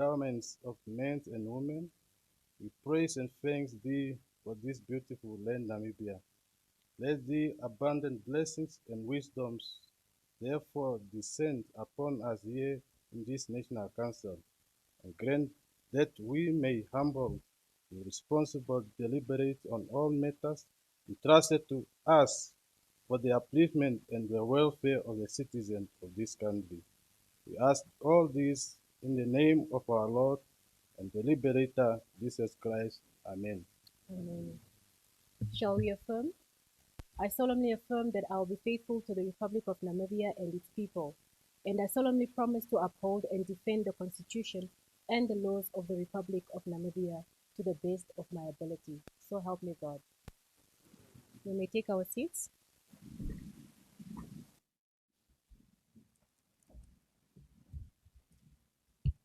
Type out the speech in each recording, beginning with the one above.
endowments of men and women, we praise and thanks thee for this beautiful land, Namibia. Let the abundant blessings and wisdoms therefore descend upon us here in this National Council, and grant that we may humble and responsible deliberate on all matters entrusted to us for the upliftment and the welfare of the citizens of this country. We ask all this in the name of our Lord and the Liberator, Jesus Christ. Amen. Amen. Shall we affirm? I solemnly affirm that I will be faithful to the Republic of Namibia and its people, and I solemnly promise to uphold and defend the Constitution and the laws of the Republic of Namibia to the best of my ability. So help me God. We may take our seats.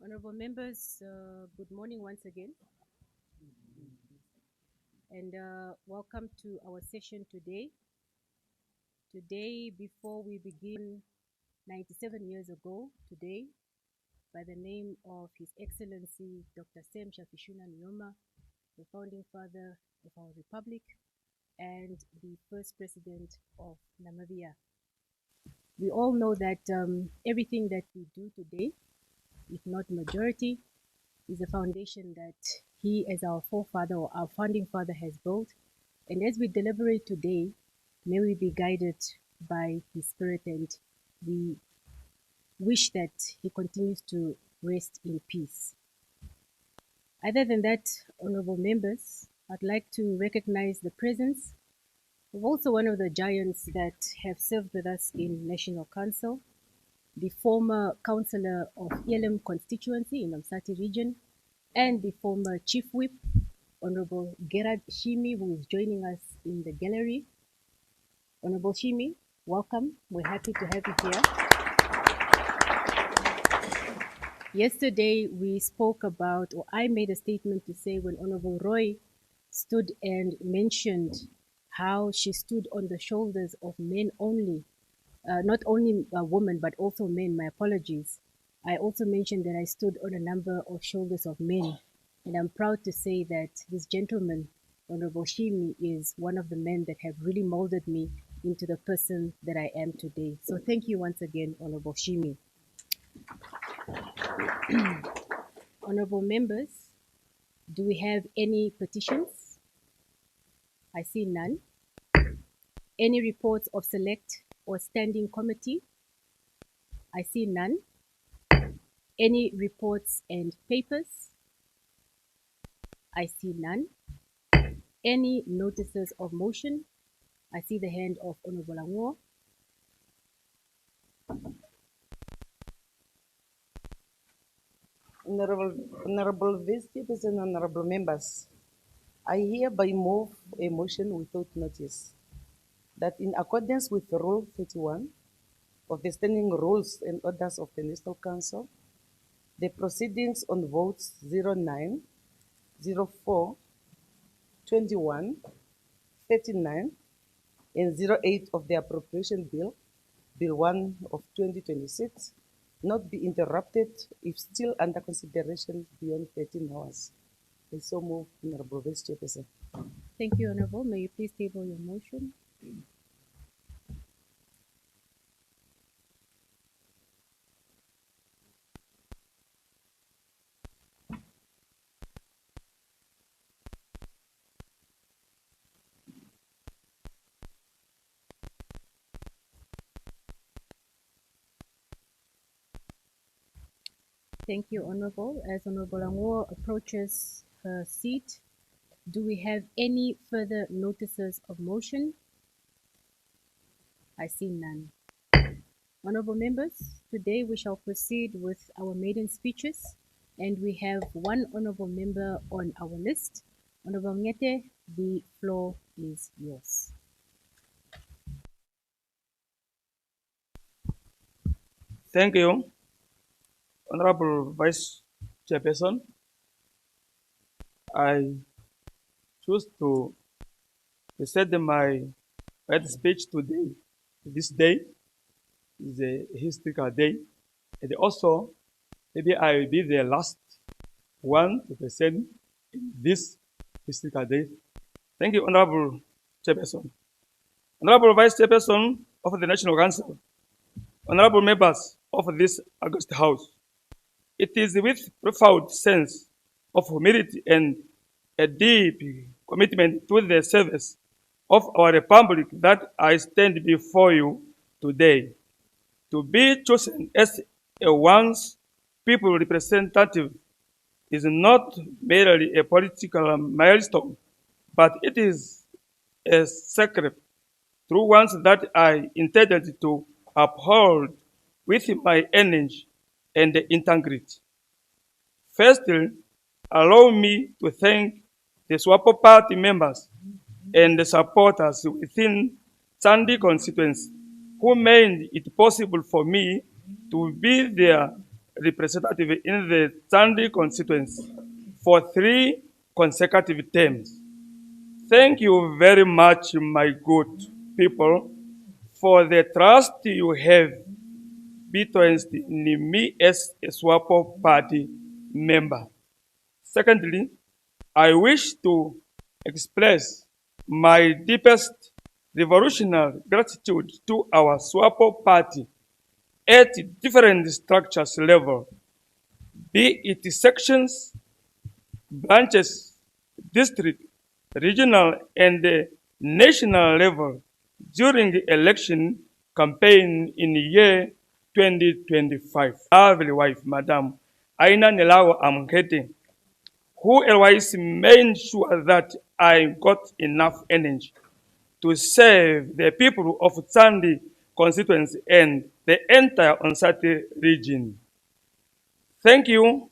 Honorable members, good morning once again, and welcome to our session today. Today, before we begin, 97 years ago today, by the name of His Excellency Dr. Sam Shafishuna Nyoma, the founding father of our republic and the first president of Namibia. We all know that everything that we do today, if not majority, is a foundation that he as our forefather or our founding father has built. And as we deliberate today, may we be guided by his spirit, and we wish that he continues to rest in peace. Other than that, honorable members, I'd like to recognize the presence of also one of the giants that have served with us in National Council, the former councillor of Elim constituency in Msati region, and the former chief whip, Honorable Gerard Shimi, who is joining us in the gallery. Honorable Shimi, welcome. We're happy to have you here. Yesterday, we spoke about, or I made a statement to say when Honorable Roy stood and mentioned how she stood on the shoulders of men only, not only women, but also men, my apologies. I also mentioned that I stood on a number of shoulders of men. And I'm proud to say that this gentleman, Honorable Shimi, is one of the men that have really molded me into the person that I am today. So thank you once again, Honorable Shimi. Honorable members, do we have any petitions? I see none. Any reports of select or standing committee? I see none. Any reports and papers? I see none. Any notices of motion? I see the hand of Honorable Angwo. Honorable Vice Chairperson, honorable members, I hereby move a motion without notice that in accordance with Rule 31 of the Standing Rules and Orders of the National Council, the proceedings on votes 09, 04, 21, 39, and 08 of the Appropriation Bill, Bill 1 of 2026, not be interrupted if still under consideration beyond 13 hours. I so move, Honorable Vice Chairperson. Thank you, Honorable. May you please table your motion? Thank you, Honorable. As Honorable Angwo approaches her seat, do we have any further notices of motion? I see none. Honorable members, today we shall proceed with our maiden speeches, and we have one honorable member on our list. Honorable Ngete, the floor is yours. Thank you, Honorable Vice Chairperson. I choose to present my speech today. This day is a historical day, and also maybe I will be the last one to present in this historical day. Thank you, Honorable Chairperson. Honorable Vice Chairperson of the National Council, honorable members of this august House, it is with profound sense of humility and a deep commitment to the service of our Republic that I stand before you today. To be chosen as a once people representative is not merely a political milestone, but it is a sacred true ones that I intended to uphold with my energy and integrity. Firstly, allow me to thank the SWAPO party members and the supporters within Sandy constituency who made it possible for me to be their representative in the Sandy constituency for 3 consecutive terms. Thank you very much, my good people, for the trust you have betrayed in me as a SWAPO party member. Secondly, I wish to express my deepest revolutionary gratitude to our SWAPO party at different structures level, be it sections, branches, district, regional, and national level during the election campaign in year 2025. Lovely wife, Madam Aina Nelawa Amkete, who always made sure that I got enough energy to serve the people of Sandy constituency and the entire Onsati region. Thank you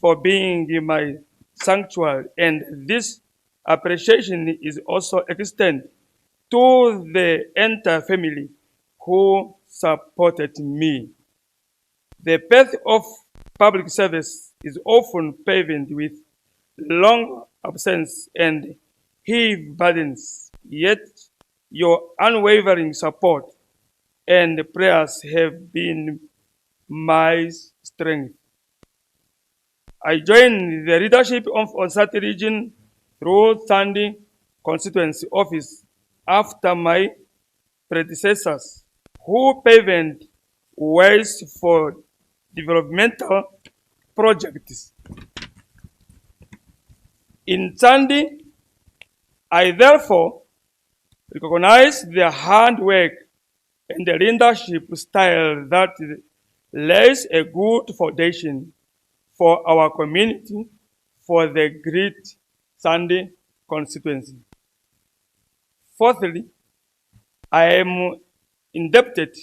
for being my sanctuary, and this appreciation is also extended to the entire family who supported me. The path of public service is often paved with long absence and heavy burdens, yet your unwavering support and prayers have been my strength. I joined the leadership of Onsati region through Sandy constituency office after my predecessors who paved ways for developmental projects. In Sandy, I therefore recognize the hard work and the leadership style that lays a good foundation for our community for the great Sandy constituency. Fourthly, I am indebted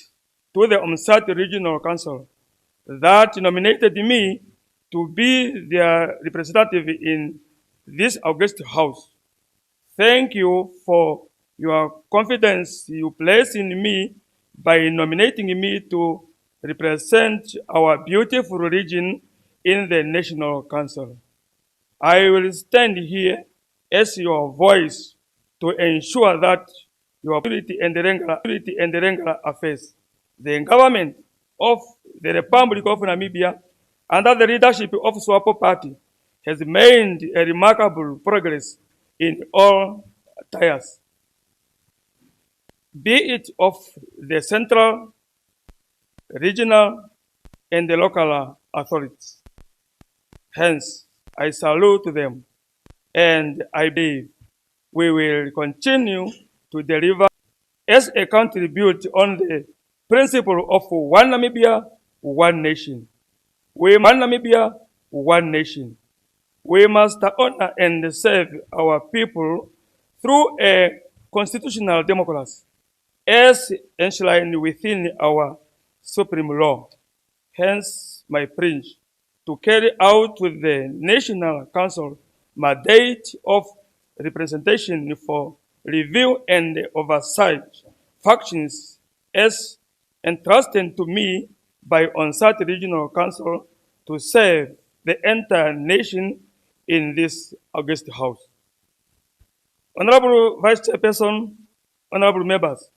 to the Onsati Regional Council that nominated me to be their representative in this august House. Thank you for your confidence you place in me by nominating me to represent our beautiful region in the National Council. I will stand here as your voice to ensure that your security and regular affairs. The government of the Republic of Namibia, under the leadership of SWAPO Party, has made a remarkable progress in all tiers, be it of the central, regional, and the local authorities. Hence, I salute them, and I believe we will continue to deliver as a country built on the principle of one Namibia, one nation. One Namibia, one nation. We must honor and serve our people through a constitutional democracy as enshrined within our supreme law. Hence, my pledge to carry out with the National Council mandate of representation for review and oversight functions as entrusted to me by Onsati Regional Council to serve the entire nation in this august House. Honorable Vice Chairperson, honorable members,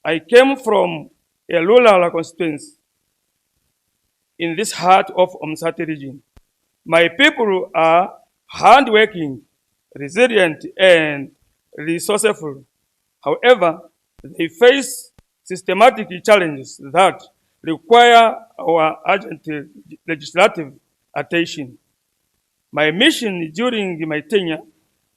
I came from a rural constituency in this heart of Onsati region, My people are hardworking, resilient, and resourceful. However, they face systematic challenges that require our urgent legislative attention. My mission during my tenure,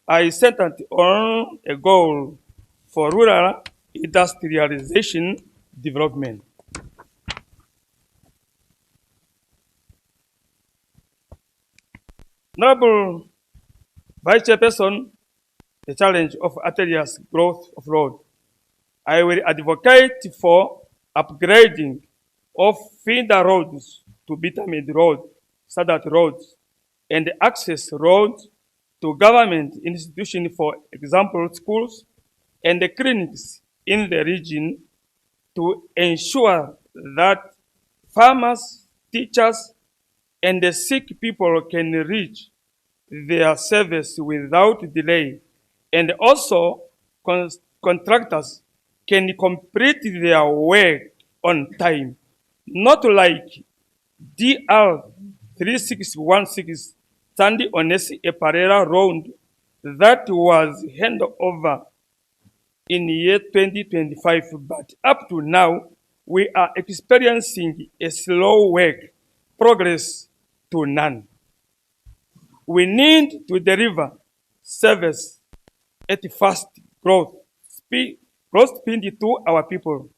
I centered on a goal for rural industrialization development. Honorable Vice Chairperson, the challenge of arterial growth of road. I will advocate for upgrading of feeder roads to bitumen road, standard roads, and access roads to government institutions, for example, schools and the clinics in the region, to ensure that farmers, teachers, and the sick people can reach their service without delay, and also contractors can complete their work on time, not like DR 3616 Sandy Onesi Eparera Road that was handed over in year 2025, but up to now, we are experiencing a slow work progress to none. We need to deliver service at fast growth speed to our people.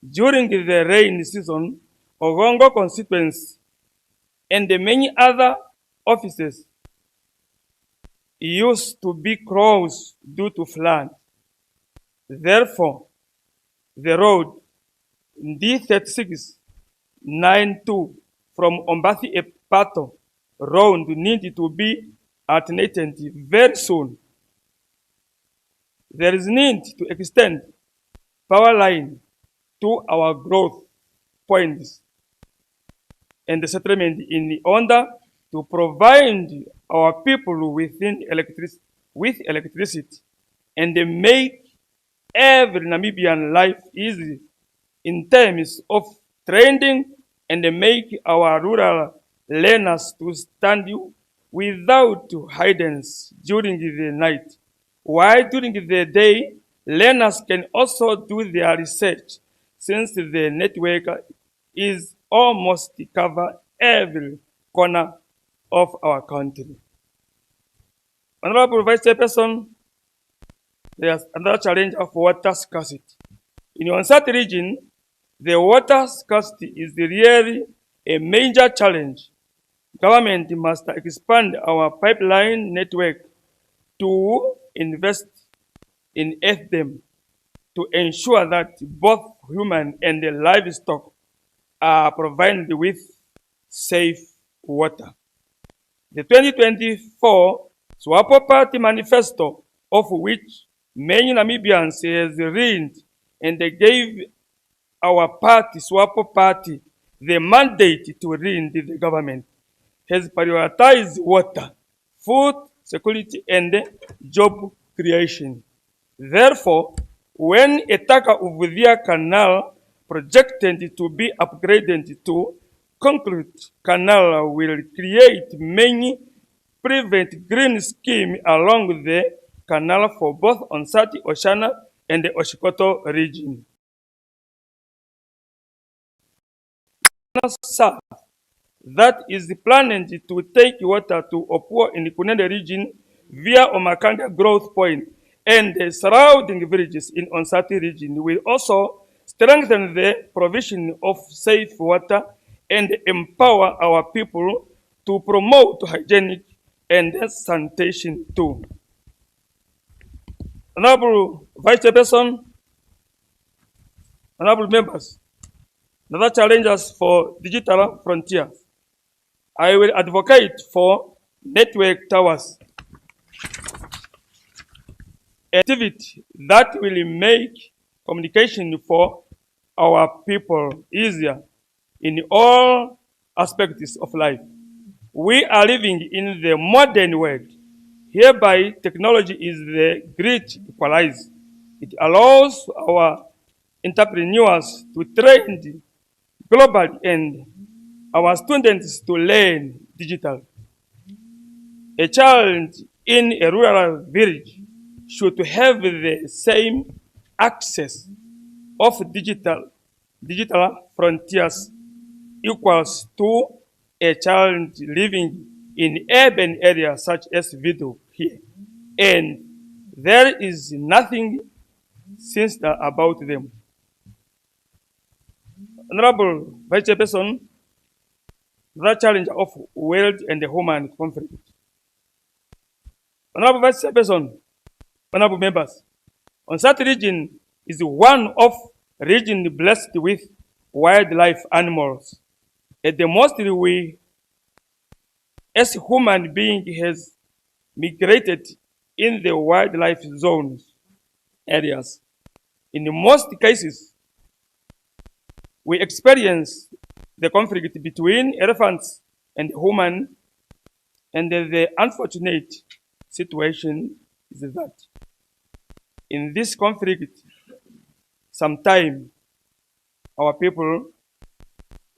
During the rain season, Ogongo constituency and many other offices used to be closed due to flood. Therefore, the road D3692 from Ombathi Epato road need to be alternated very soon. There is need to extend power line to our growth points and the settlement in order to provide our people with electricity and make every Namibian life easy in terms of training and make our rural learners to stand without hidance during the night. While during the day, learners can also do their research since the network is almost cover every corner of our country. Honorable Vice Chairperson, there's another challenge of water scarcity. In the Onsat region, the water scarcity is really a major challenge. Government must expand our pipeline network to invest in them to ensure that both human and livestock are provided with safe water. The 2024 SWAPO Party Manifesto, of which many Namibians has read, and they gave our party, SWAPO Party, the mandate to lead the government, has prioritized water, food security, and job creation. Therefore, when a Taka Uvudia Canal projected to be upgraded to concrete canal will create many prevent green scheme along the canal for both Onsati, Oshana, and the Oshikoto region. South that is planned to take water to Opua in the Kunende region via Omakanga Growth Point and the surrounding villages in Onsati region will also strengthen the provision of safe water and empower our people to promote hygienic and sanitation too. Honorable Vice Chairperson, honorable members, another challenges for digital frontier. I will advocate for network towers, activity that will make communication for our people easier in all aspects of life. We are living in the modern world. Hereby, technology is the great equalizer. It allows our entrepreneurs to trade globally and our students to learn digital. A child in a rural village should have the same access of digital frontiers equals to a child living in urban areas such as Vido here. And there is nothing sinister about them. Honorable Vice Chairperson, the challenge of world and human conflict. Honorable Vice Chairperson, honorable members, Unsat region is one of region blessed with wildlife animals. At the most we as human being has migrated in the wildlife zones areas. In most cases, we experience the conflict between elephants and human, and the unfortunate situation is that in this conflict, sometimes our people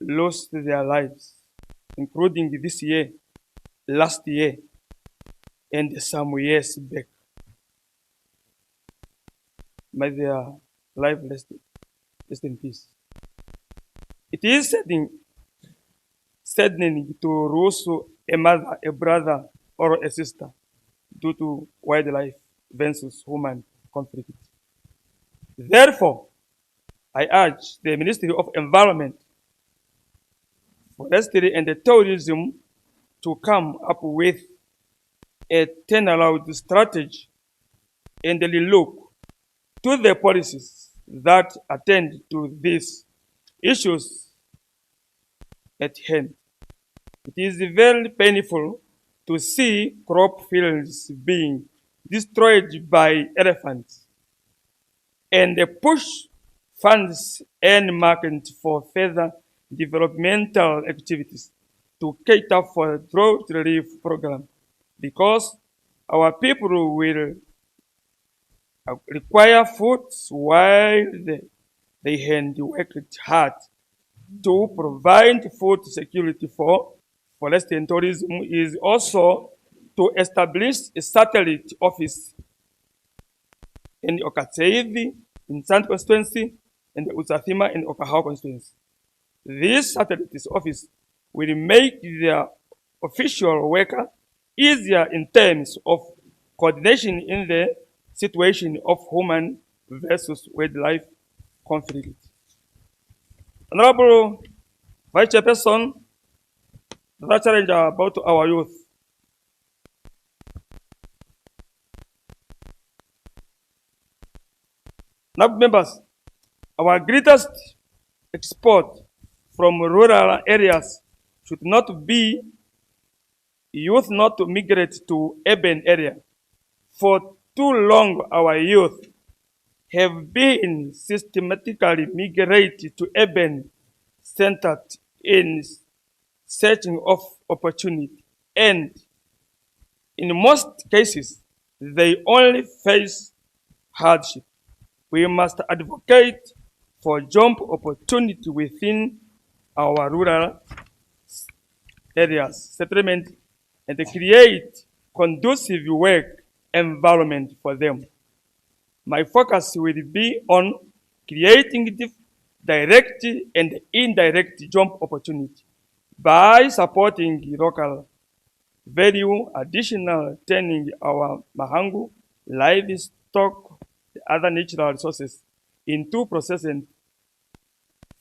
lost their lives, including this year, last year, and some years back. May their life rest in peace. It is saddening to lose a mother, a brother, or a sister due to wildlife versus human conflict. Therefore, I urge the Ministry of Environment, Forestry and Tourism to come up with a turnaround strategy and look to the policies that attend to these issues at hand. It is very painful to see crop fields being destroyed by elephants and push funds and market for further developmental activities to cater for drought relief program, because our people will require food while they hand worked hard to provide food security for forestry and tourism is also to establish a satellite office in Okatsevi, in Sand constituency, and Usathima in Okahaw constituency. This satellite office will make their official work easier in terms of coordination in the situation of human versus wildlife conflict. Honorable Vice Chairperson, the challenge about our youth. Now, members, our greatest export from rural areas should not be youth not to migrate to urban area. For too long, our youth have been systematically migrated to urban centers in searching of opportunity, and in most cases, they only face hardship. We must advocate for job opportunity within our rural areas, settlement, and create conducive work environment for them. My focus will be on creating direct and indirect job opportunity by supporting local value additional, turning our mahangu, livestock, the other natural resources into processed and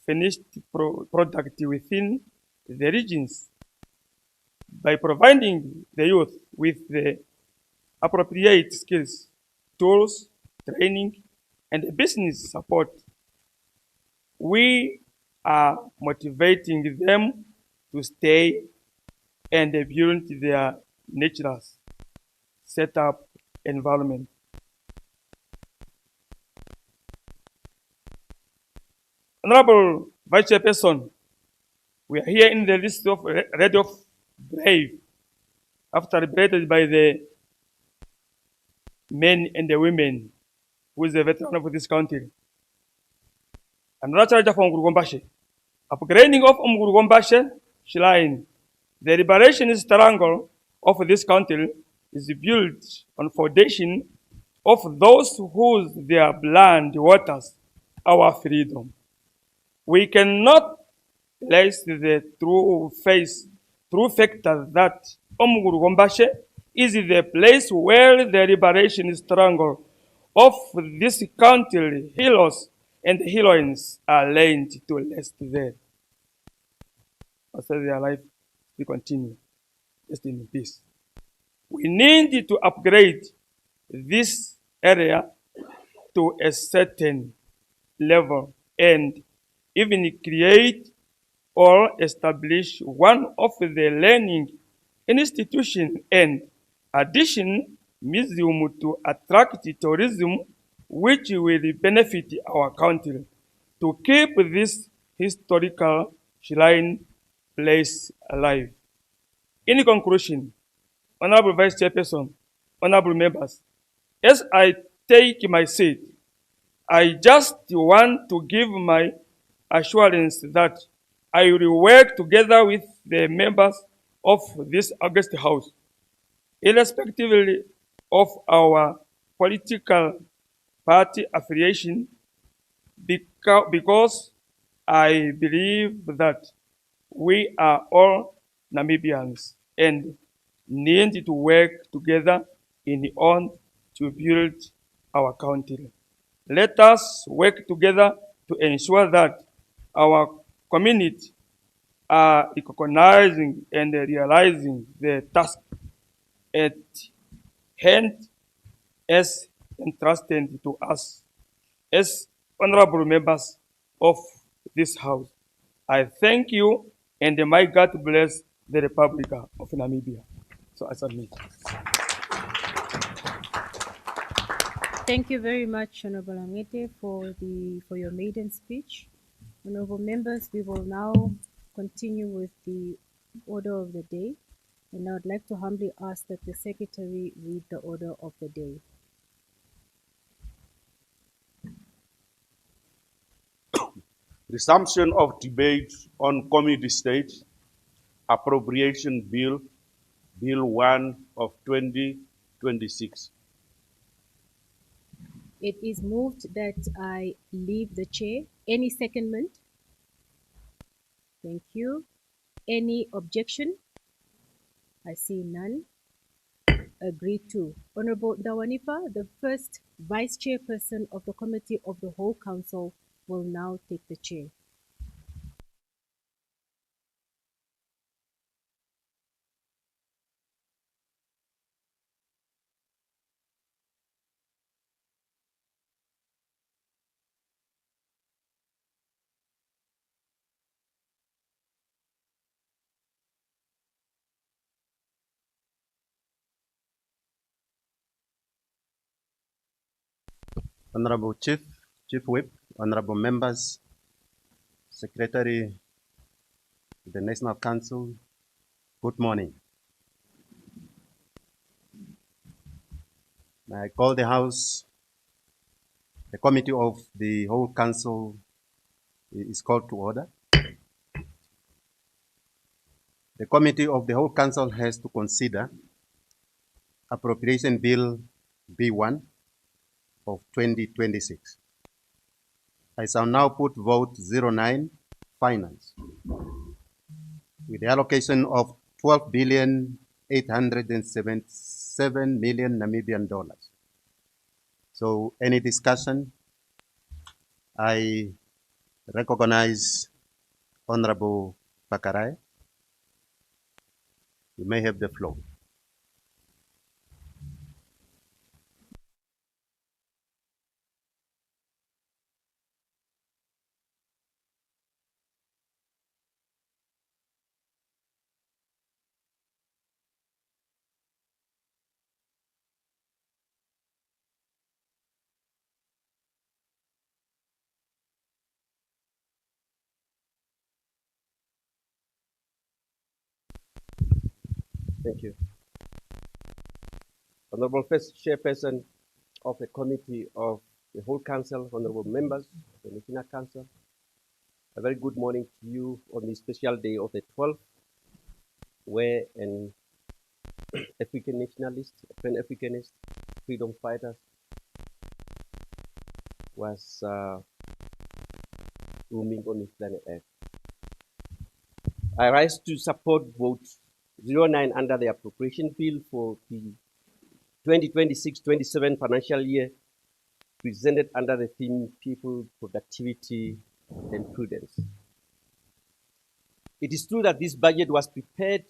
finished product within the regions by providing the youth with the appropriate skills, tools, training, and business support. We are motivating them to stay and build their natural setup environment. Honorable Vice Chairperson, we are here in the list of Red of Brave, after debated by the men and the women who is the veteran of this country. Another charge of Umgurugombashe. Upgrading of Umgurugombashe shrine, the liberation struggle of this country is built on foundation of those whose their blood waters our freedom. We cannot place the true factor that Omgurugombashe is the place where the liberation struggle of this country heroes and heroines are laid to rest there. After their life, we continue. Rest in peace. We need to upgrade this area to a certain level and even create or establish one of the learning institution and addition museum to attract tourism, which will benefit our country to keep this historical shrine place alive. In conclusion, Honorable Vice Chairperson, honorable members, as I take my seat, I just want to give my assurance that I will work together with the members of this August House, irrespectively of our political party affiliation, because I believe that we are all Namibians and need to work together in order to build our country. Let us work together to ensure that our community are recognizing and realizing the task at hand as entrusted to us as honorable members of this House. I thank you, and may God bless the Republic of Namibia. So I submit. Thank you very much, Honorable Angete, for your maiden speech. Honorable members, we will now continue with the order of the day, and I would like to humbly ask that the Secretary read the order of the day. Resumption of debate on Community State Appropriation Bill, Bill 1 of 2026. It is moved that I leave the chair. Any secondment? Thank you. Any objection? I see none. Agreed to. Honorable Dawanipa, the first Vice Chairperson of the Committee of the Whole Council, will now take the chair. Honorable Chief Whip, honorable members, Secretary of the National Council, good morning. I call the House, the Committee of the Whole Council is called to order. The Committee of the Whole Council has to consider Appropriation Bill B1 of 2026. I shall now put vote 09, Finance, with the allocation of 12,877 million Namibian dollars. So any discussion? I recognize Honorable Pakarai. You may have the floor. Thank you. Honorable First Chairperson of the Committee of the Whole Council, honorable members of the National Council, a very good morning to you on this special day of the 12th, where an African nationalists, Pan-Africanists, freedom fighters, was roaming on this planet Earth. I rise to support vote 09 under the Appropriation Bill for the 2026-27 financial year, presented under the theme People, Productivity, and Prudence. It is true that this budget was prepared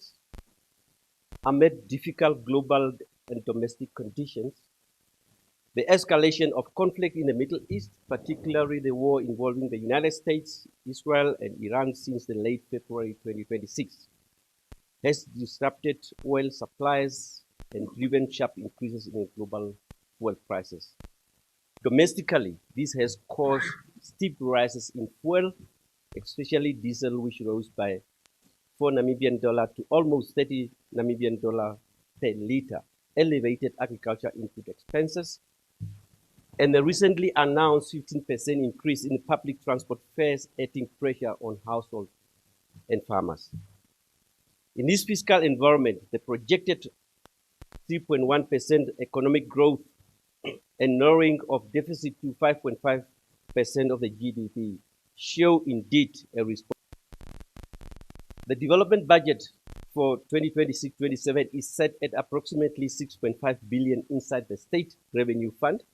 amid difficult global and domestic conditions. The escalation of conflict in the Middle East, particularly the war involving the United States, Israel, and Iran since the late February 2026, has disrupted oil supplies and driven sharp increases in global fuel prices. Domestically, this has caused steep rises in fuel, especially diesel, which rose by 4 Namibian dollar to almost 30 Namibian dollar per liter, elevated agriculture input expenses, and the recently announced 15% increase in public transport fares, adding pressure on households and farmers. In this fiscal environment, the projected 3.1% economic growth and narrowing of deficit to 5.5% of the GDP show indeed a response. The development budget for 2026-27 is set at approximately 6.5 billion inside the State Revenue Fund.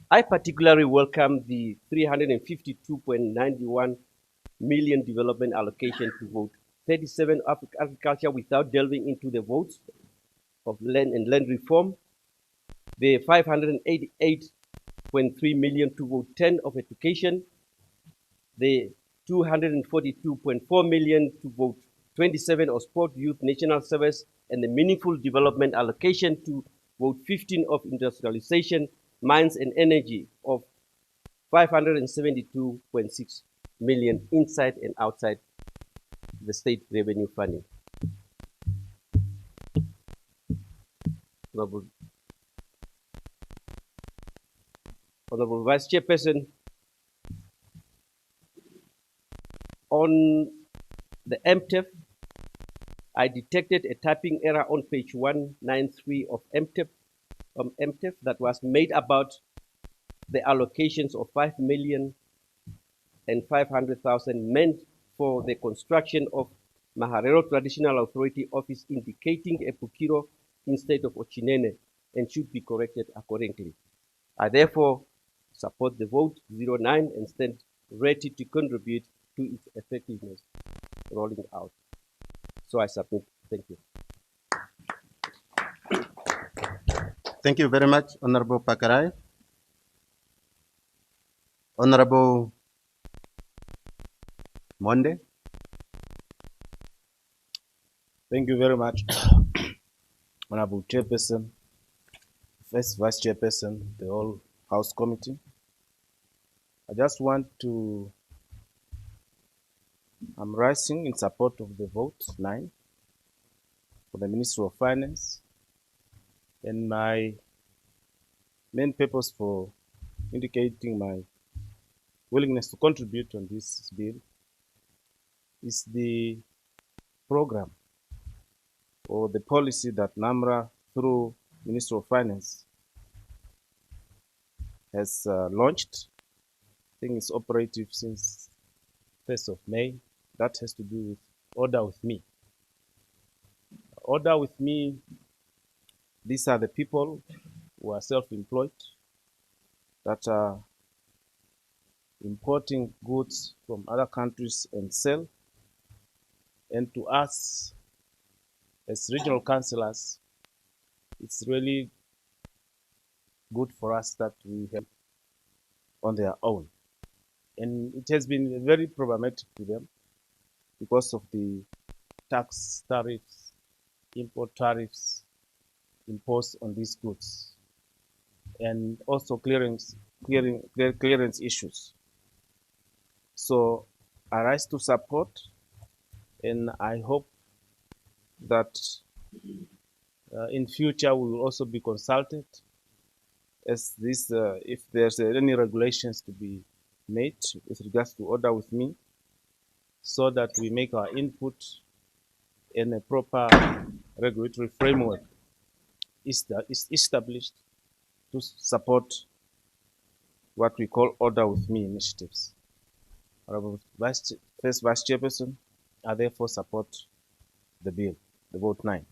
I particularly welcome the 352.91 million development allocation to vote 37 agriculture without delving into the votes of land and land reform, the 588.3 million to vote 10 of education, the 242.4 million to vote 27 of sport, youth, national service, and the meaningful development allocation to vote 15 of industrialization, mines and energy of 572.6 million inside and outside the state revenue funding. Honorable Vice Chairperson, on the MTEF, I detected a typing error on page 193 of MTEF that was made about the allocations of 5,500,000 meant for the construction of Maharero Traditional Authority office, indicating a Pukiro instead of Ochinene, and should be corrected accordingly. I therefore support the vote 09 and stand ready to contribute to its effectiveness rolling out. So I submit. Thank you. Thank you very much, Honorable Pakarai. Honorable Monde. Thank you very much, Honorable Chairperson, First Vice Chairperson, the whole House Committee. I just want to, I'm rising in support of the vote 9 for the Ministry of Finance, and my main purpose for indicating my willingness to contribute on this bill is the program or the policy that NAMRA, through Ministry of Finance, has launched. I think it's operative since 1st of May. That has to do with Order with Me. Order with Me, these are the people who are self-employed that are importing goods from other countries and sell. And to us, as regional councillors, it's really good for us that we help on their own. And it has been very problematic to them because of the tax tariffs, import tariffs imposed on these goods, and also clearance issues. So I rise to support, and I hope that in future we will also be consulted as this, if there's any regulations to be made with regards to Order with Me, so that we make our input in a proper regulatory framework is established to support what we call Order with Me initiatives. Honorable First Vice Chairperson, I therefore support the bill. The vote 9.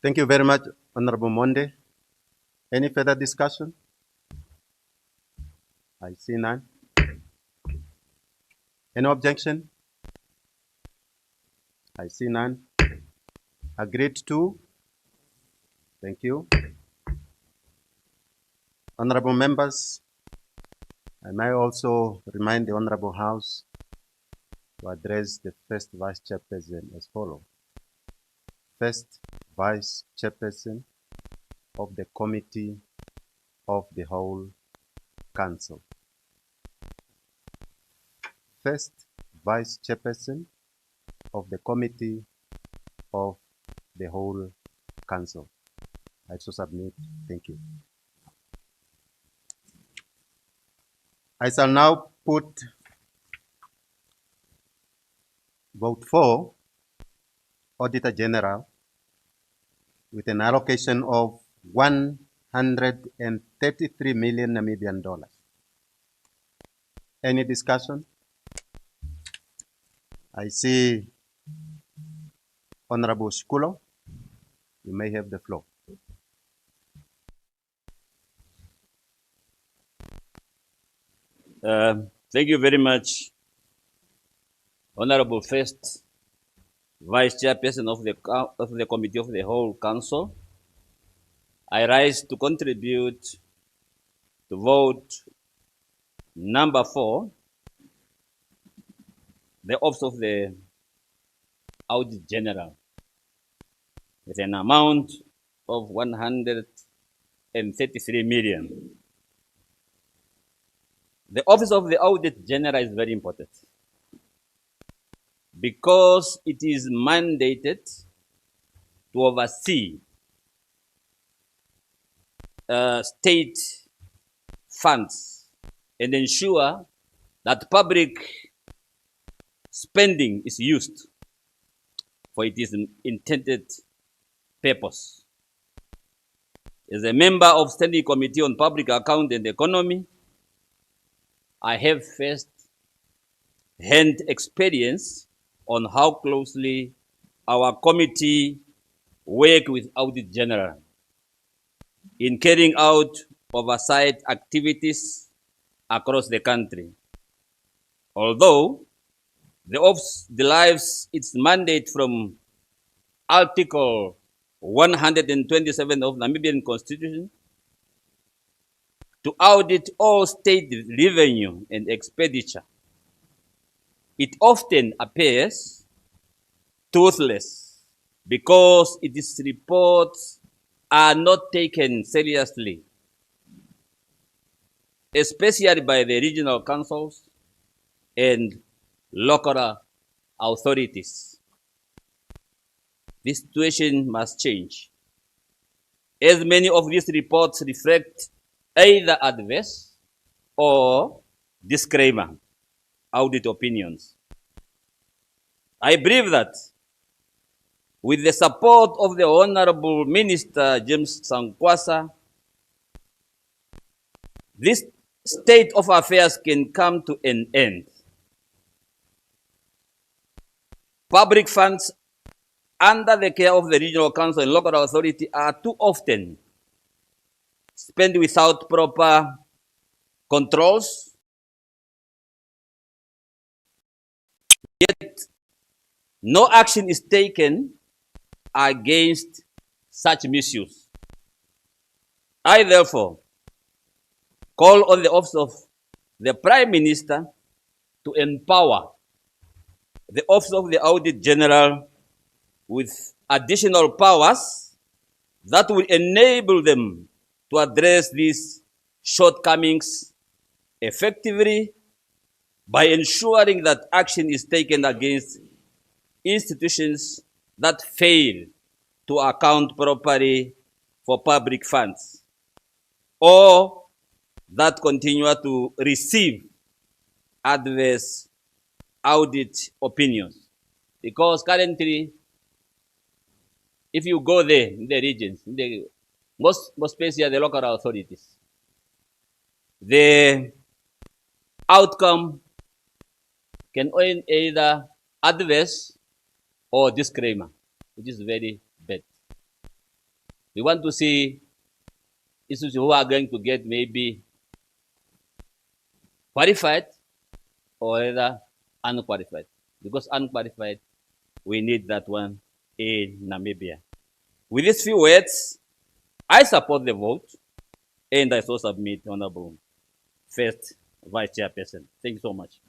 Thank you very much, Honorable Monde. Any further discussion? I see none. Any objection? I see none. Agreed to? Thank you. Honorable members, I may also remind the Honorable House to address the First Vice Chairperson as follows. First Vice Chairperson of the Committee of the Whole Council. First Vice Chairperson of the Committee of the Whole Council. I so submit. Thank you. I shall now put vote for Auditor General with an allocation of 133 million Namibian dollars. Any discussion? I see Honorable Shkulo. You may have the floor. Thank you very much, Honorable First Vice Chairperson of the Committee of the Whole Council. I rise to contribute to vote number 4, the Office of the Audit General, with an amount of 133 million. The Office of the Audit General is very important because it is mandated to oversee state funds and ensure that public spending is used for its intended purpose. As a member of Standing Committee on Public Account and Economy, I have first-hand experience on how closely our committee work with Audit General in carrying out oversight activities across the country. Although the office derives its mandate from Article 127 of Namibian Constitution to audit all state revenue and expenditure, it often appears toothless because its reports are not taken seriously, especially by the regional councils and local authorities. This situation must change, as many of these reports reflect either adverse or disclaimer audit opinions. I believe that with the support of the Honorable Minister James Sankwasa, this state of affairs can come to an end. Public funds under the care of the regional council and local authority are too often spent without proper controls, yet no action is taken against such misuse. I therefore call on the Office of the Prime Minister to empower the Office of the Audit General with additional powers that will enable them to address these shortcomings effectively by ensuring that action is taken against institutions that fail to account properly for public funds or that continue to receive adverse audit opinions. Because currently, if you go there in the regions, in the most especially the local authorities, the outcome can either adverse or disclaimer, which is very bad. We want to see institutions who are going to get maybe qualified or either unqualified. Because unqualified, we need that one in Namibia. With these few words, I support the vote and I so submit Honorable First Vice Chairperson. Thank you so much.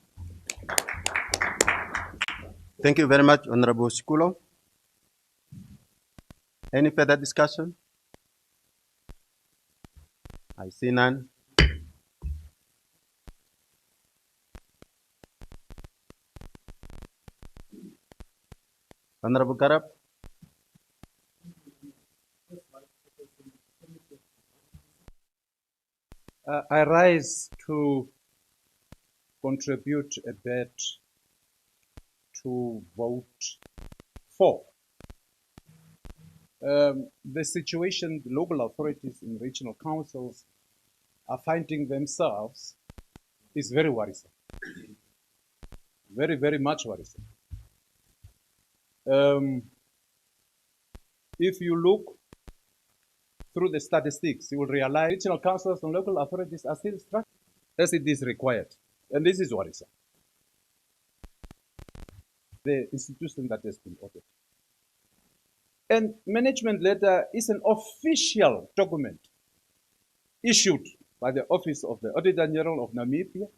Thank you very much, Honorable Sikulo. Any further discussion? I see none. Honorable Karab. I rise to contribute a bit to vote for. The situation the local authorities in regional councils are finding themselves is very worrisome. Very, very much worrisome. If you look through the statistics, you will realize regional councils and local authorities are still struggling as it is required. And this is worrisome. The institution that has been audited. And management letter is an official document issued by the Office of the Auditor General of Namibia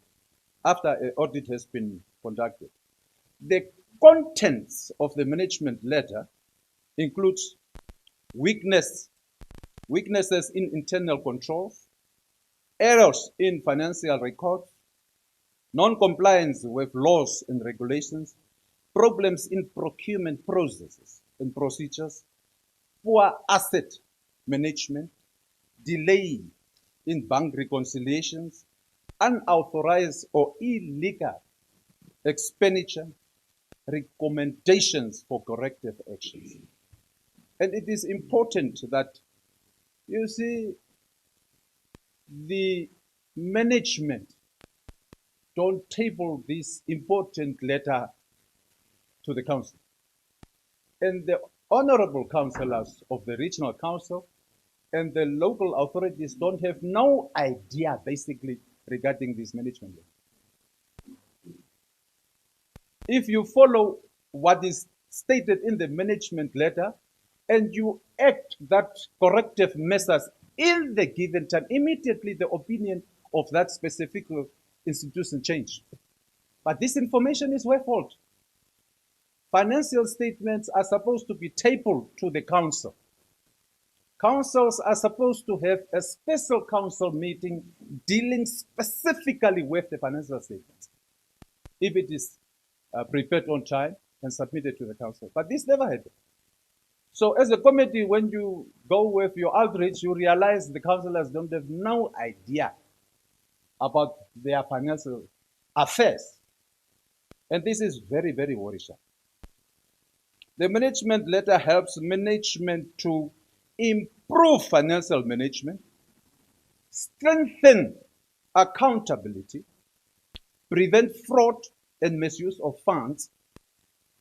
after an audit has been conducted. The contents of the management letter includes weaknesses in internal controls, errors in financial records, non-compliance with laws and regulations, problems in procurement processes and procedures, poor asset management, delay in bank reconciliations, unauthorized or illegal expenditure, recommendations for corrective actions. And it is important that, you see, the management don't table this important letter to the council. And the honorable councillors of the regional council and the local authorities don't have no idea, basically, regarding this management letter. If you follow what is stated in the management letter and you act that corrective measures in the given time, immediately the opinion of that specific institution changed. But this information is withheld. Financial statements are supposed to be tabled to the council. Councils are supposed to have a special council meeting dealing specifically with the financial statements, if it is prepared on time and submitted to the council. But this never happened. So as a committee, when you go with your outreach, you realize the councillors don't have no idea about their financial affairs. And this is very, very worrisome. The management letter helps management to improve financial management, strengthen accountability, prevent fraud and misuse of funds,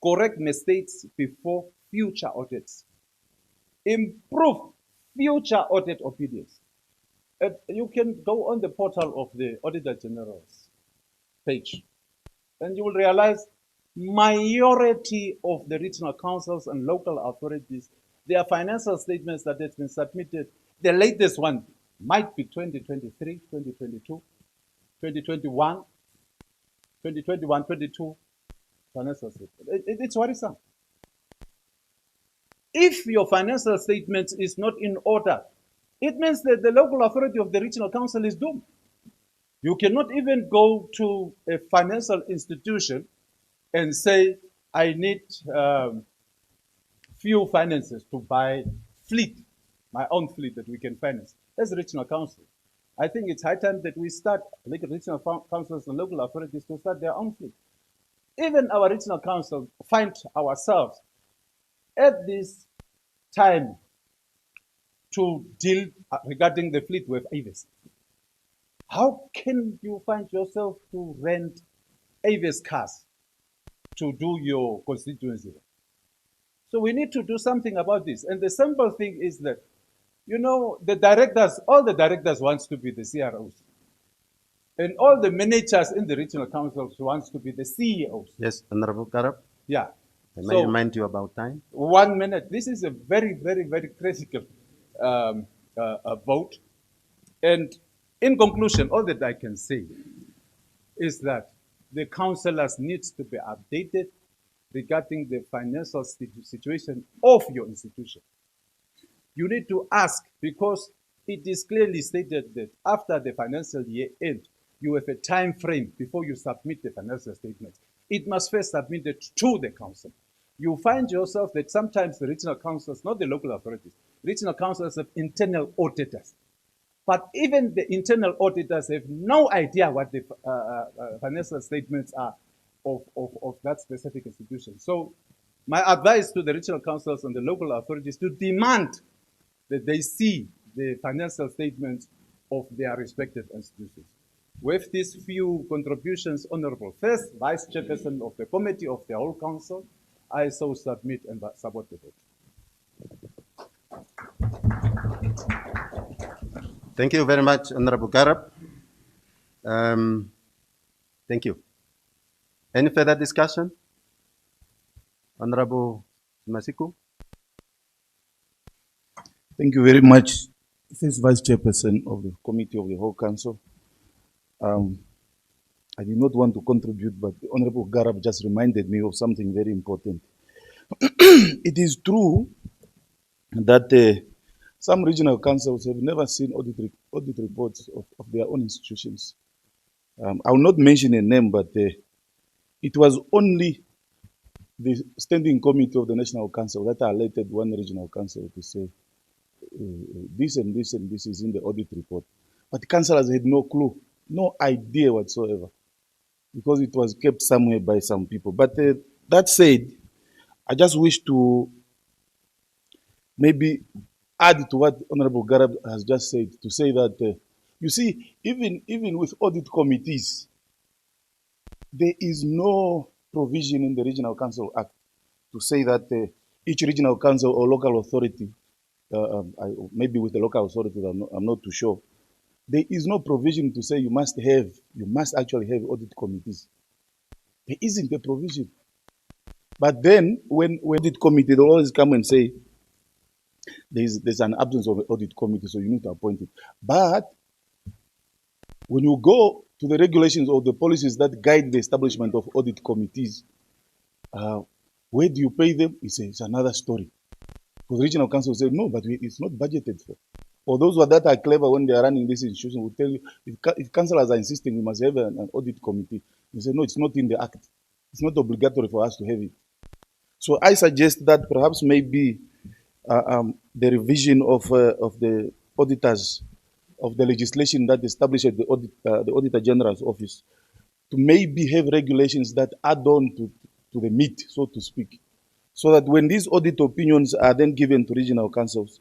correct mistakes before future audits, improve future audit opinions. You can go on the portal of the Auditor General's page, and you will realize majority of the regional councils and local authorities, their financial statements that have been submitted, the latest one might be 2023, 2022, 2021, 22 financial statements. It's worrisome. If your financial statement is not in order, it means that the local authority of the regional council is doomed. You cannot even go to a financial institution and say, I need few finances to buy fleet, my own fleet that we can finance. As a regional council, I think it's high time that we start, like regional councils and local authorities, to start their own fleet. Even our regional council find ourselves at this time to deal regarding the fleet with Avis. How can you find yourself to rent Avis cars to do your constituency? So we need to do something about this. And the simple thing is that, you know, the directors, all the directors wants to be the CROs. And all the managers in the regional councils wants to be the CEOs. Yes, Honorable Karab. Yeah. I may remind you about time. 1 minute. This is a very, very, very critical vote. And in conclusion, all that I can say is that the councillors needs to be updated regarding the financial situation of your institution. You need to ask, because it is clearly stated that after the financial year end, you have a time frame before you submit the financial statement. It must first submit it to the council. You find yourself that sometimes the regional councils, not the local authorities, regional councils have internal auditors. But even the internal auditors have no idea what the financial statements are of that specific institution. So my advice to the regional councils and the local authorities to demand that they see the financial statements of their respective institutions. With these few contributions, Honorable First Vice Chairperson of the Committee of the Whole Council, I so submit and support the vote. Thank you very much, Honorable Karab. Thank you. Any further discussion? Honorable Masiku. Thank you very much. First Vice Chairperson of the Committee of the Whole Council. I did not want to contribute, but the Honorable Garab just reminded me of something very important. It is true that some regional councils have never seen audit reports of their own institutions. I will not mention a name, but it was only the Standing Committee of the National Council that alerted one regional council to say, this and this and this is in the audit report. But the councillors had no clue, no idea whatsoever, because it was kept somewhere by some people. But that said, I just wish to maybe add to what Honorable Garab has just said, to say that, you see, even with audit committees, there is no provision in the Regional Council Act to say that each regional council or local authority, maybe with the local authority, I'm not too sure, there is no provision to say you must actually have audit committees. There isn't a provision. But then, when audit committee, they always come and say, there's an absence of an audit committee, so you need to appoint it. But when you go to the regulations or the policies that guide the establishment of audit committees, where do you pay them? It's another story. Because regional council say, no, but it's not budgeted for. Or those that are clever when they are running this institution will tell you, if councillors are insisting we must have an audit committee, you say, no, it's not in the act. It's not obligatory for us to have it. So I suggest that perhaps maybe the revision of the auditors, of the legislation that establishes the Auditor General's office, to maybe have regulations that add on to the meat, so to speak, so that when these audit opinions are then given to regional councils,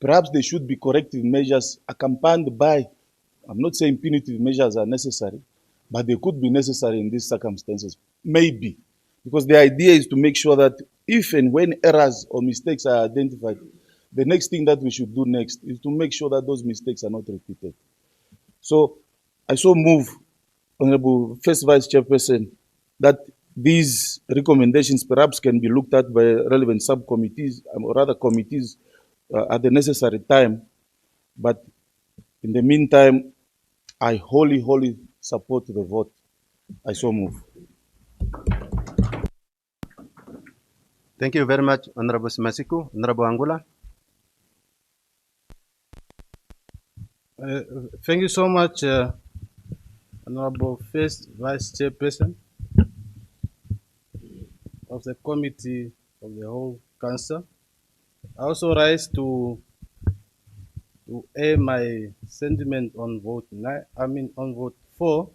perhaps there should be corrective measures accompanied by, I'm not saying punitive measures are necessary, but they could be necessary in these circumstances, maybe. Because the idea is to make sure that if and when errors or mistakes are identified, the next thing that we should do next is to make sure that those mistakes are not repeated. So I so move, Honorable First Vice Chairperson, that these recommendations perhaps can be looked at by relevant subcommittees or other committees at the necessary time. But in the meantime, I wholly support the vote. I so move. Thank you very much, Honorable Masiku. Honorable Angula. Thank you so much, Honorable First Vice Chairperson of the Committee of the Whole Council. I also rise to air my sentiment on vote 4,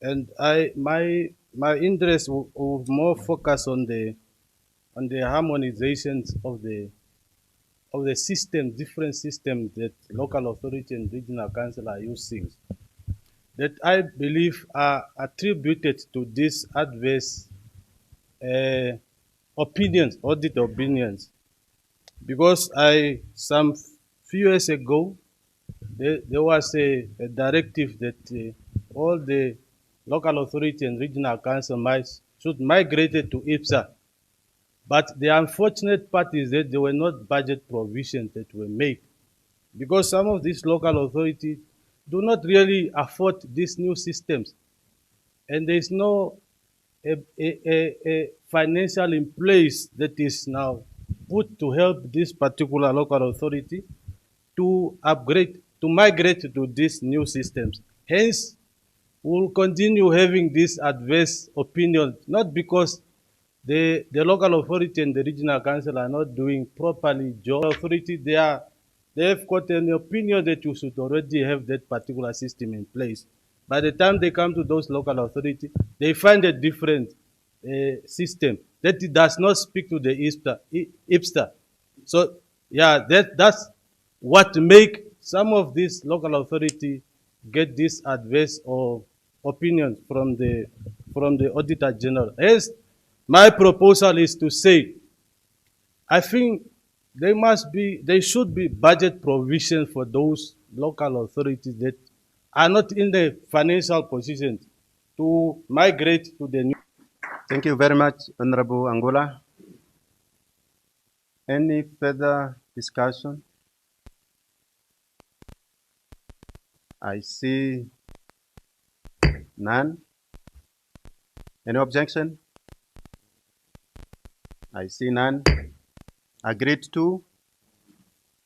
and my interest will more focus on the on the harmonizations of the system, different systems that local authority and regional council are using, that I believe are attributed to these adverse uh, opinions, audit opinions. Because some few years ago, there was a directive that all the local authority and regional council should migrate to IPSA. But the unfortunate part is that there were not budget provisions that were made, because some of these local authorities do not really afford these new systems, and there is no a financial in place that is now put to help this particular local authority to upgrade, to migrate to these new systems. Hence, we will continue having this adverse opinion, not because the local authority and the regional council are not doing properly job. Authority, they have got an opinion that you should already have that particular system in place. By the time they come to those local authority, they find a different system that it does not speak to the IPSTA. So yeah, that's what make some of these local authority get this adverse or opinions from the Auditor General. Hence, my proposal is to say, I think there should be budget provision for those local authorities that are not in the financial position to migrate to the new. Thank you very much, Honorable Angola. Any further discussion? I see none. Any objection? I see none. Agreed to?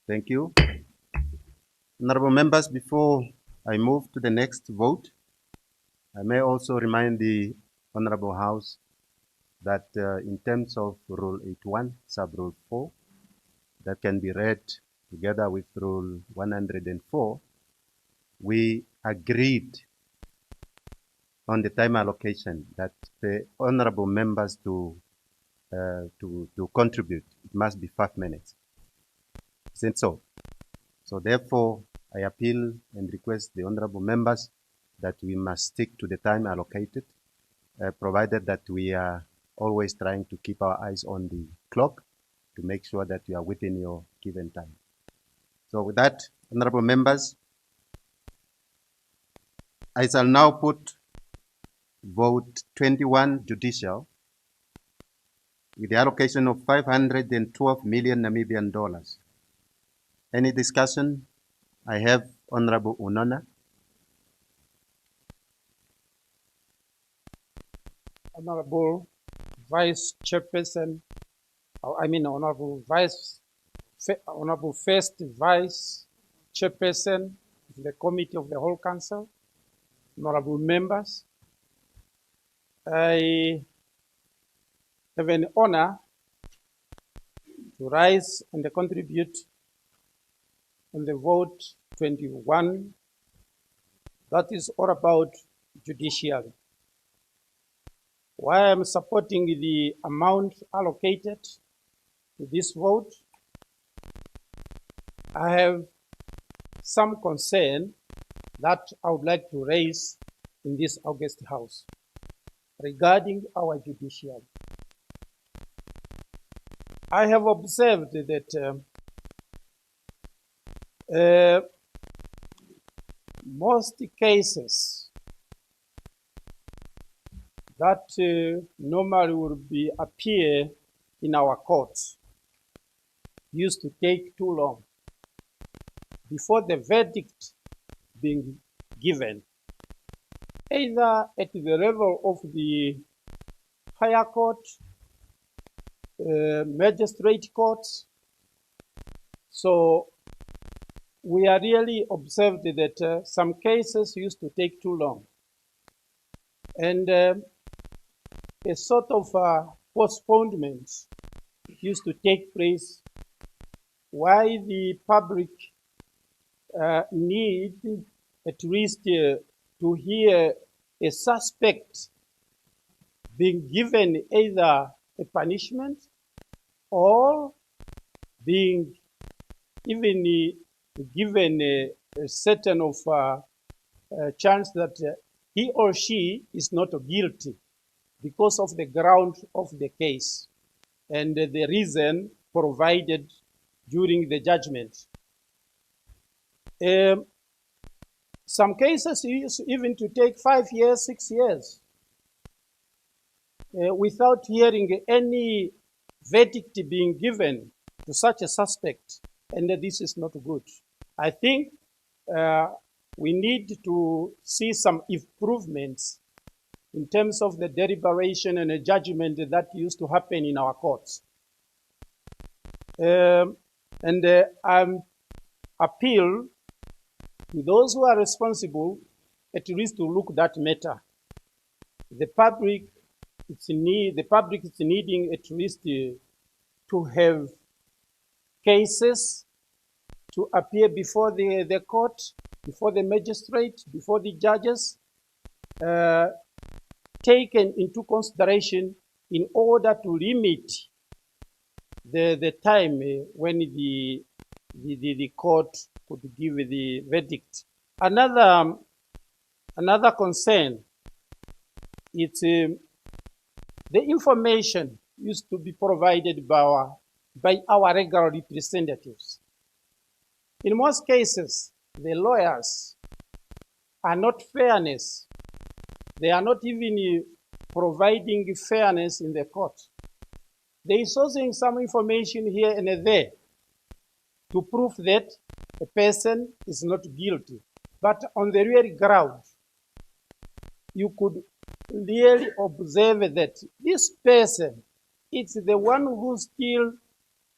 Thank you. Honorable members, before I move to the next vote, I may also remind the Honorable House that in terms of Rule 81, Sub-Rule 4, that can be read together with Rule 104, we agreed on the time allocation that the honorable members to contribute, it must be 5 minutes. Isn't so? So therefore, I appeal and request the honorable members that we must stick to the time allocated, provided that we are always trying to keep our eyes on the clock to make sure that you are within your given time. So with that, honorable members, I shall now put vote 21 judicial with the allocation of 512 million Namibian dollars. Any discussion? I have Honorable Unona. Honorable Vice Chairperson, Honorable First Vice Chairperson of the Committee of the Whole Council, honorable members, I have an honor to rise and contribute on the vote 21, that is all about judiciary. Why I'm supporting the amount allocated to this vote, I have some concern that I would like to raise in this August House regarding our judiciary. I have observed that most cases that normally would appear in our courts used to take too long before the verdict being given, either at the level of the higher court, magistrate courts. So we are really observed that some cases used to take too long. And a sort of postponement used to take place while the public need at least to hear a suspect being given either a punishment or being even given a certain of chance that he or she is not guilty because of the ground of the case and the reason provided during the judgment. Some cases used even to take 5 years, 6 years without hearing any verdict being given to such a suspect, and this is not good. I think we need to see some improvements in terms of the deliberation and the judgment that used to happen in our courts. I'm appeal to those who are responsible at least to look that matter. The public is needing at least to have cases to appear before the court, before the magistrate, before the judges, taken into consideration in order to limit the time when the court could give the verdict. Another concern is the information used to be provided by our regular representatives. In most cases, the lawyers are not fairness. They are not even providing fairness in the court. They are sourcing some information here and there to prove that a person is not guilty. But on the real ground, you could really observe that this person is the one who steals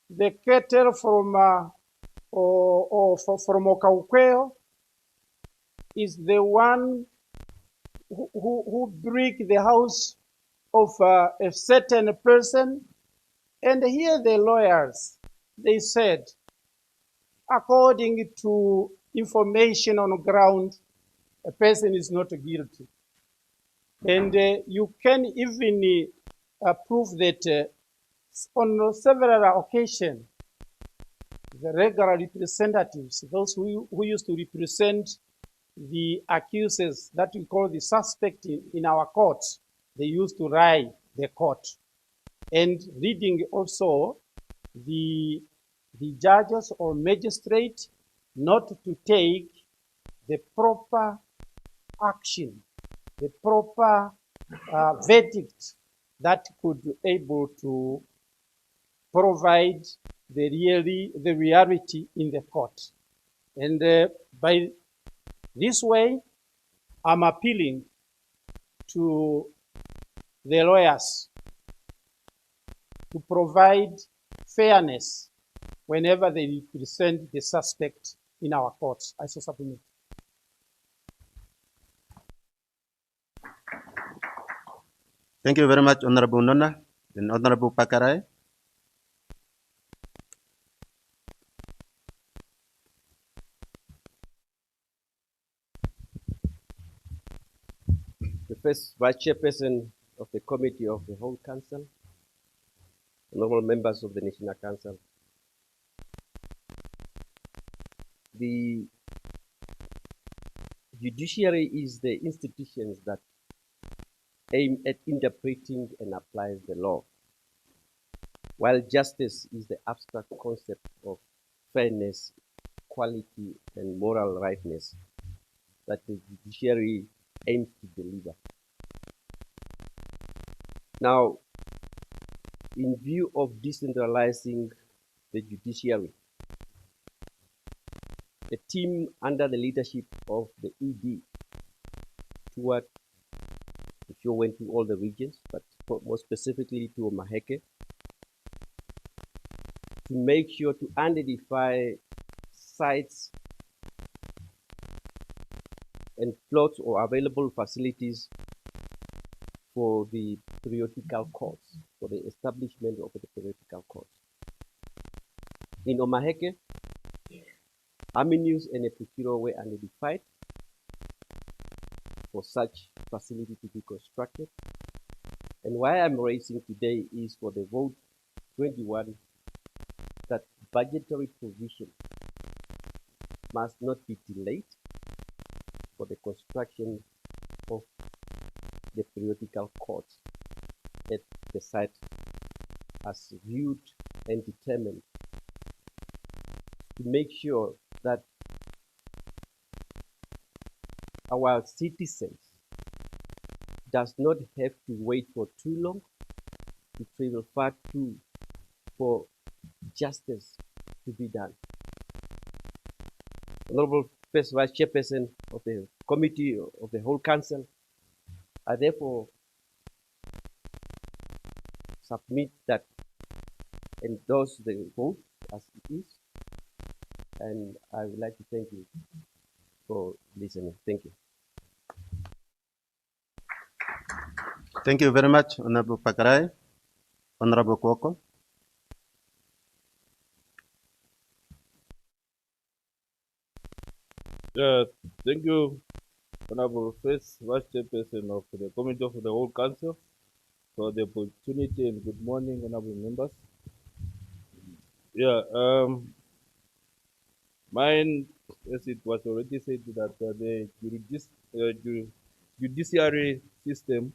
the cattle from Okaukweo, is the one who break the house of a certain person. And here the lawyers, they said, according to information on the ground, a person is not guilty. And you can even prove that on several occasions, the regular representatives, those who used to represent the accusers that we call the suspect in our courts, they used to lie the court. And reading also the judges or magistrate not to take the proper action, the proper verdict that could be able to provide the reality in the court. And by this way, I'm appealing to the lawyers to provide fairness whenever they represent the suspect in our courts. I so submit. Thank you very much, Honorable Nona and Honorable Pakarai. The first Vice Chairperson of the Committee of the Whole Council, honorable members of the National Council. The judiciary is the institutions that aim at interpreting and applying the law, while justice is the abstract concept of fairness, equality, and moral rightness that the judiciary aims to deliver. Now, in view of decentralizing the judiciary, a team under the leadership of the ED toward, if you went to all the regions, but more specifically to Omaheke, to make sure to identify sites and plots or available facilities for the periodical courts, for the establishment of the periodical courts. In Omaheke, Aminus and Epukiro were identified for such facility to be constructed. And why I'm raising today is for the vote 21 that budgetary provision must not be delayed for the construction of the periodical courts at the site as viewed and determined to make sure that our citizens does not have to wait for too long, to travel far too for justice to be done. Honorable First Vice Chairperson of the Committee of the whole Council, I therefore submit that endorse the vote as it is, and I would like to thank you for listening. Thank you. Thank you very much, Honorable Pakarai. Honorable Kwoko. Thank you, Honorable First Vice Chairperson of the Committee of the whole Council, for the opportunity, and good morning, honorable members. Mine, as it was already said, that the judiciary system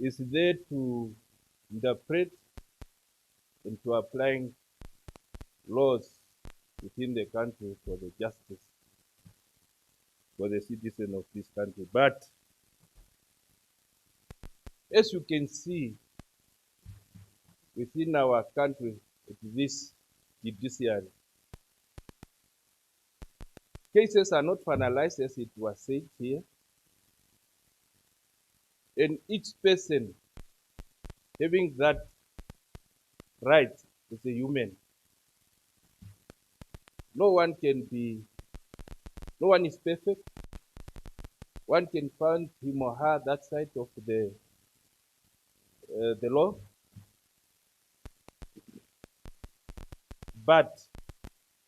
is there to interpret and to applying laws within the country for the justice for the citizen of this country. But as you can see, within our country, this judiciary, cases are not finalized as it was said here, and each person having that right as a human. No one is perfect. One can find him or her that side of the law. But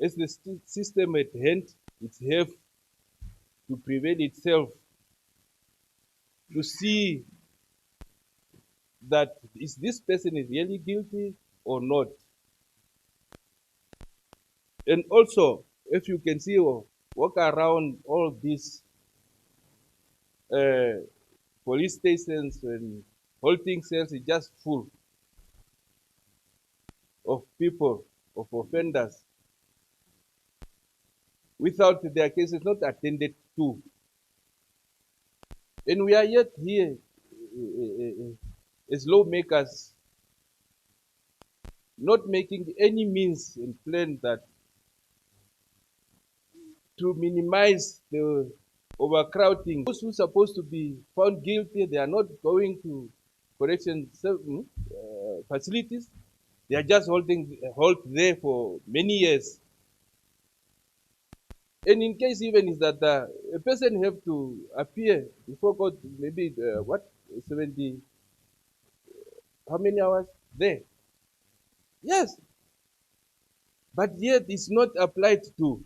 as the system at hand, it have to prevail itself to see that is this person is really guilty or not. And also, if you can see or walk around all these police stations and holding cells, is just full of people, of offenders, without their cases not attended to. And we are yet here as lawmakers not making any means and plan that to minimize the overcrowding. Those who are supposed to be found guilty, they are not going to correction facilities. They are just hold there for many years. And in case even is that a person have to appear before court, maybe 70, how many hours there? Yes, but yet it's not applied to.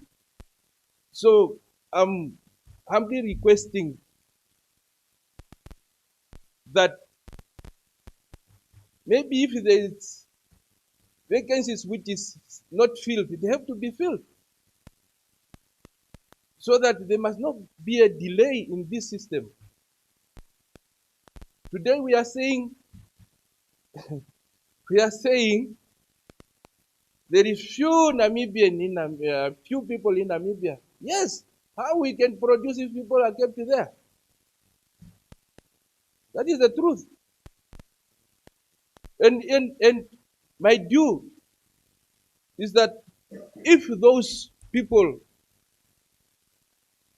So I'm humbly requesting that maybe if there is vacancies which is not filled, they have to be filled, so that there must not be a delay in this system. Today we are saying there is few few people in Namibia. Yes, how we can produce if people are kept there? That is the truth. And my due is that if those people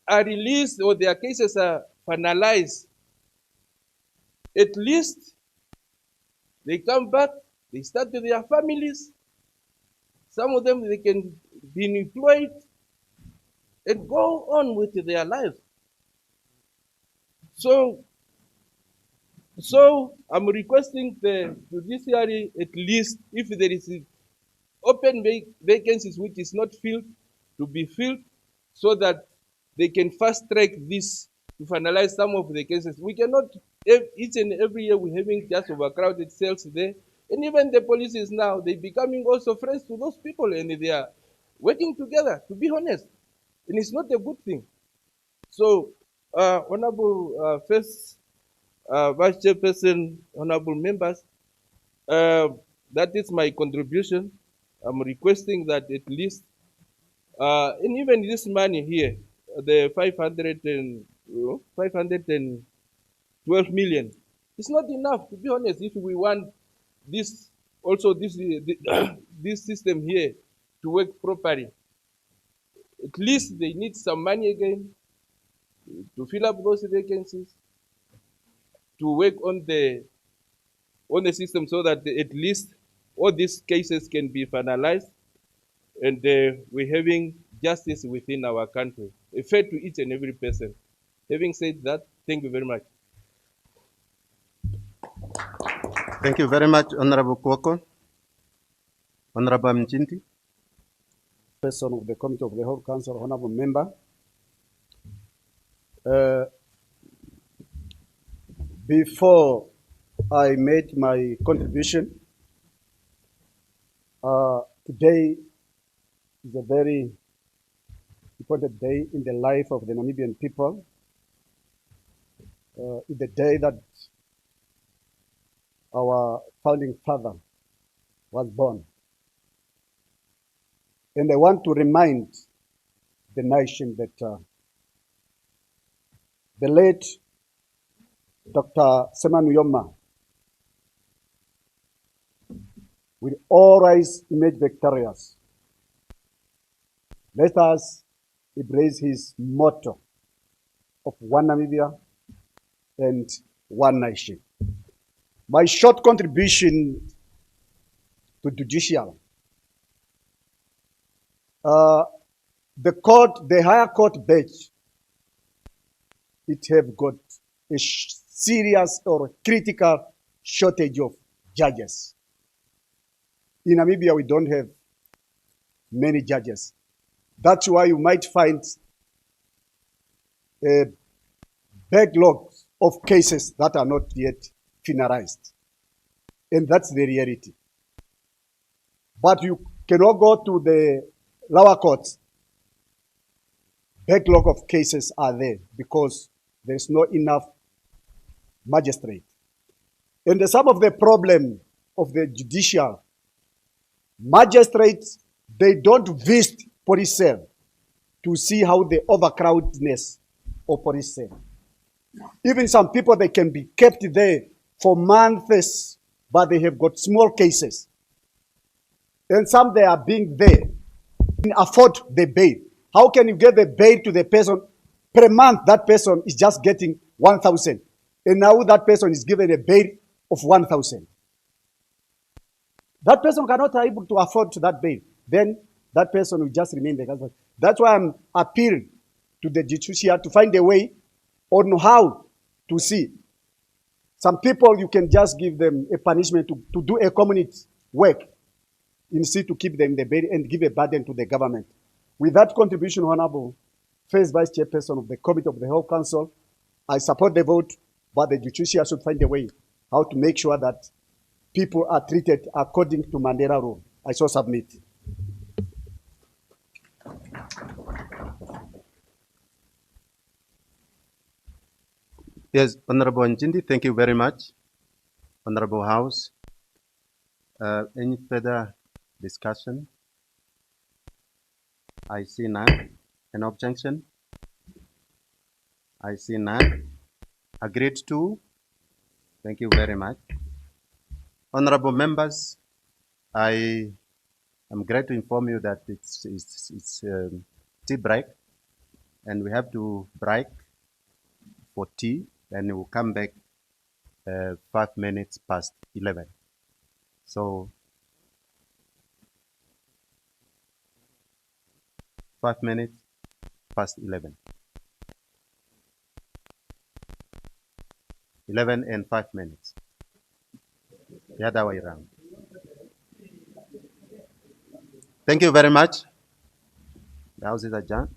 are released or their cases are finalized, at least they come back, they start with their families. Some of them, they can be employed and go on with their lives. So I'm requesting the judiciary, at least if there is open vacancies which is not filled, to be filled, so that they can fast track this to finalize some of the cases. We cannot, each and every year we're having just overcrowded cells there, And even the policies now, they becoming also friends to those people and they are working together, to be honest. And it's not a good thing. So, Honorable First Vice Chairperson, Honorable members, that is my contribution. I'm requesting that at least, and even this money here, the 512 million, it's not enough, to be honest, if we want this, also this, this system here to work properly. At least they need some money again to fill up those vacancies, to work on the system so that at least all these cases can be finalized and we're having justice within our country, fair to each and every person. Having said that, thank you very much. Thank you very much, Honorable Kwoko. Honorable Mchinti. Person of the Committee of the Whole Council, Honorable Member. Before I made my contribution, today is a very important day in the life of the Namibian people. It's the day that our founding father was born. And I want to remind the nation that the late Dr. Semanu Yoma will always emerge victorious. Let us embrace his motto of one Namibia and one nation. My short contribution to judicial. The higher court bench, it have got a serious or critical shortage of judges. In Namibia, we don't have many judges. That's why you might find a backlog of cases that are not yet finalized. And that's the reality. But you cannot go to the lower courts. Backlog of cases are there because there's not enough magistrate. And some of the problem of the judicial magistrates, they don't visit police cell to see how the overcrowdedness of police cell. Even some people, they can be kept there for months, but they have got small cases. And some, they are being there and afford the bail. How can you get the bail to the person? Per month, that person is just getting 1,000. And now that person is given a bail of 1,000. That person cannot be able to afford that bail. Then that person will just remain there. That's why I'm appealing to the judiciary to find a way on how to see. Some people, you can just give them a punishment to do a community work instead to keep them in the bail and give a burden to the government. With that contribution, Honorable First Vice Chairperson of the Committee of the Whole Council, I support the vote, but the judiciary should find a way how to make sure that people are treated according to Mandela rule. I so submit. Yes, Honorable Njindi, thank you very much. Honorable House, any further discussion? I see none. An objection? I see none. Agreed to? Thank you very much. Honorable members, I am glad to inform you that it's tea break, and we have to break for tea, and we'll come back 5 minutes past 11. So 5 minutes past 11. 11 and 5 minutes. The other way around. Thank you very much. The House is adjourned.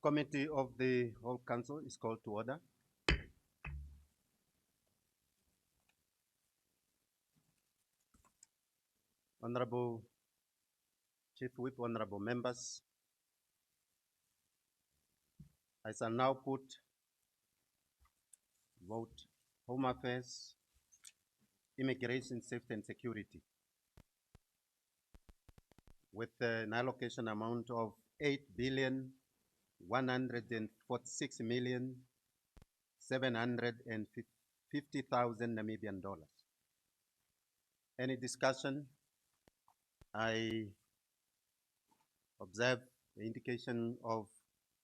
Committee of the Whole Council is called to order. Honorable Chief Whip, honorable members, I shall now put vote Home Affairs, Immigration, Safety and Security with an allocation amount of 8,146,750,000 Namibian dollars. Any discussion? I observe the indication of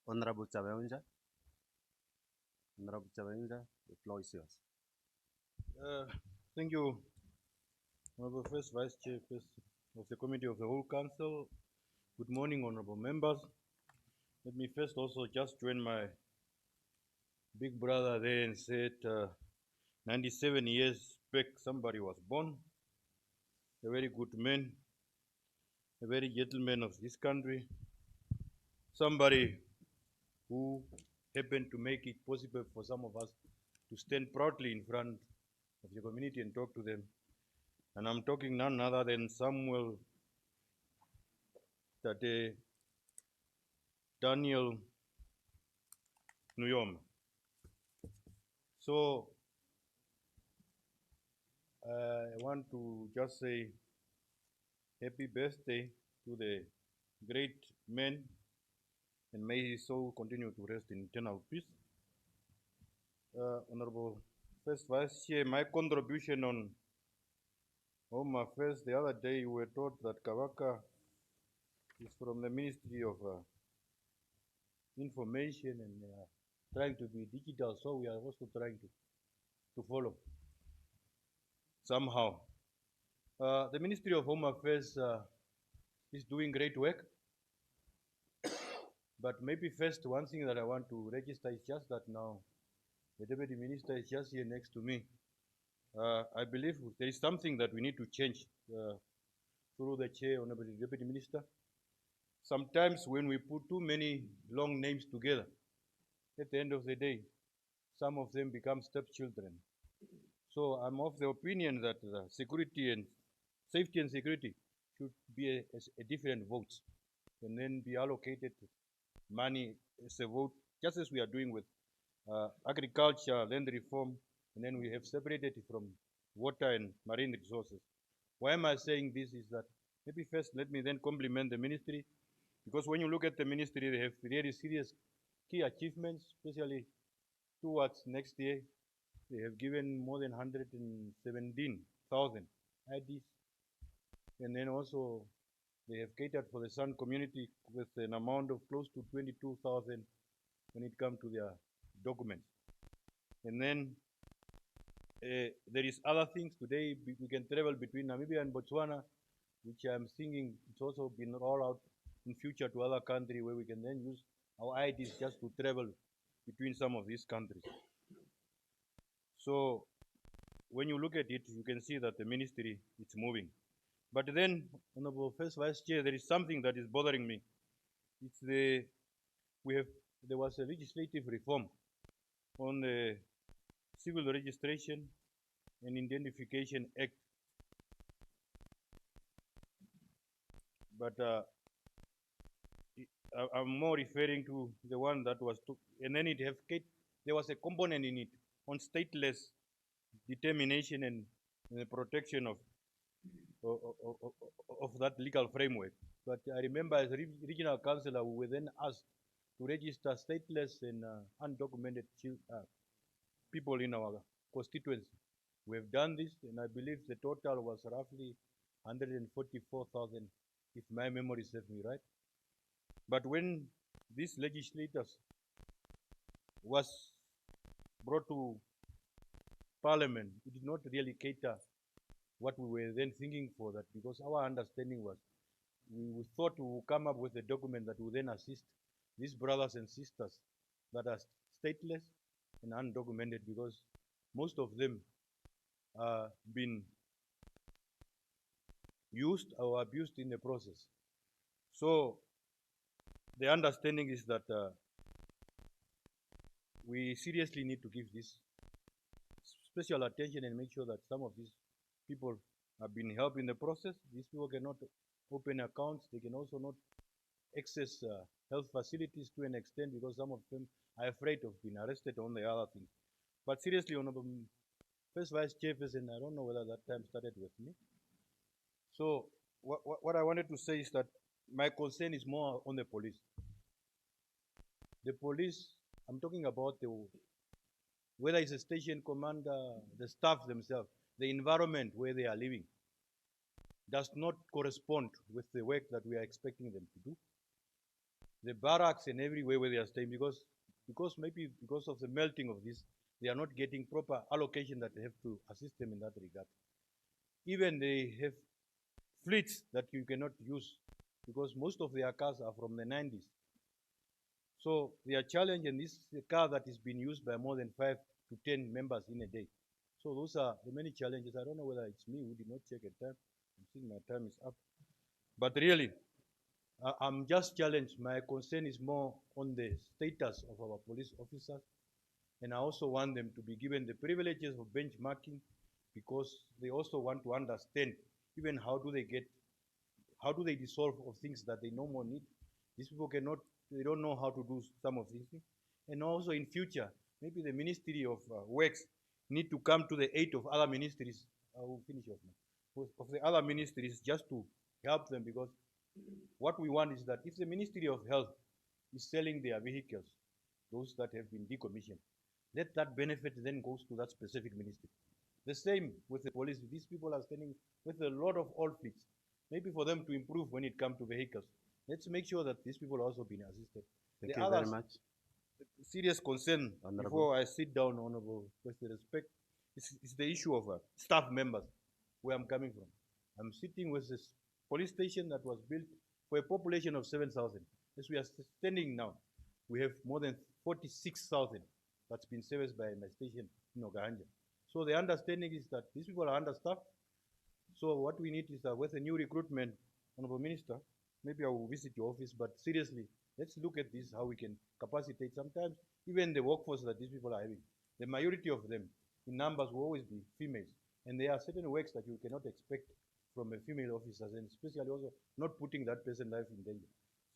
Honorable Chaweunja. Honorable Chaweunja, the floor is yours. Thank you, Honorable First Vice Chairperson of the Committee of the Whole Council. Good morning, honorable members. Let me first also just join my big brother there and say 97 years back somebody was born, a very good man, a very gentleman of this country, somebody who happened to make it possible for some of us to stand proudly in front of the community and talk to them. And I'm talking none other than Samuel Tate Daniel Nuyoma. So I want to just say happy birthday to the great man, and may his soul continue to rest in eternal peace. Honorable First Vice Chair, my contribution on Home Affairs, the other day we were told that Kawaka is from the Ministry of Information and trying to be digital, so we are also trying to follow somehow. The Ministry of Home Affairs is doing great work. But maybe first, one thing that I want to register is just that now the Deputy Minister is just here next to me. I believe there is something that we need to change through the Chair, Honorable Deputy Minister. Sometimes when we put too many long names together, at the end of the day, some of them become stepchildren. So I'm of the opinion that security and safety and security should be a different vote and then be allocated money as a vote, just as we are doing with agriculture, land reform, and then we have separated it from water and marine resources. Why am I saying this is that maybe first let me then compliment the ministry, because when you look at the ministry, they have really serious key achievements, especially towards next year. They have given more than 117,000 IDs, and then also they have catered for the San community with an amount of close to 22,000 when it comes to their documents. And then there is other things. Today we can travel between Namibia and Botswana, which I'm thinking it's also been rolled out in future to other countries where we can then use our IDs just to travel between some of these countries. So when you look at it, you can see that the ministry is moving. But then, Honorable First Vice Chair, there is something that is bothering me. It's there was a legislative reform on the Civil Registration and Identification Act. But I'm more referring to the one that was took, and then there was a component in it on stateless determination and the protection of that legal framework. But I remember as a regional councillor, we were then asked to register stateless and undocumented people in our constituency. We have done this, and I believe the total was roughly 144,000, if my memory serves me right. But when these legislators was brought to Parliament, it did not really cater what we were then thinking for that, because our understanding was we thought we would come up with a document that would then assist these brothers and sisters that are stateless and undocumented, because most of them are being used or abused in the process. So the understanding is that we seriously need to give this special attention and make sure that some of these people have been helped in the process. These people cannot open accounts. They can also not access health facilities to an extent because some of them are afraid of being arrested on the other things. But seriously, Honorable First Vice Chairperson, I don't know whether that time started with me. So what I wanted to say is that my concern is more on the police. The police, I'm talking about whether it's a station commander, the staff themselves, the environment where they are living does not correspond with the work that we are expecting them to do. The barracks and everywhere where they are staying, because maybe because of the melting of this, they are not getting proper allocation that they have to assist them in that regard. Even they have fleets that you cannot use because most of their cars are from the 90s. So they are challenged, and this is a car that is being used by more than 5 to 10 members in a day. So those are the many challenges. I don't know whether it's me who did not check a time. I'm seeing my time is up. But really, I'm just challenged. My concern is more on the status of our police officers. And I also want them to be given the privileges of benchmarking because they also want to understand even how do they dissolve of things that they no more need. These people they don't know how to do some of these things. And also in future, maybe the Ministry of Works need to come to the aid of other ministries. I will finish off now. Of the other ministries just to help them, because what we want is that if the Ministry of Health is selling their vehicles, those that have been decommissioned, let that benefit then goes to that specific ministry. The same with the police. These people are standing with a lot of old fleets. Maybe for them to improve when it comes to vehicles. Let's make sure that these people are also being assisted. Thank you very much. Serious concern, Honorable. before I sit down, Honorable, with the respect, is the issue of staff members, where I'm coming from. I'm sitting with this police station that was built for a population of 7,000. As we are standing now, we have more than 46,000 that's been serviced by my station in Ogahanja. So the understanding is that these people are understaffed. So what we need is that with a new recruitment, Honorable Minister, maybe I will visit your office, but seriously, let's look at this, how we can capacitate sometimes, even the workforce that these people are having. The majority of them, in numbers, will always be females. And there are certain works that you cannot expect from a female officer, and especially also not putting that person's life in danger.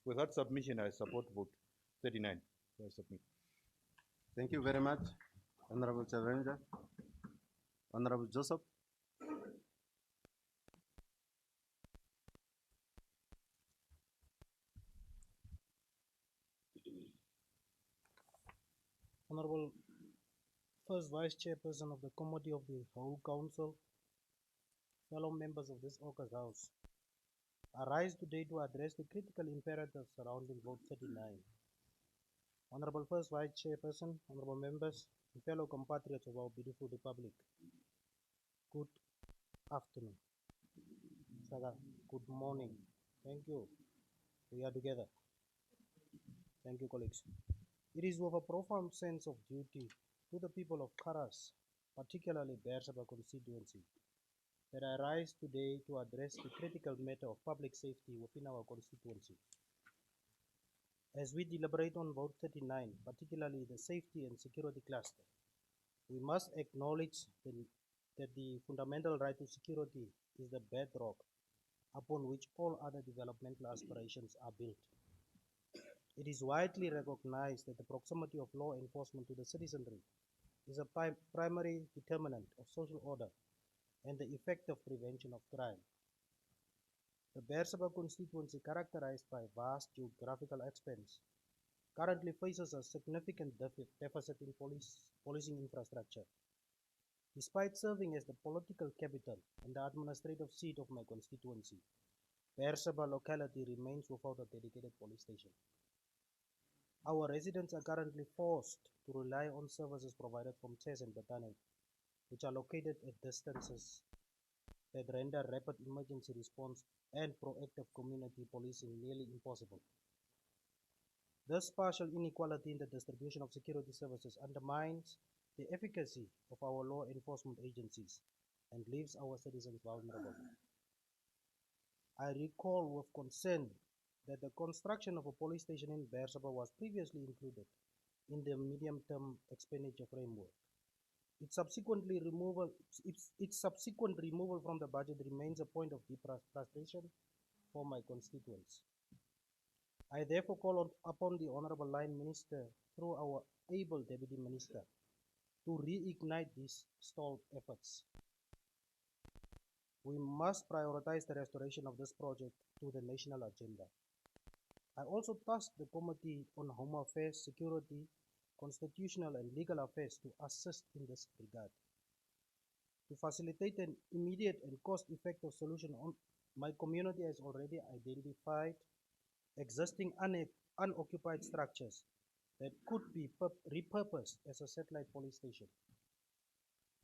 With that submission, I support vote 39. So I submit. Thank you very much, Honorable Chavenja. Honorable Joseph. Honorable First Vice Chairperson of the Committee of the Whole Council, fellow members of this August House, I rise today to address the critical imperatives surrounding Vote 39. Honorable First Vice Chairperson, honorable members, and fellow compatriots of our beautiful republic, good afternoon. Saga, good morning. Thank you. We are together. Thank you, colleagues. It is with a profound sense of duty to the people of Karas, particularly Bersaba constituency, that I rise today to address the critical matter of public safety within our constituency. As we deliberate on Vote 39, particularly the safety and security cluster, we must acknowledge that the fundamental right to security is the bedrock upon which all other developmental aspirations are built. It is widely recognized that the proximity of law enforcement to the citizenry is a primary determinant of social order and the effective prevention of crime. The Bersaba constituency, characterized by vast geographical expanse, currently faces a significant deficit in policing infrastructure. Despite serving as the political capital and the administrative seat of my constituency, Bersaba locality remains without a dedicated police station. Our residents are currently forced to rely on services provided from CES and Batane, which are located at distances that render rapid emergency response and proactive community policing nearly impossible. This partial inequality in the distribution of security services undermines the efficacy of our law enforcement agencies and leaves our citizens vulnerable. I recall with concern that the construction of a police station in Bersaba was previously included in the medium-term expenditure framework. Its subsequent removal from the budget remains a point of deep frustration for my constituents. I therefore call upon the Honorable Line Minister through our able Deputy Minister to reignite these stalled efforts. We must prioritize the restoration of this project to the national agenda. I also tasked the Committee on Home Affairs, Security, Constitutional and Legal Affairs to assist in this regard. To facilitate an immediate and cost-effective solution, my community has already identified existing unoccupied structures that could be repurposed as a satellite police station.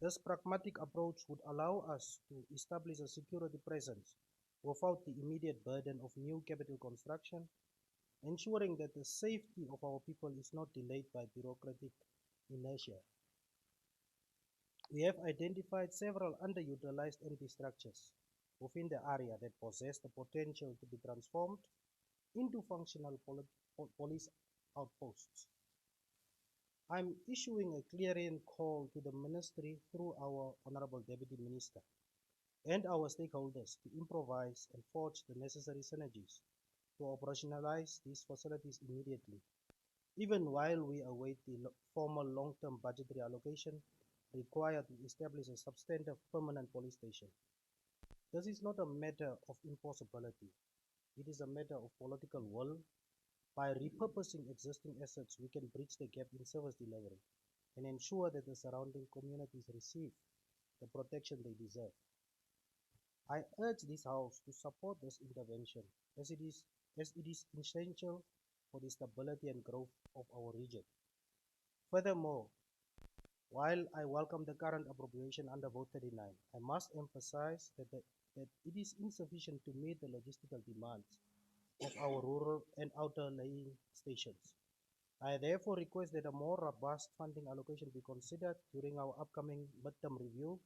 This pragmatic approach would allow us to establish a security presence without the immediate burden of new capital construction, ensuring that the safety of our people is not delayed by bureaucratic inertia. We have identified several underutilized empty structures within the area that possess the potential to be transformed into functional police outposts. I'm issuing a clarion call to the Ministry through our Honorable Deputy Minister and our stakeholders to improvise and forge the necessary synergies to operationalize these facilities immediately, even while we await the formal long-term budgetary allocation required to establish a substantive permanent police station. This is not a matter of impossibility. It is a matter of political will. By repurposing existing assets, we can bridge the gap in service delivery and ensure that the surrounding communities receive the protection they deserve. I urge this House to support this intervention as it is essential for the stability and growth of our region. Furthermore, while I welcome the current appropriation under Vote 39, I must emphasize that it is insufficient to meet the logistical demands of our rural and outer laying stations. I therefore request that a more robust funding allocation be considered during our upcoming midterm review,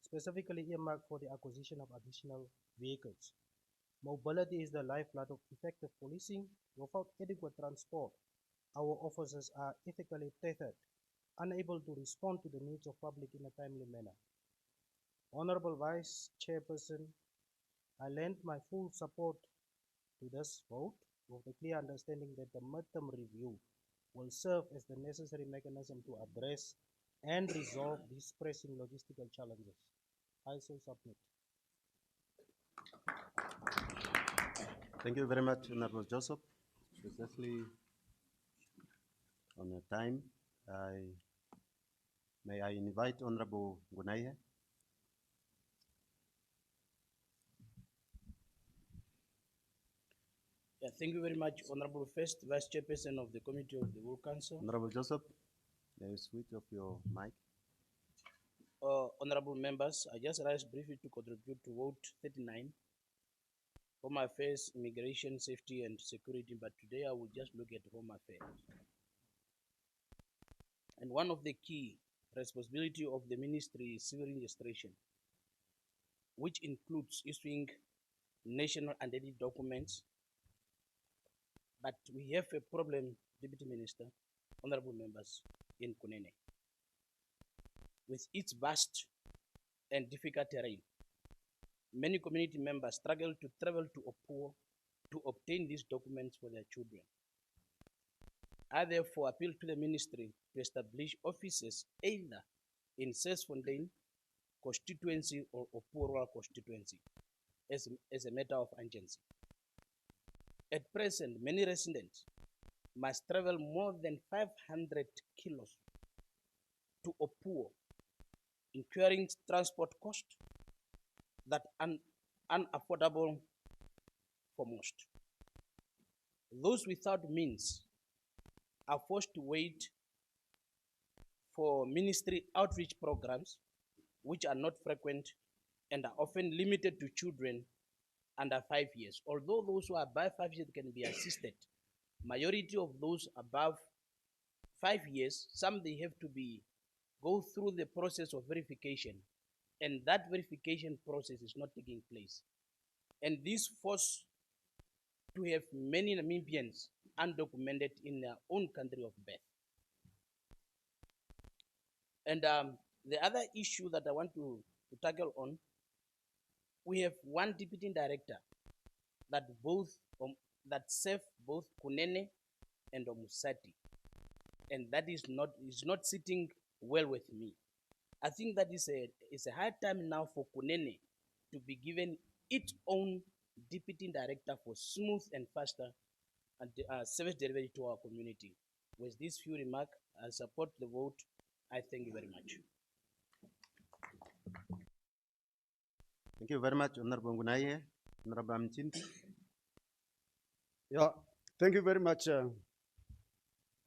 specifically earmarked for the acquisition of additional vehicles. Mobility is the lifeblood of effective policing. Without adequate transport, our officers are ethically tethered, unable to respond to the needs of public in a timely manner. Honorable Vice Chairperson, I lend my full support to this vote with the clear understanding that the midterm review will serve as the necessary mechanism to address and resolve these pressing logistical challenges. I so submit. Thank you very much, Honorable Joseph. Precisely on your time, may I invite Honorable Gunaya. Yeah, thank you very much, Honorable First Vice Chairperson of the Committee of the World Council. Honorable Joseph, may you switch off your mic? Honorable members, I just rise briefly to contribute to Vote 39, Home Affairs, Immigration, Safety and Security, but today I will just look at Home Affairs. And one of the key responsibility of the ministry is civil registration, which includes issuing national identity documents. But we have a problem, Deputy Minister, honorable members, in Kunene. With its vast and difficult terrain, many community members struggle to travel to Opuo to obtain these documents for their children. I therefore appeal to the ministry to establish offices either in Sesfontein constituency or Opuo rural constituency as a matter of urgency. At present, many residents must travel more than 500 kilos to Opuo, incurring transport costs that are unaffordable for most. Those without means are forced to wait for ministry outreach programs, which are not frequent and are often limited to children under 5 years. Although those who are above 5 years can be assisted, majority of those above 5 years, some they have to go through the process of verification, and that verification process is not taking place. And this force to have many Namibians undocumented in their own country of birth. And the other issue that I want to tackle on, we have one deputy director that that serve both Kunene and Omusati, and that is not sitting well with me. I think that is a high time now for Kunene to be given its own deputy director for smooth and faster and service delivery to our community. With these few remarks, I support the vote. I thank you very much. Thank you very much, Honorable Ngunaye. Honorable Mchinti. Yeah, thank you very much,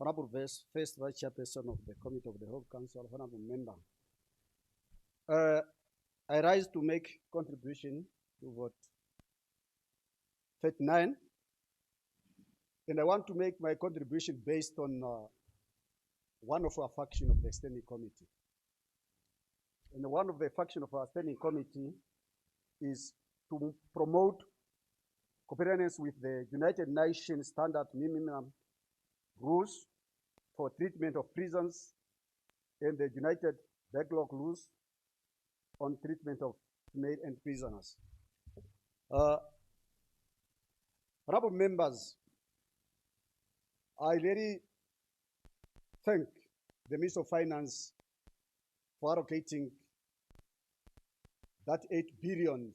Honorable First Vice Chairperson of the Committee of the Whole Council, Honorable Member. I rise to make contribution to vote 39, and I want to make my contribution based on one of our faction of the Standing Committee. And one of the faction of our Standing Committee is to promote compliance with the United Nations Standard Minimum Rules for Treatment of Prisons and the United Backlog Rules on Treatment of Inmates and Prisoners. Honorable members, I really thank the Minister of Finance for allocating that 8 billion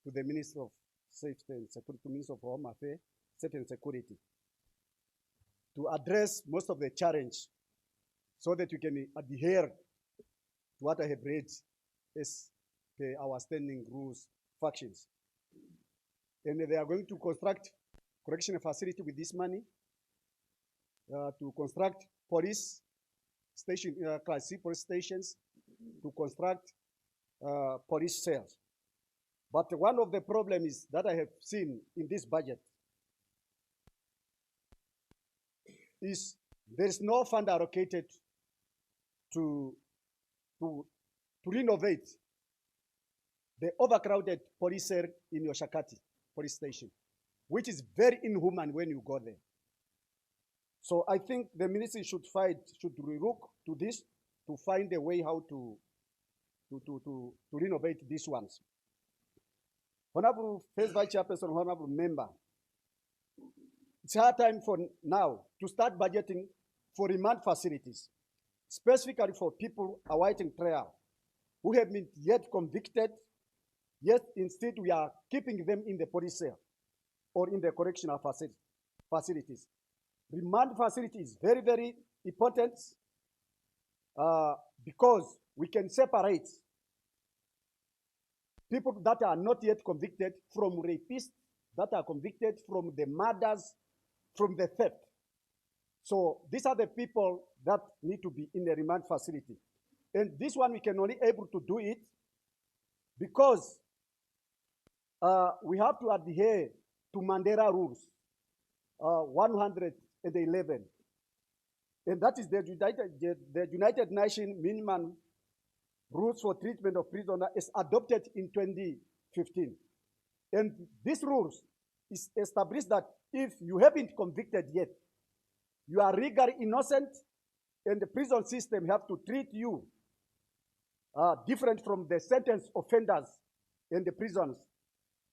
to the Minister of Safety and Security, to Minister of Home Affairs, Safety and Security, to address most of the challenge so that we can adhere to what I have read as our standing rules factions. And they are going to construct correctional facility with this money, to construct police station, class C police stations, to construct police cells. But one of the problems that I have seen in this budget is there is no fund allocated to renovate the overcrowded police cell in Yoshakati police station, which is very inhuman when you go there. So I think the ministry should relook to this to find a way how to renovate these ones. Honorable First Vice Chairperson, Honorable Member, it's hard time for now to start budgeting for remand facilities, specifically for people awaiting trial who have been yet convicted, yet instead we are keeping them in the police cell or in the correctional facilities. Remand facility is very, very important because we can separate people that are not yet convicted from rapists that are convicted from the murders, from the theft. So these are the people that need to be in the remand facility. And this one we can only able to do it because we have to adhere to Mandela rules, 111. And that is the United Nations minimum rules for treatment of prisoners is adopted in 2015. And these rules is established that if you haven't convicted yet, you are legally innocent, and the prison system have to treat you different from the sentenced offenders in the prisons.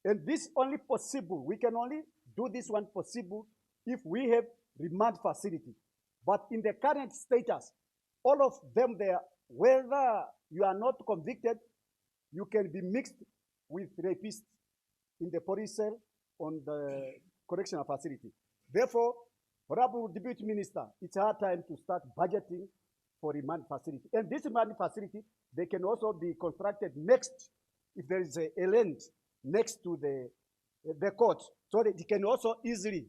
And this only possible, we can only do this one possible if we have remand facility. But in the current status, all of them there, whether you are not convicted, you can be mixed with rapists in the police cell on the correctional facility. Therefore, Honorable Deputy Minister, it's our time to start budgeting for remand facility. And this remand facility, they can also be constructed next, if there is a land next to the court, so that it can also easily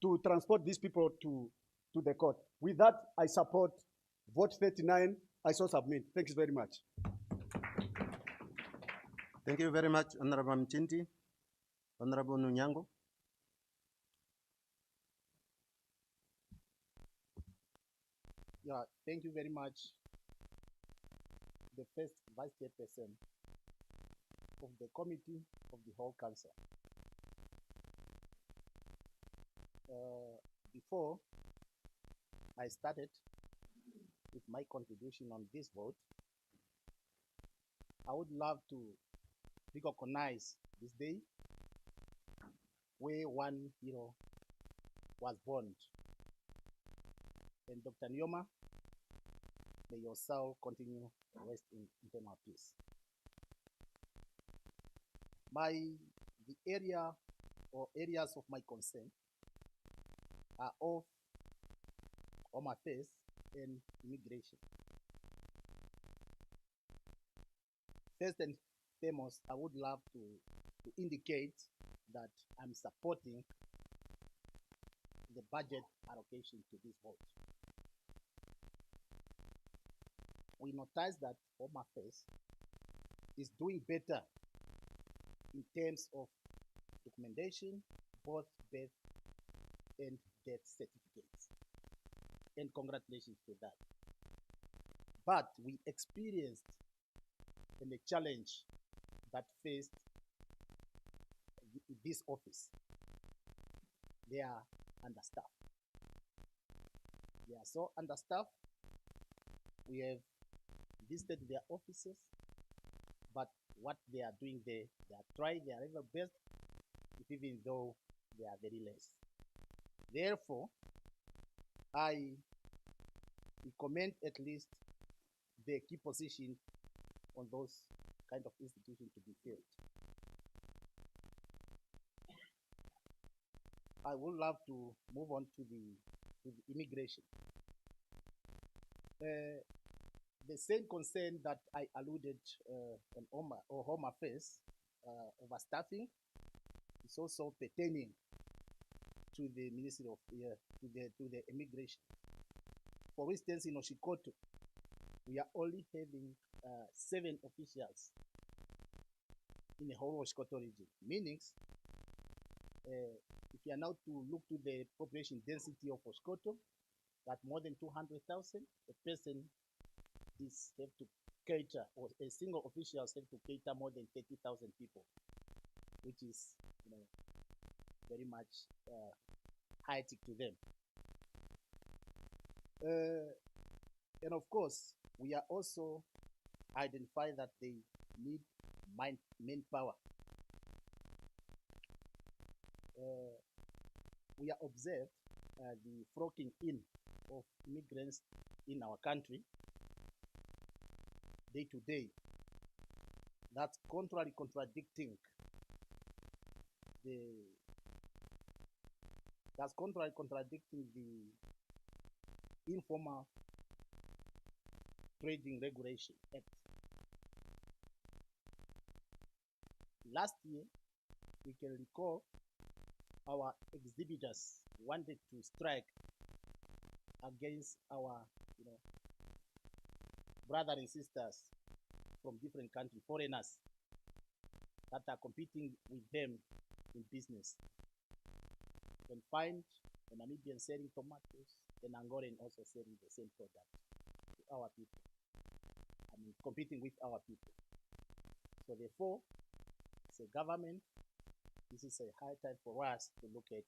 to transport these people to the court. With that, I support vote 39. I so submit. Thank you very much. Thank you very much, Honorable Mchinti. Honorable Nunyango. Yeah, thank you very much. The first Vice Chairperson of the Committee of the Whole Council. Before I started, with my contribution on this vote, I would love to recognize this day where one hero was born. And Dr. Nyoma, may your soul continue to rest in eternal peace. The area or areas of my concern are of Home Affairs and immigration. First and foremost, I would love to indicate that I'm supporting the budget allocation to this vote. We notice that Home Affairs is doing better in terms of documentation, both birth and death certificates. And congratulations to that. But we experienced a challenge that faced this office. They are understaffed. They are so understaffed. We have visited their offices, but what they are doing there, they are trying their level best, even though they are very less. Therefore, I recommend at least the key position on those kind of institutions to be filled. I would love to move on to the immigration. The same concern that I alluded on Home Affairs, overstaffing, is also pertaining to the Ministry of to the immigration. For instance, in Oshikoto, we are only having 7 officials in the whole Oshikoto region. Meaning, if you are now to look to the population density of Oshikoto, that more than 200,000, a person is have to cater, or a single official have to cater more than 30,000 people, which is very much high to them. And of course, we are also identify that they need manpower. We are observed the flocking in of immigrants in our country day to day. That's contradicting the Informal Trading Regulation Act. Last year, we can recall our exhibitors wanted to strike against our brothers and sisters from different countries, foreigners that are competing with them in business. You can find a Namibian selling tomatoes, an Angolan also selling the same product to our people. I mean, competing with our people. So therefore, as a government, this is a high time for us to look at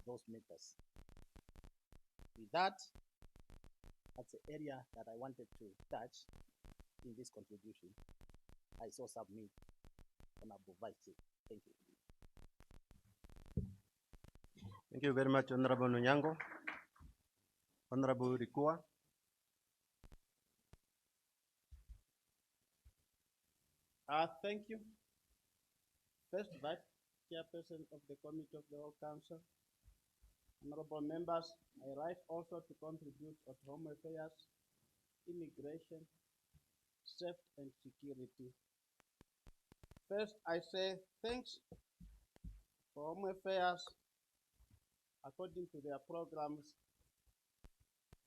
those matters. With that, that's the area that I wanted to touch in this contribution. I so submit, Honorable Vice Chair. Thank you. Thank you very much, Honorable Nunyango. Honorable Rikua. Thank you. First Vice Chairperson of the Committee of the Whole Council, honorable members, I rise also to contribute to Home Affairs, Immigration, Safety and Security. First, I say thanks for Home Affairs. According to their programs,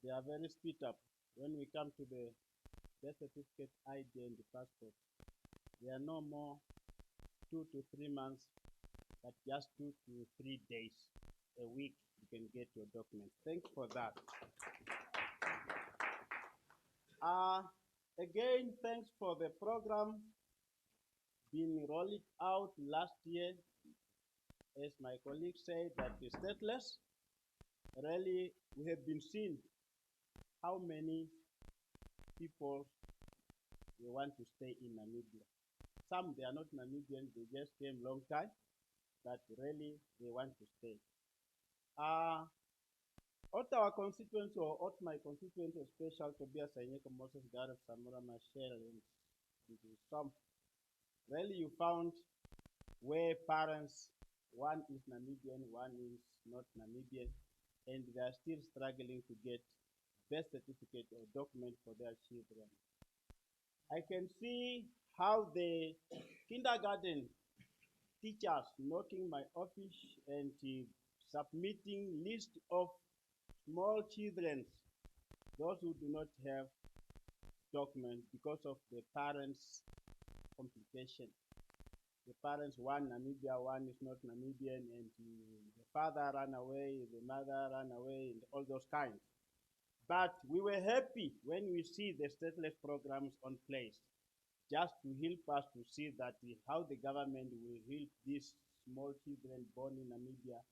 they are very speed up. When we come to the birth certificate, ID, and the passport, they are no more 2 to 3 months, but just 2 to 3 days, a week, you can get your document. Thanks for that. Again, thanks for the program being rolled out last year. As my colleague said, that is stateless. Really, we have been seen how many people they want to stay in Namibia. Some they are not Namibian, they just came long time, but really they want to stay. At our constituency or at my constituency, special Tobias Ainyeko, Moses Gareth, Samura Machel, and some, really you found where parents, one is Namibian, one is not Namibian, and they are still struggling to get birth certificate or document for their children. I can see how the kindergarten teachers knocking my office and submitting list of small children, those who do not have document because of the parents' complication. The parents, one Namibia, one is not Namibian, and the father ran away, the mother ran away, and all those kinds. But we were happy when we see the stateless programs on place, just to help us to see that how the government will help these small children born in Namibia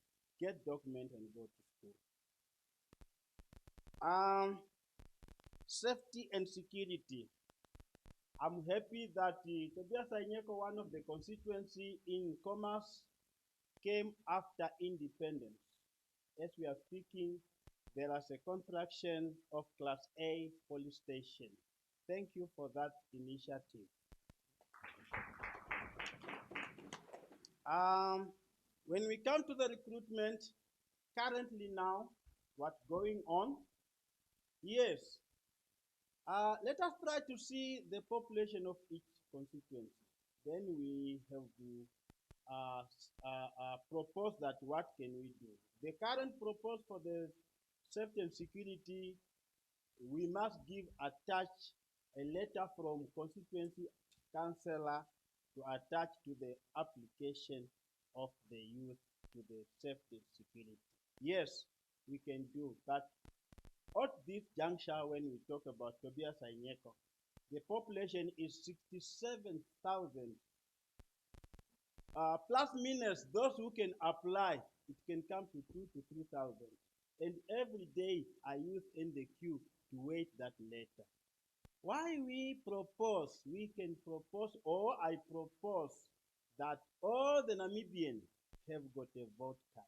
get document and go to school. Safety and security. I'm happy that Tobias Ainyeko, one of the constituency in commerce, came after independence. As we are speaking, there is a construction of Class A police station. Thank you for that initiative. When we come to the recruitment, currently now, what's going on? Yes. Let us try to see the population of each constituency. Then we have to propose that what can we do. The current proposal for the safety and security, we must give attach a letter from constituency councillor to attach to the application of the youth to the safety and security. Yes, we can do, but at this juncture when we talk about Tobias Ainyeko, the population is 67,000. Plus minus those who can apply, it can come to 2,000 to 3,000. And every day I use in the queue to wait that letter. Why we propose, we can propose, or I propose that all the Namibians have got a vote card.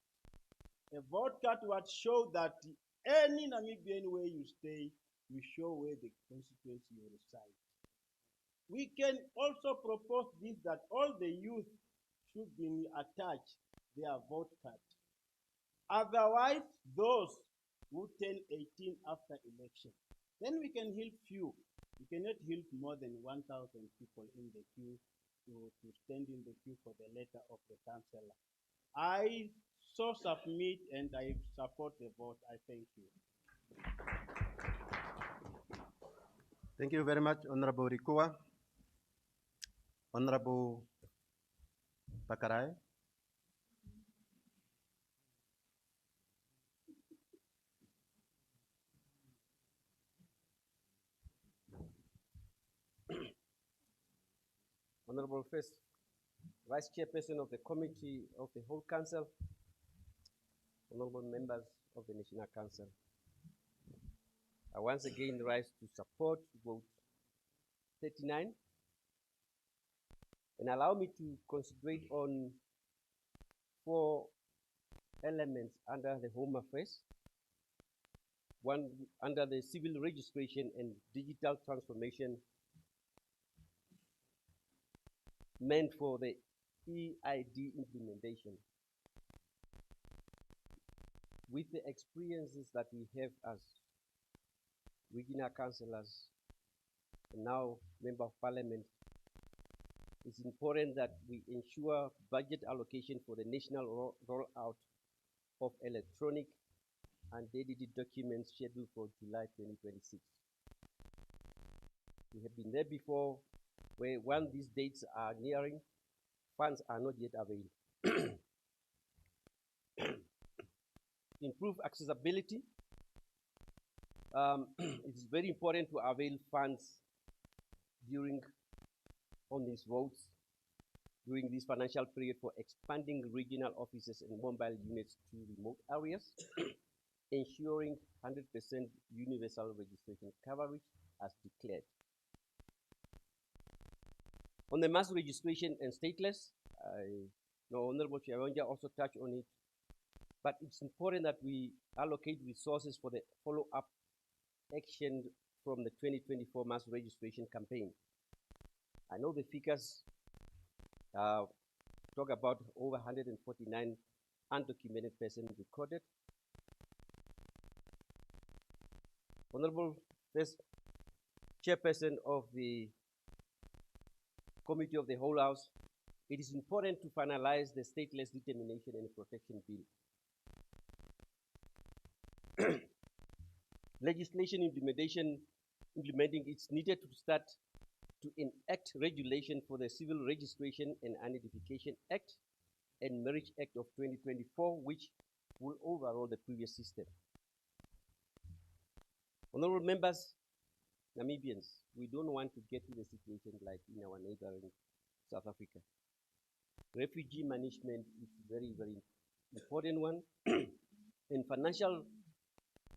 A vote card would show that any Namibian where you stay, you show where the constituency you reside. We can also propose this, that all the youth should be attached their vote card. Otherwise, those who turn 18 after election, then we can help few. We cannot help more than 1,000 people in the queue to stand in the queue for the letter of the councillor. I so submit and I support the vote. I thank you. Thank you very much, Honorable Rikua. Honorable Pakarai. Honorable First Vice Chairperson of the Committee of the Whole Council, honorable members of the National Council, I once again rise to support vote 39 and allow me to concentrate on 4 elements under the Home Affairs, one under the civil registration and digital transformation meant for the EID implementation. With the experiences that we have as regional councillors and now member of parliament, it's important that we ensure budget allocation for the national rollout of electronic and dated documents scheduled for July 2026. We have been there before, where when these dates are nearing, funds are not yet available. Improve accessibility. It is very important to avail funds on these votes during this financial period for expanding regional offices and mobile units to remote areas. ensuring 100% universal registration coverage as declared. On the mass registration and stateless, I know Honorable Chiavonja also touched on it, but it's important that we allocate resources for the follow-up action from the 2024 mass registration campaign. I know the figures talk about over 149 undocumented persons recorded. Honorable First Chairperson of the Committee of the Whole House, it is important to finalize the stateless determination and protection bill. Legislation implementing it's needed to start to enact regulation for the Civil Registration and Identification Act and Marriage Act of 2024, which will overhaul the previous system. Honorable members, Namibians, we don't want to get to the situation like in our neighboring South Africa. Refugee management is very, very important one, and financial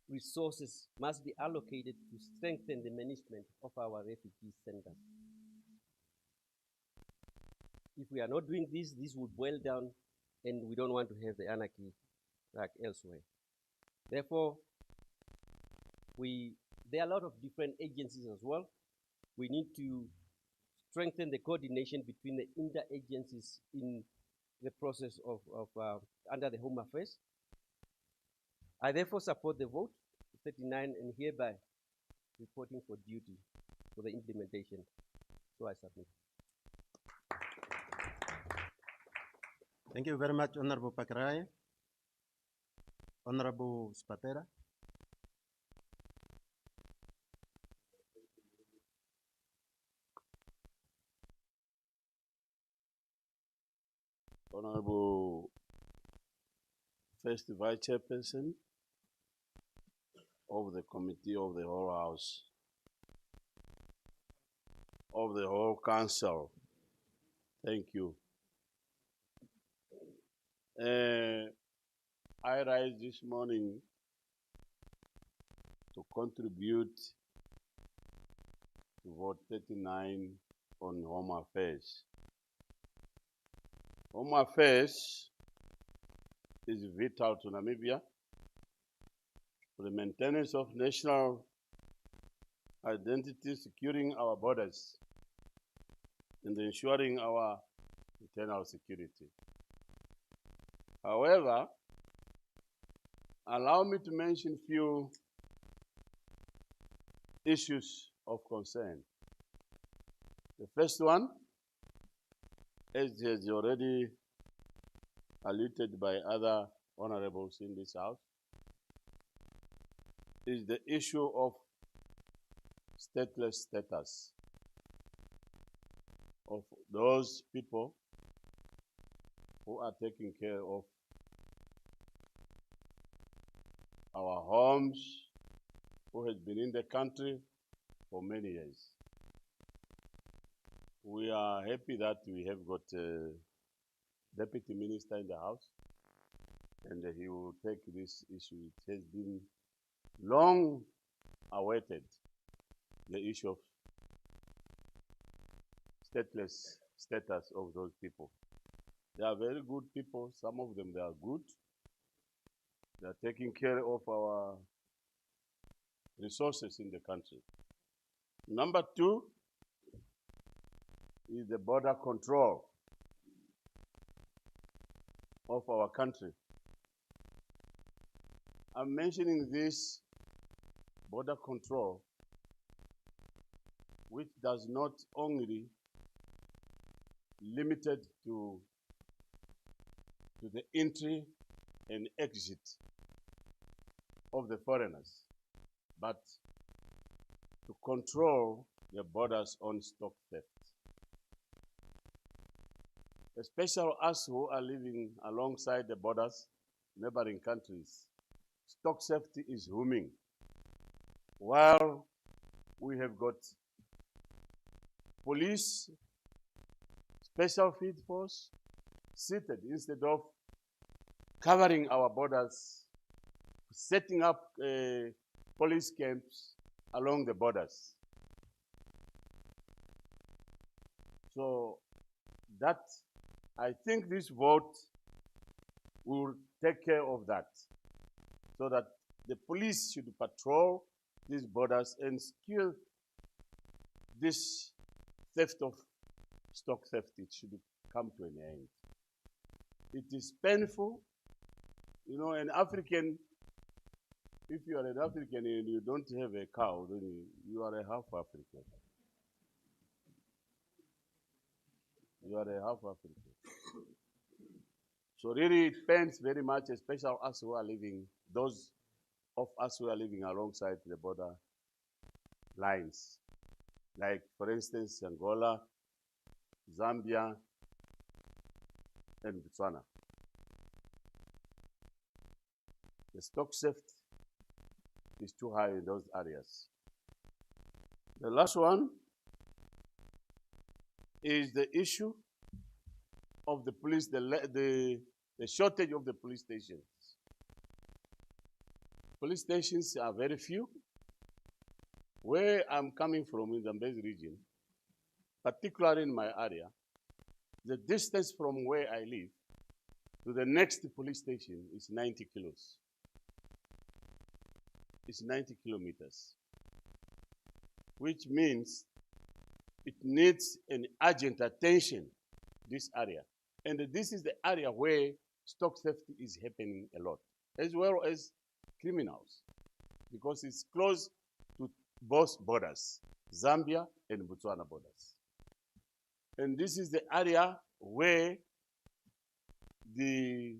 resources must be allocated to strengthen the management of our refugee centers. If we are not doing this, this will boil down, and we don't want to have the anarchy like elsewhere. Therefore, there are a lot of different agencies as well. We need to strengthen the coordination between the inter-agencies in the process of under the Home Affairs. I therefore support the vote 39 and hereby reporting for duty for the implementation. So I submit. Thank you very much, Honorable Pakarai. Honorable Spatera. Honorable First Vice Chairperson of the Committee of the Whole House, of the whole Council, thank you. I rise this morning to contribute to vote 39 on Home Affairs. Home Affairs is vital to Namibia for the maintenance of national identity, securing our borders, and ensuring our internal security. However, allow me to mention few issues of concern. The first one, as has already alluded by other honorables in this House, is the issue of stateless status of those people who are taking care of our homes, who has been in the country for many years. We are happy that we have got a Deputy Minister in the House, and he will take this issue. It has been long awaited, the issue of stateless status of those people. They are very good people. Some of them, they are good. They are taking care of our resources in the country. Number two is the border control of our country. I'm mentioning this border control, which does not only limited to the entry and exit of the foreigners, but to control the borders on stock theft. Especially us who are living alongside the borders, neighboring countries, stock safety is booming. While we have got police, special field force, seated instead of covering our borders setting up police camps along the borders. So that, I think this vote will take care of that, so that the police should patrol these borders and secure this theft of stock theft. It should come to an end. It is painful, you know, an African, if you are an African and you don't have a cow, then you are a half African. You are a half African. So really it pains very much, especially us who are living, those of us who are living alongside the border lines. Like, for instance, Angola, Zambia, and Botswana. The stock theft is too high in those areas. The last one is the issue of the police, the shortage of the police stations. Police stations are very few. Where I'm coming from in the Zambezi region, particularly in my area, the distance from where I live to the next police station is 90 kilos. It's 90 kilometers, which means it needs an urgent attention, this area. And this is the area where stock theft is happening a lot, as well as criminals, because it's close to both borders, Zambia and Botswana borders. And this is the area where these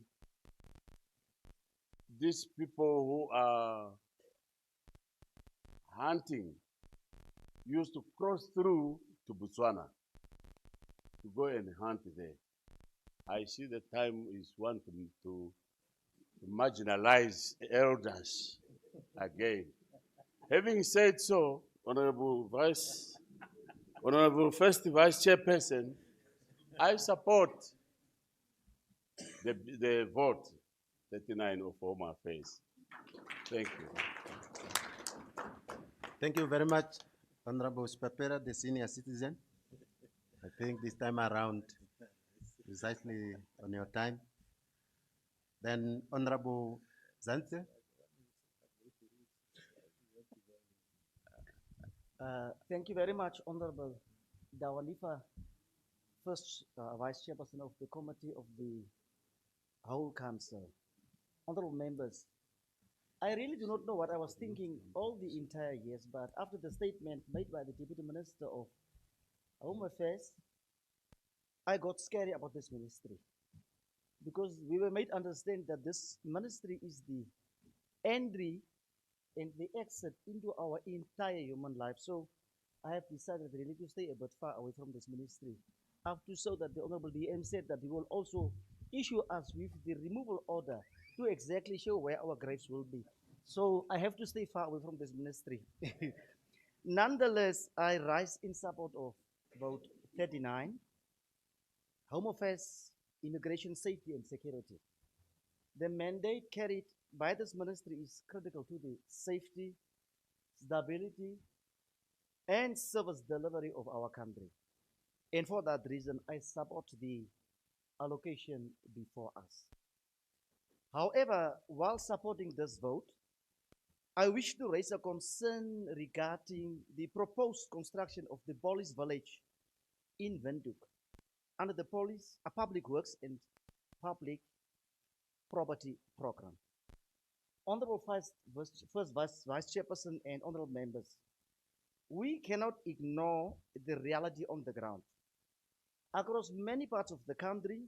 people who are hunting used to cross through to Botswana to go and hunt there. I see the time is one to marginalize elders again. Having said so, Honorable First Vice Chairperson, I support the vote 39 of Home Affairs. Thank you. Thank you very much, Honorable Spapera, the senior citizen. I think this time around, precisely on your time. Then Honorable Zante. Thank you very much, Honorable Dawalifa, first Vice Chairperson of the Committee of the Whole Council. Honorable members, I really do not know what I was thinking all the entire years, but after the statement made by the Deputy Minister of Home Affairs, I got scary about this ministry, because we were made understand that this ministry is the entry and the exit into our entire human life. So I have decided really to stay a bit far away from this ministry. I have to show that the Honorable DM said that he will also issue us with the removal order to exactly show where our graves will be. So I have to stay far away from this ministry. Nonetheless, I rise in support of vote 39, Home Affairs, Immigration, Safety and Security. The mandate carried by this ministry is critical to the safety, stability, and service delivery of our country. And for that reason, I support the allocation before us. However, while supporting this vote, I wish to raise a concern regarding the proposed construction of the police village in Windhoek under the Public Works and Public Property Program. Honorable First Vice Chairperson and honorable members, we cannot ignore the reality on the ground. Across many parts of the country,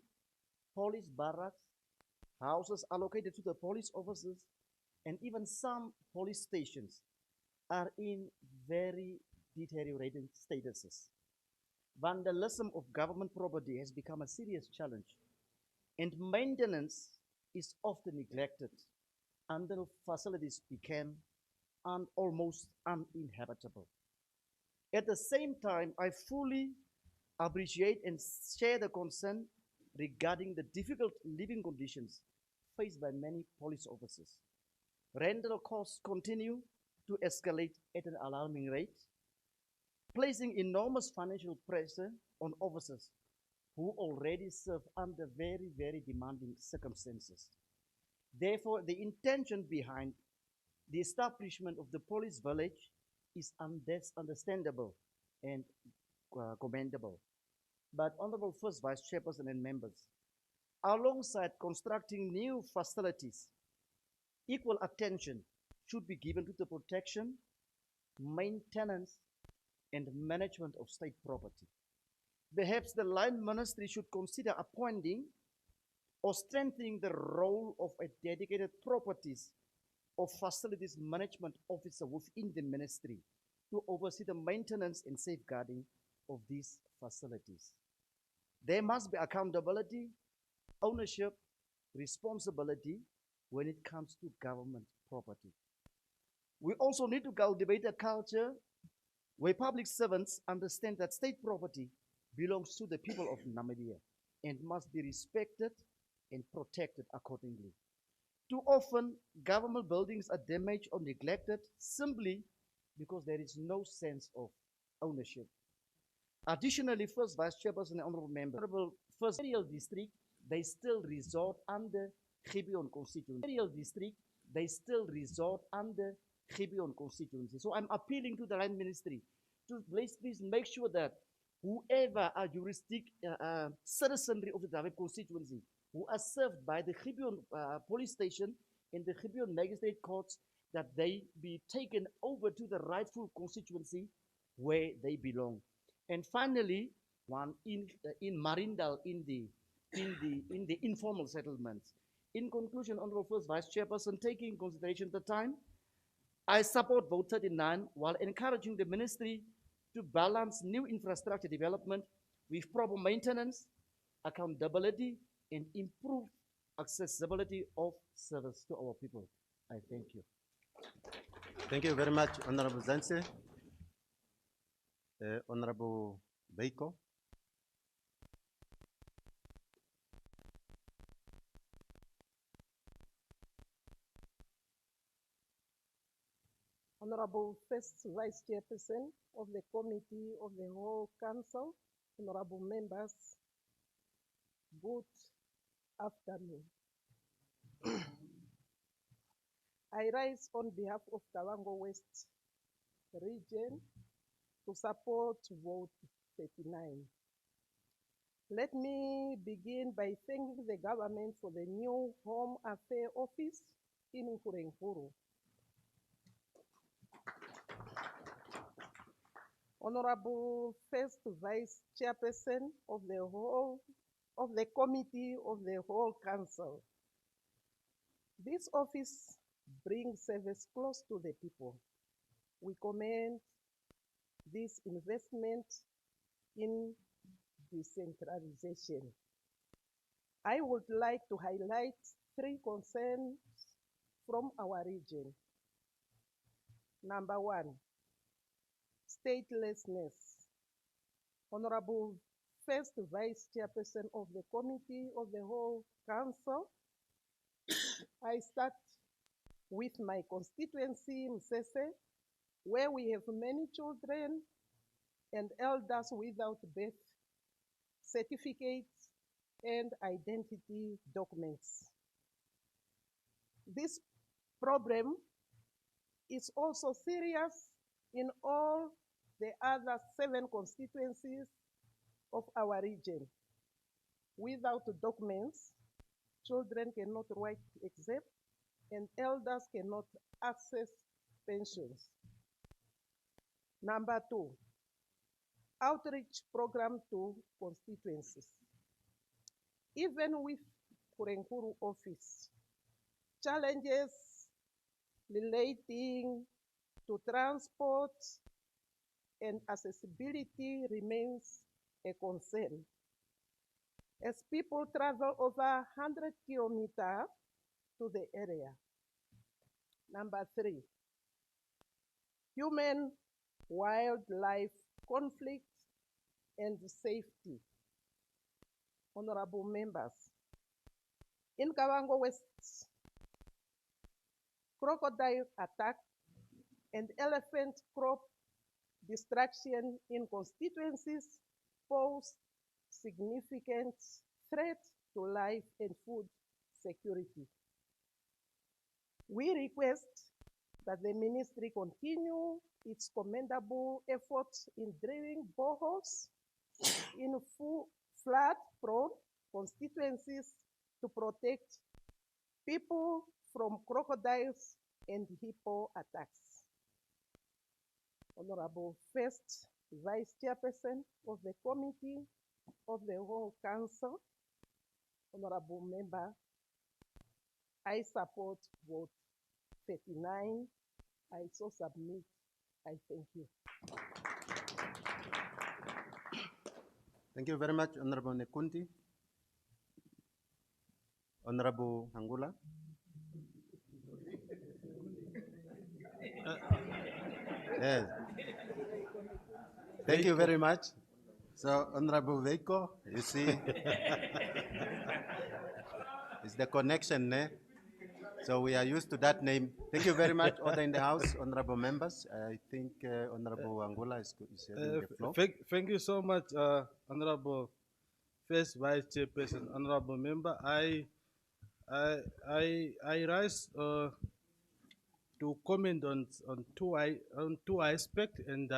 police barracks, houses allocated to the police officers, and even some police stations are in very deteriorating statuses. Vandalism of government property has become a serious challenge, and maintenance is often neglected until facilities became almost uninhabitable. At the same time, I fully appreciate and share the concern regarding the difficult living conditions faced by many police officers. Rental costs continue to escalate at an alarming rate, placing enormous financial pressure on officers who already serve under very, very demanding circumstances. Therefore, the intention behind the establishment of the police village is understandable and commendable. But Honorable First Vice Chairperson and members, alongside constructing new facilities, equal attention should be given to the protection, maintenance, and management of state property. Perhaps the Line Ministry should consider appointing or strengthening the role of a dedicated properties or facilities management officer within the ministry to oversee the maintenance and safeguarding of these facilities. There must be accountability, ownership, responsibility when it comes to government property. We also need to cultivate a culture where public servants understand that state property belongs to the people of Namibia and must be respected and protected accordingly. Too often, government buildings are damaged or neglected simply because there is no sense of ownership. Additionally, First Vice Chairperson and Honorable Member, Honorable First Imperial District, they still resort under Gibeon constituency. Imperial District, they still resort under Gibeon constituency. So I'm appealing to the Line Ministry to please make sure that whoever are citizenry of the David constituency who are served by the Gibeon police station and the Gibeon magistrate courts, that they be taken over to the rightful constituency where they belong. And finally, one in Marindal in the informal settlements. In conclusion, Honorable First Vice Chairperson, taking in consideration the time, I support Vote 39 while encouraging the ministry to balance new infrastructure development with proper maintenance, accountability, and improved accessibility of service to our people. I thank you. Thank you very much, Honorable Zanse. Honorable Beiko. Honorable First Vice Chairperson of the Committee of the Whole Council, honorable members, good afternoon. I rise on behalf of Kavango West region to support Vote 39. Let me begin by thanking the government for the new Home Affairs Office in Nkurenkuru. Honorable First Vice Chairperson of the Committee of the Whole Council. This office brings service close to the people. We commend this investment in decentralization. I would like to highlight 3 concerns from our region. Number 1, statelessness. Honorable First Vice Chairperson of the Committee of the Whole Council, I start with my constituency, Msese, where we have many children and elders without birth certificates and identity documents. This problem is also serious in all the other 7 constituencies of our region. Without documents, children cannot write exam and elders cannot access pensions. Number 2, outreach program to constituencies. Even with Kurenkuru office, challenges relating to transport and accessibility remains a concern, as people travel over 100 kilometers to the area. Number 3, human-wildlife conflict and safety. Honorable members, in Kavango West, crocodile attack, and elephant crop destruction in constituencies pose significant threat to life and food security. We request that the ministry continue its commendable efforts in drilling boreholes in flood-prone constituencies to protect people from crocodiles and hippo attacks. Honorable First Vice Chairperson of the Committee of the Whole Council, Honorable Member, I support vote 39. I so submit. I thank you. Thank you very much, Honorable Nekunti. Honorable Angula. Yes. Thank you very much. So, Honorable Veiko, you see, it's the connection, eh? So we are used to that name. Thank you very much, order in the House, honorable members. I think Honorable Angula is having the floor. Thank you so much, Honorable First Vice Chairperson, Honorable Member. I rise to comment on two aspects, and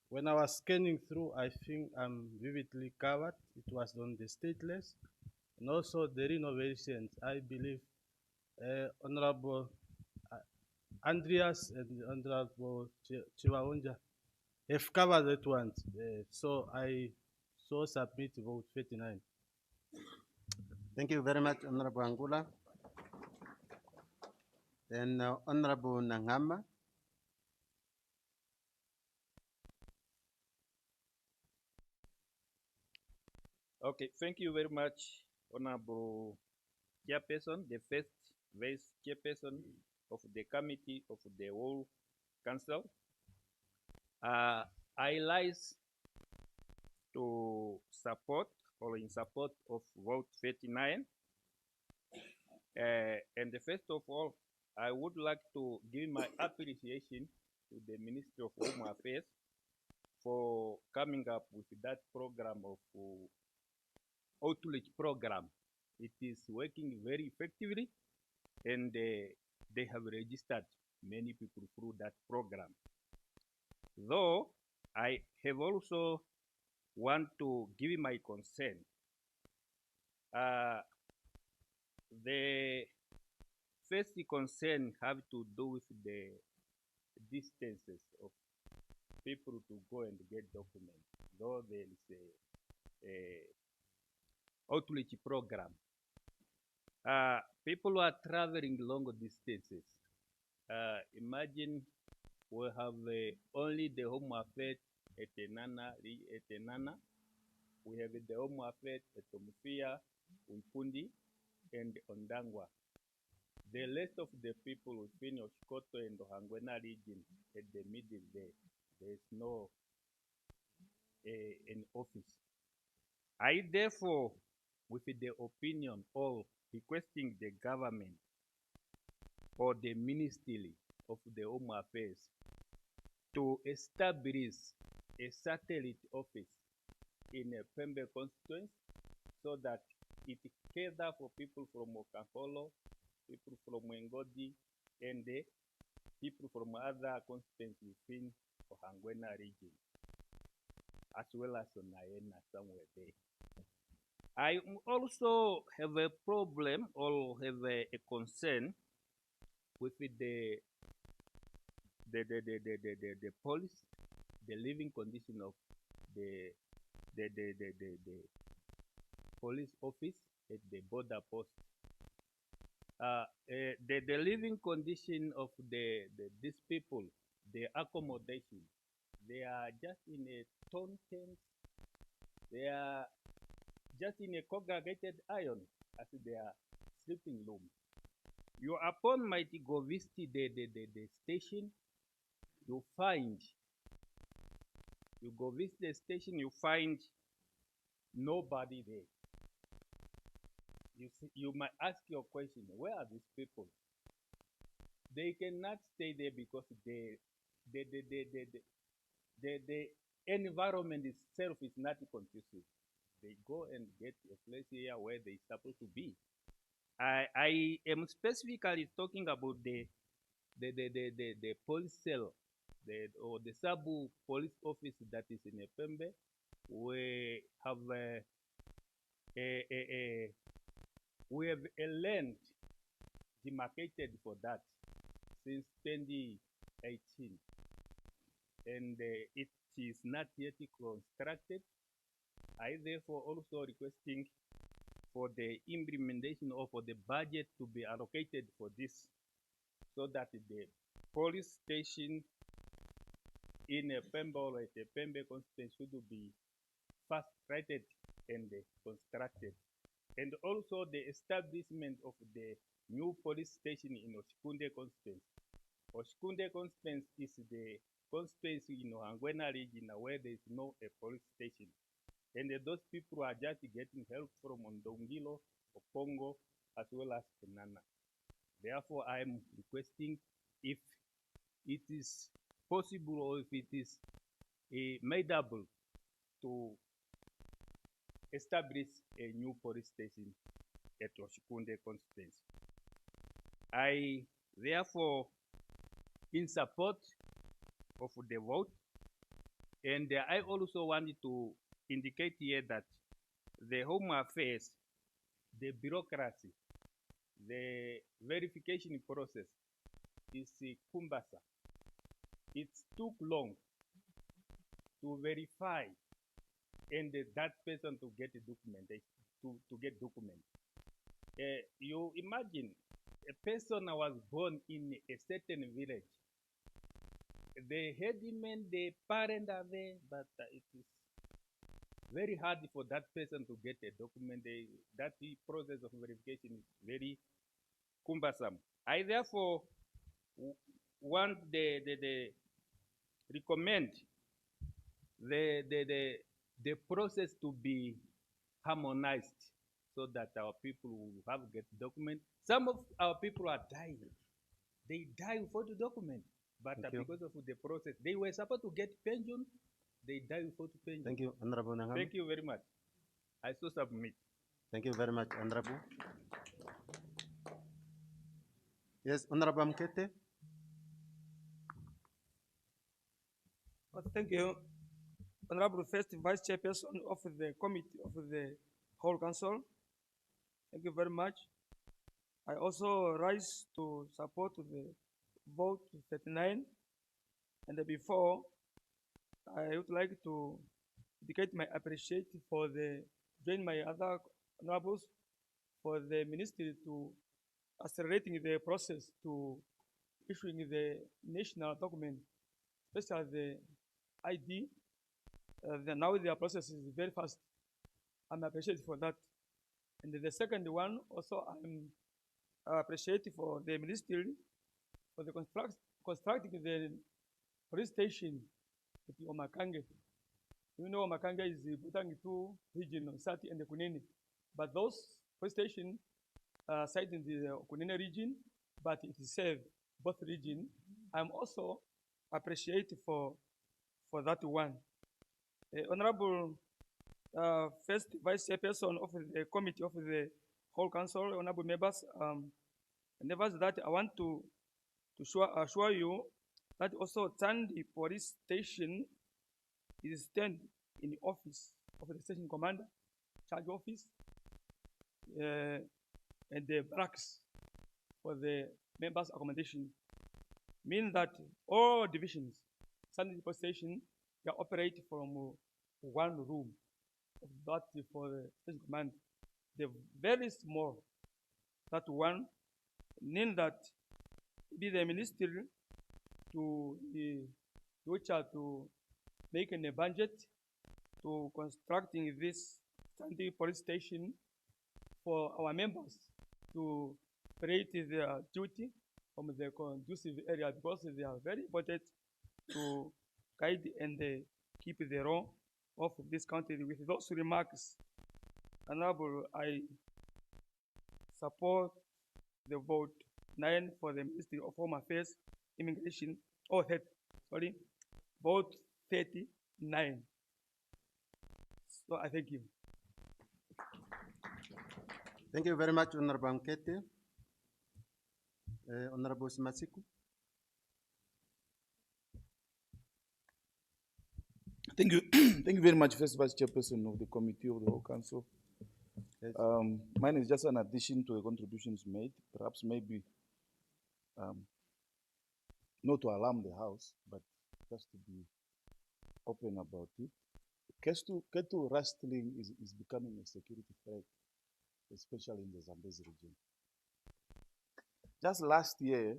when I was scanning through, I think I'm vividly covered. It was on the stateless and also the renovations. I believe Honorable Andreas and Honorable Chiwaunja have covered that one. So I submit vote 39. Thank you very much, Honorable Angula. Then Honorable Nangama. Okay, thank you very much, Honorable Chairperson, the first Vice Chairperson of the Committee of the Whole Council. I rise to support or in support of vote 39. And first of all, I would like to give my appreciation to the Ministry of Home Affairs for coming up with that program of outreach program. It is working very effectively, and they have registered many people through that program. Though I have also want to give my concern. The first concern have to do with the distances of people to go and get documents. Though there is a outreach program. People are traveling long distances. Imagine we have only the Home Affairs at Enana. We have the Home Affairs at Omufia, Umfundi, and Ondangwa. The rest of the people within Oshkoto and Ohangwena region at the middle there is no an office. I therefore, with the opinion of requesting the government or the Ministry of the Home Affairs to establish a satellite office in a Pembe constituency so that it caters for people from Okankolo, people from Ngodi, and the people from other constituencies within Ohangwena region, as well as Naena somewhere there. I also have a problem or have a concern with the police, the living condition of the police office at the border post. The living condition of these people, the accommodation, they are just in a torn tent. They are just in a congregated iron as their sleeping room. You upon might go visit the station, you go visit the station, you find nobody there. You might ask your question, where are these people? they cannot stay there because the environment itself is not conducive. They go and get a place here where they're supposed to be. I am specifically talking about the police cell, or the sub police office that is in Epembe. We have we have a land demarcated for that since 2018, and it is not yet constructed. I therefore also requesting for the implementation or for the budget to be allocated for this, so that the police station in Pemba or at the Pembe constituency should be fast-tracked and constructed. And also the establishment of the new police station in Oshikunde constituency. Oshikunde constituency is the constituency in Angwena region where there is no police station. And those people are just getting help from Ondongilo, Okongo, as well as Kenana. Therefore, I am requesting, if it is possible or if it is made able to establish a new police station at Oshikunde constituency. I therefore in support of the vote, and I also wanted to indicate here that the Home Affairs, the bureaucracy, the verification process is cumbersome. It took long to verify and that person to get a documentation, to get documents. You imagine a person was born in a certain village. The headman, the parent are there, but it is very hard for that person to get a document. That process of verification is very cumbersome. I therefore want the recommend the process to be harmonized so that our people will have get document. Some of our people are dying. They die without the document. But because of the process, they were supposed to get pension, they die without pension. Thank you, Honorable Nangam. Thank you very much. I so submit. Thank you very much, Honorable. Yes, Honorable Mkete. Thank you, Honorable First Vice Chairperson of the Committee of the Whole Council. Thank you very much. I also rise to support the vote 39. And before, I would like to indicate my appreciation for join my other honorables for the ministry to accelerating the process to issuing the national document, especially the ID. Now their process is very fast. I'm appreciative for that. And the second one, also I'm appreciative for the ministry for the constructing the police station at Omakange. You know, Omakange is the Butangi 2 region, Sati and the Kunene. But those police stations are sited in the Kunene region, but it is served both regions. I'm also appreciative for that one. Honorable First Vice Chairperson of the Committee of the Whole Council, honorable members, nevertheless, that I want to assure you that also Tandi Police Station is stand in the office of the station commander, charge office, and the barracks for the members' accommodation. Means that all divisions, Tandi Police Station, they operate from one room. That for the station command, they're very small. That one, mean that be the ministry to to make a budget to constructing this Sunday police station for our members to create their duty from the conducive area, because they are very important to guide and keep the law of this country. With those remarks, Honorable, I support the vote 9 for the Ministry of Home Affairs, Immigration, sorry, vote 39. So I thank you. Thank you very much, Honorable Nkete. Honorable Smasiku. Thank you. Thank you very much, First Vice Chairperson of the Committee of the Whole Council. Yes. Mine is just an addition to the contributions made, perhaps maybe not to alarm the House, but just to be open about it. Ketu rustling is becoming a security threat, especially in the Zambezi region. Just last year,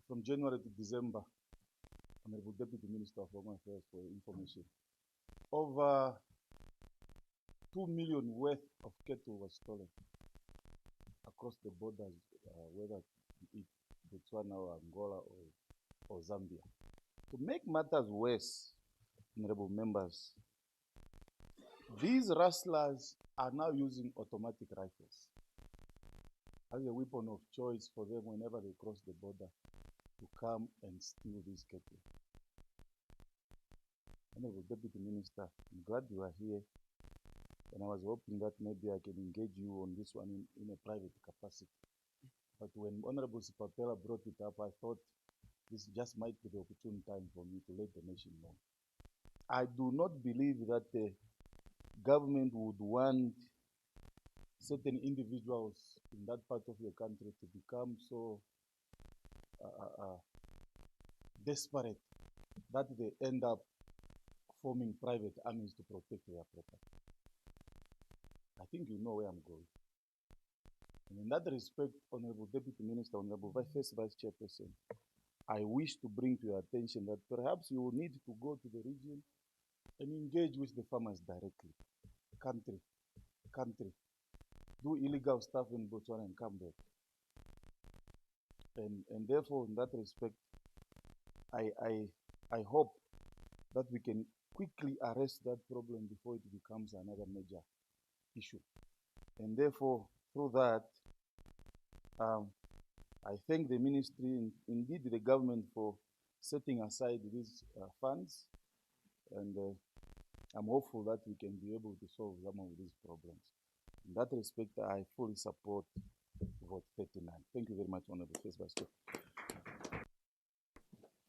from January to December, Honorable Deputy Minister of Home Affairs for information, over 2 million worth of cattle was stolen across the borders, whether it's Botswana or Angola or Zambia. To make matters worse, honorable members, these rustlers are now using automatic rifles as a weapon of choice for them whenever they cross the border to come and steal these cattle. Honorable Deputy Minister, I'm glad you are here, and I was hoping that maybe I can engage you on this one in a private capacity. But when Honorable Sipapela brought it up, I thought this just might be the opportune time for me to let the nation know. I do not believe that the government would want certain individuals in that part of the country to become so desperate that they end up forming private armies to protect their property. I think you know where I'm going. And in that respect, Honorable Deputy Minister, Honorable First Vice Chairperson, I wish to bring to your attention that perhaps you will need to go to the region and engage with the farmers directly. Country. Do illegal stuff in Botswana and come back. And therefore, in that respect, I hope that we can quickly arrest that problem before it becomes another major issue. And therefore, through that, I thank the ministry, indeed the government, for setting aside these funds, and I'm hopeful that we can be able to solve some of these problems. In that respect, I fully support vote 39. Thank you very much, Honorable First Vice Chair.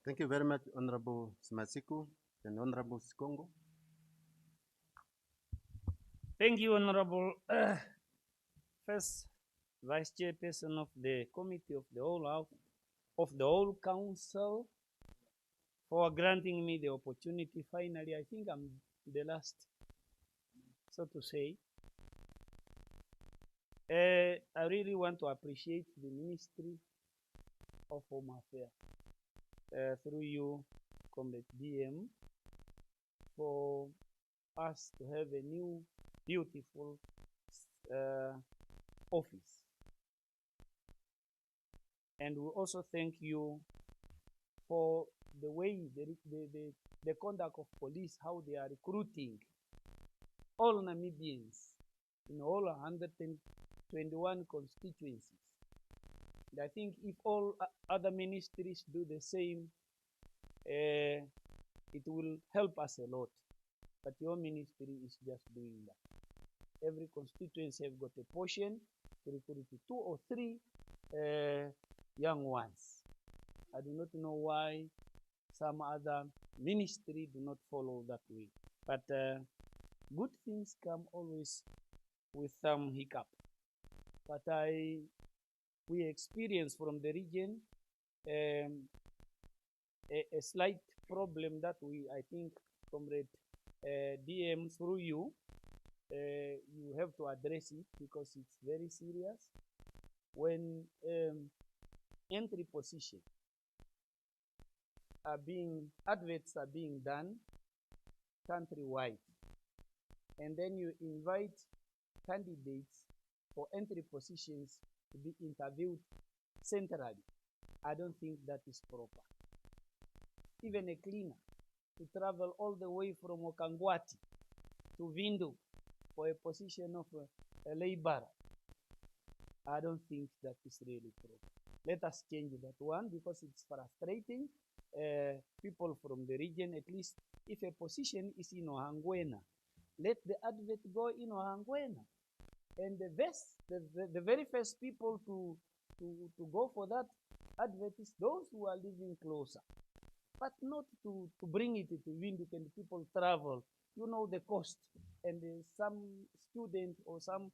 Thank you very much, Honorable Smasiku and Honorable Sikongo. Thank you, Honorable First Vice Chairperson of the Committee of the Whole Council, for granting me the opportunity. Finally, I think I'm the last, so to say. I really want to appreciate the Ministry of Home Affairs, through you, Comrade DM, for us to have a new, beautiful office. And we also thank you for the way, the conduct of police, how they are recruiting all Namibians in all 121 constituencies. And I think if all other ministries do the same, it will help us a lot. But your ministry is just doing that. Every constituency have got a portion to recruit 2 or 3 young ones. I do not know why some other ministry do not follow that way. But good things come always with some hiccup. But we experience from the region a slight problem that I think, Comrade DM, through you, you have to address it because it's very serious. When entry position adverts are being done countrywide, and then you invite candidates for entry positions to be interviewed centrally, I don't think that is proper. Even a cleaner to travel all the way from Okangwati to Vindu for a position of a laborer, I don't think that is really proper. let us change that one because it's frustrating people from the region. At least if a position is in Ohangwena, let the advert go in Ohangwena. And the very first people to go for that advert is those who are living closer, but not to bring it to Windhoek and people travel. You know the cost, and some students or some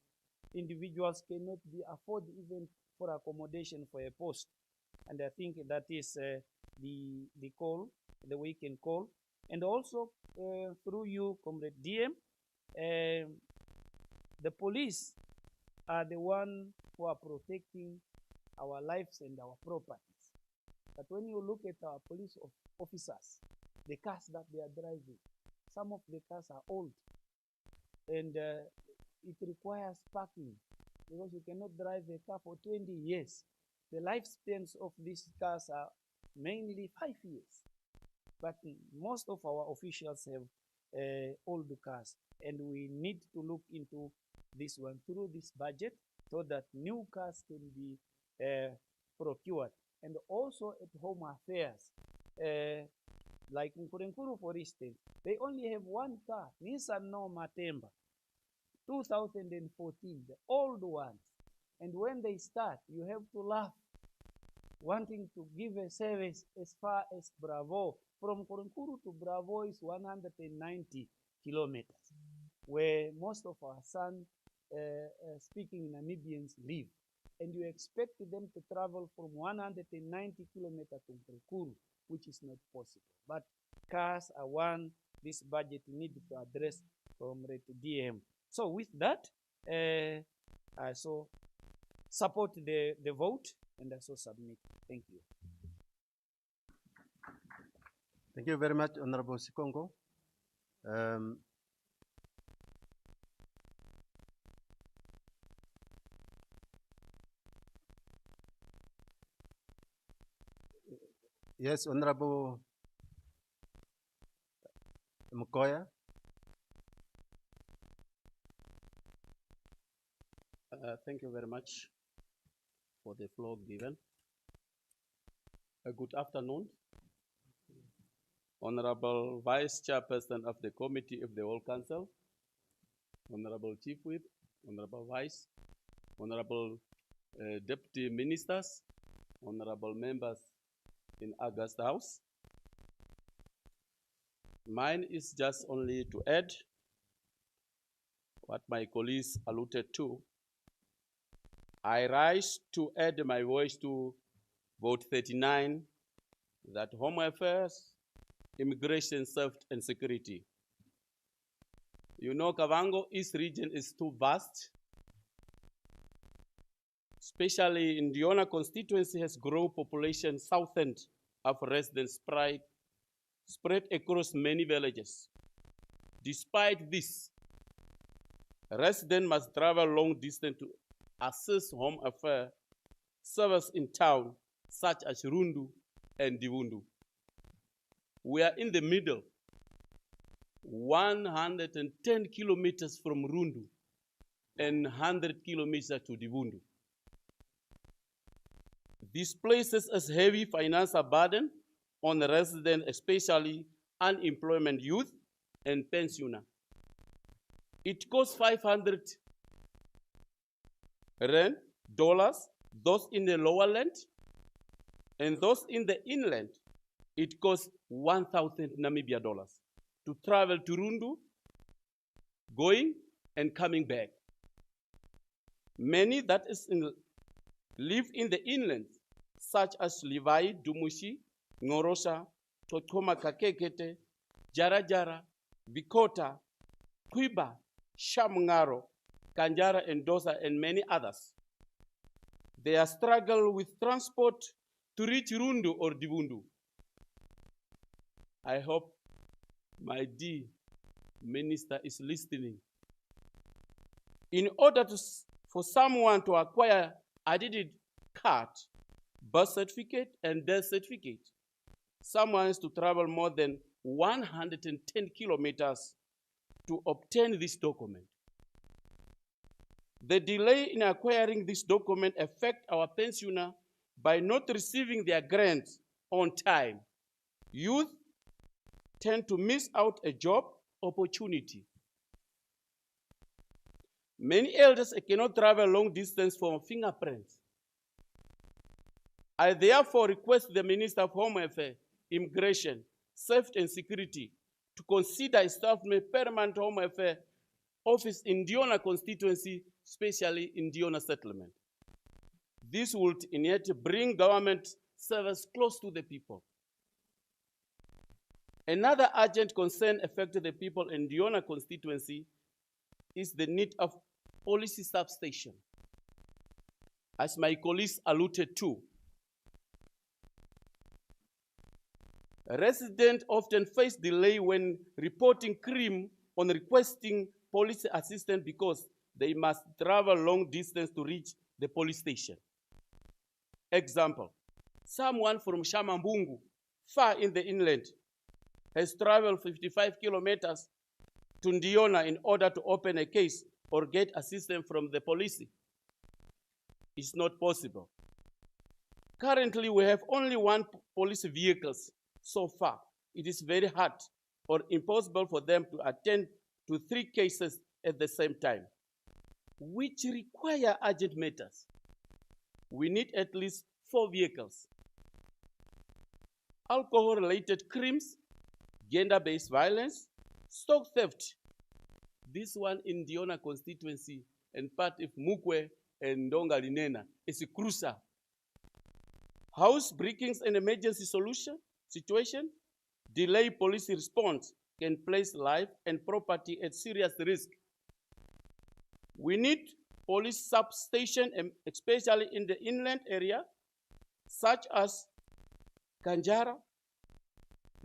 individuals cannot be afford even for accommodation for a post. And I think that is the call, the way we can call. And also through you, Comrade DM, the police are the one who are protecting our lives and our properties. But when you look at our police officers, the cars that they are driving, some of the cars are old, and it requires parking because you cannot drive a car for 20 years. The lifespans of these cars are mainly 5 years. But most of our officials have old cars, and we need to look into this one through this budget so that new cars can be procured. And also at home affairs, like Nkurenkuru, for instance, they only have one car, Nissan No Matemba, 2014, the old ones. And when they start, you have to laugh, wanting to give a service as far as Bravo. From Nkurenkuru to Bravo is 190 kilometers, where most of our sons speaking Namibians live. And you expect them to travel from 190 kilometers to Nkurenkuru, which is not possible. But cars are one this budget needs to address from DM. So with that, I so support the vote and I so submit. Thank you. Thank you very much, Honorable Sikongo. Yes, Honorable Mukoya. Thank you very much for the floor given. Good afternoon, Honorable Vice Chairperson of the Committee of the Whole Council, Honorable Chief Whip, Honorable Vice, Honorable Deputy Ministers, Honorable Members in August House. Mine is just only to add what my colleagues alluded to. I rise to add my voice to vote 39, that Home Affairs, Immigration, Safety and Security. You know, Kavango East region is too vast. Especially in Diona constituency has grown population south end of residents spread across many villages. Despite this, residents must travel long distance to access home affairs service in town, such as Rundu and Divundu. We are in the middle, 110 kilometers from Rundu and 100 kilometers to Divundu. This places a heavy financial burden on the residents, especially unemployment youth and pensioners. It costs $500 those in the lower land, and those in the inland, it costs 1,000 Namibia dollars to travel to Rundu, going and coming back. Many that live in the inland, such as Levi, Dumushi, Ngorosha, Totoma Kakekete, Jarajara, Bikota, Kwiba, Shamngaro, Kanjara and Dosa, and many others. They are struggle with transport to reach Rundu or Divundu. I hope my dear minister is listening. In order for someone to acquire identity card, birth certificate, and death certificate, someone has to travel more than 110 kilometers to obtain this document. The delay in acquiring this document affects our pensioner By not receiving their grants on time, youth tend to miss out a job opportunity. Many elders cannot travel long distance for fingerprints. I therefore request the Minister of Home Affairs, Immigration, Safety and Security to consider establishing a permanent Home Affairs office in Diona constituency, especially in Diona settlement. This would in yet bring government service close to the people. Another urgent concern affecting the people in Diona constituency is the need of policy substation. As my colleagues alluded to, residents often face delay when reporting crime on requesting police assistance because they must travel long distance to reach the police station. Example, someone from Shamambungu, far in the inland, has traveled 55 kilometers to Ndiona in order to open a case or get assistance from the police. It's not possible. Currently, we have only one police vehicle so far. It is very hard or impossible for them to attend to 3 cases at the same time, which require urgent matters. We need at least 4 vehicles. Alcohol-related crimes, gender-based violence, stock theft. This one in Diona constituency and part of Mukwe and Ndonga Linena is crucial. House breakings and emergency situation, delay police response can place life and property at serious risk. We need police substation, especially in the inland area, such as Kanjara,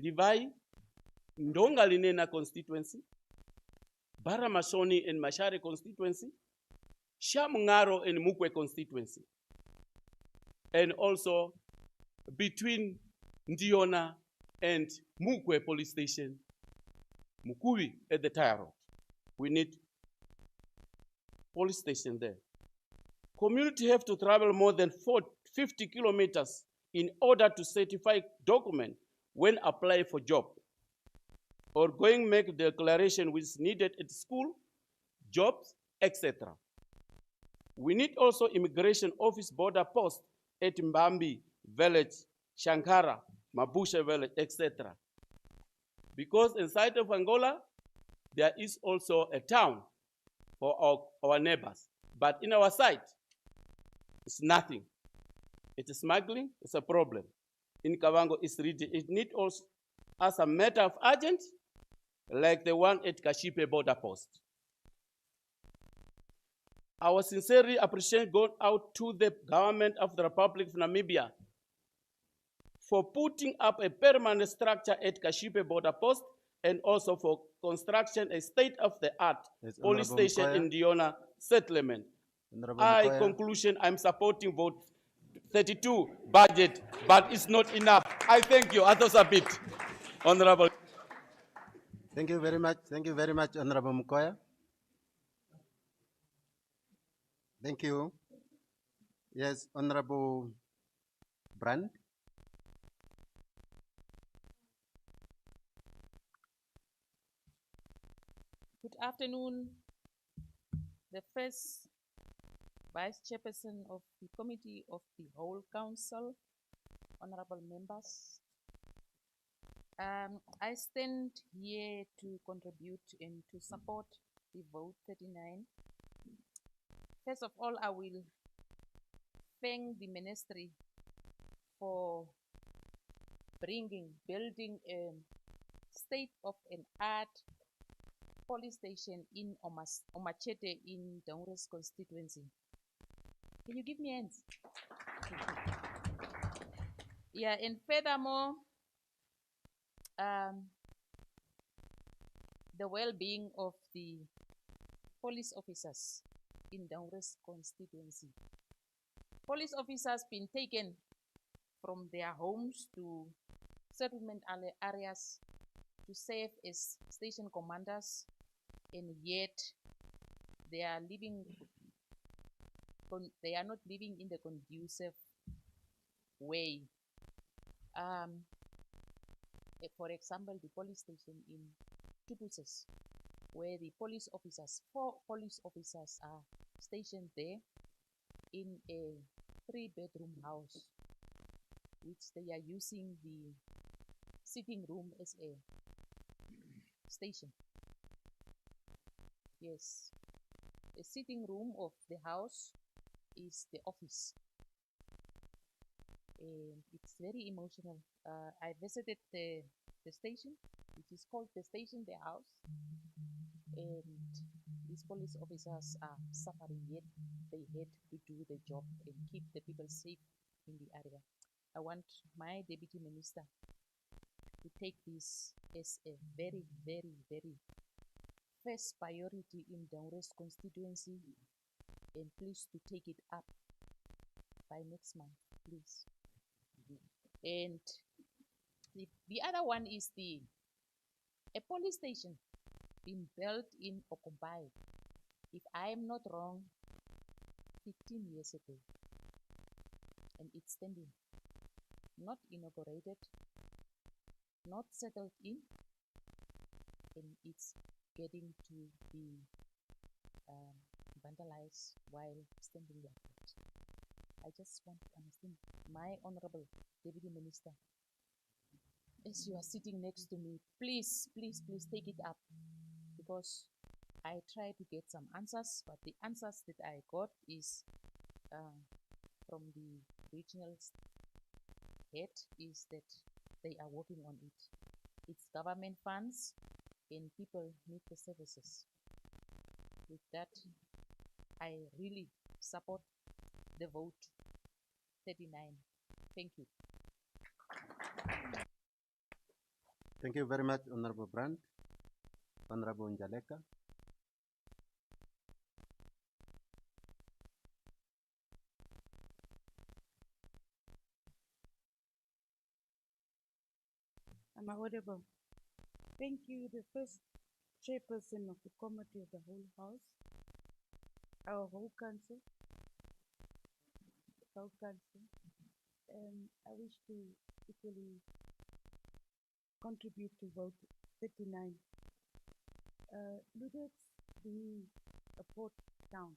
Livai, Ndonga Linena constituency, Baramasoni and Mashare constituency, Shamungaro and Mukwe constituency, and also between Ndiona and Mukwe police station, Mukubi at the Tire Road. We need police station there. Community have to travel more than 50 kilometers in order to certify document when apply for job or going make declaration which is needed at school, jobs, etc. We need also immigration office border post at Mbambi village, Shankara, Mabusha village, etc. Because inside of Angola, there is also a town for our neighbors. But in our side, it's nothing. It is smuggling, it's a problem. In Kavango, it needs also as a matter of urgent, like the one at Kashipe border post. Our sincere appreciation goes out to the government of the Republic of Namibia for putting up a permanent structure at Kashipe border post and also for construction a state-of-the-art police station in Diona settlement. Conclusion, I'm supporting vote 32 budget, but it's not enough. I thank you. Others a bit, Honorable. Thank you very much. Thank you very much, Honorable Mukoya. Thank you. Yes, Honorable Brand. Good afternoon. The first Vice Chairperson of the Committee of the Whole Council, honorable members. I stand here to contribute and to support the vote 39. First of all, I will thank the ministry for building a state-of-the-art police station in Omachete in Daures constituency. Can you give me hands? Yeah, and furthermore, the well-being of the police officers in Daures constituency. Police officers been taken from their homes to settlement areas to serve as station commanders, and yet they are not living in the conducive way. For example, the police station in Tubuses, where the police officers, 4 police officers are stationed there in a 3-bedroom house, which they are using the sitting room as a station. Yes, the sitting room of the house is the office. And it's very emotional. I visited the station, which is called the station, the house, and these police officers are suffering, yet they had to do the job and keep the people safe in the area. I want my deputy minister to take this as a very, very, very first priority in Daunre's constituency, and please to take it up by next month, please. And the other one is a police station being built in Okombai, if I am not wrong, 15 years ago, and it's standing, not inaugurated, not settled in, and it's getting to be vandalized while standing like that. I just want to understand, my honorable deputy minister, as you are sitting next to me, please, please, please take it up, because I try to get some answers, but the answers that I got is from the regional head is that they are working on it. It's government funds and people need the services. With that, I really support the vote 39. Thank you. Thank you very much, Honorable Brandt. Honorable Njaleka. Am I audible? Thank you, the first chairperson of the committee of the whole house, our whole council. I wish to equally contribute to vote 39. Ludwig's being a port town,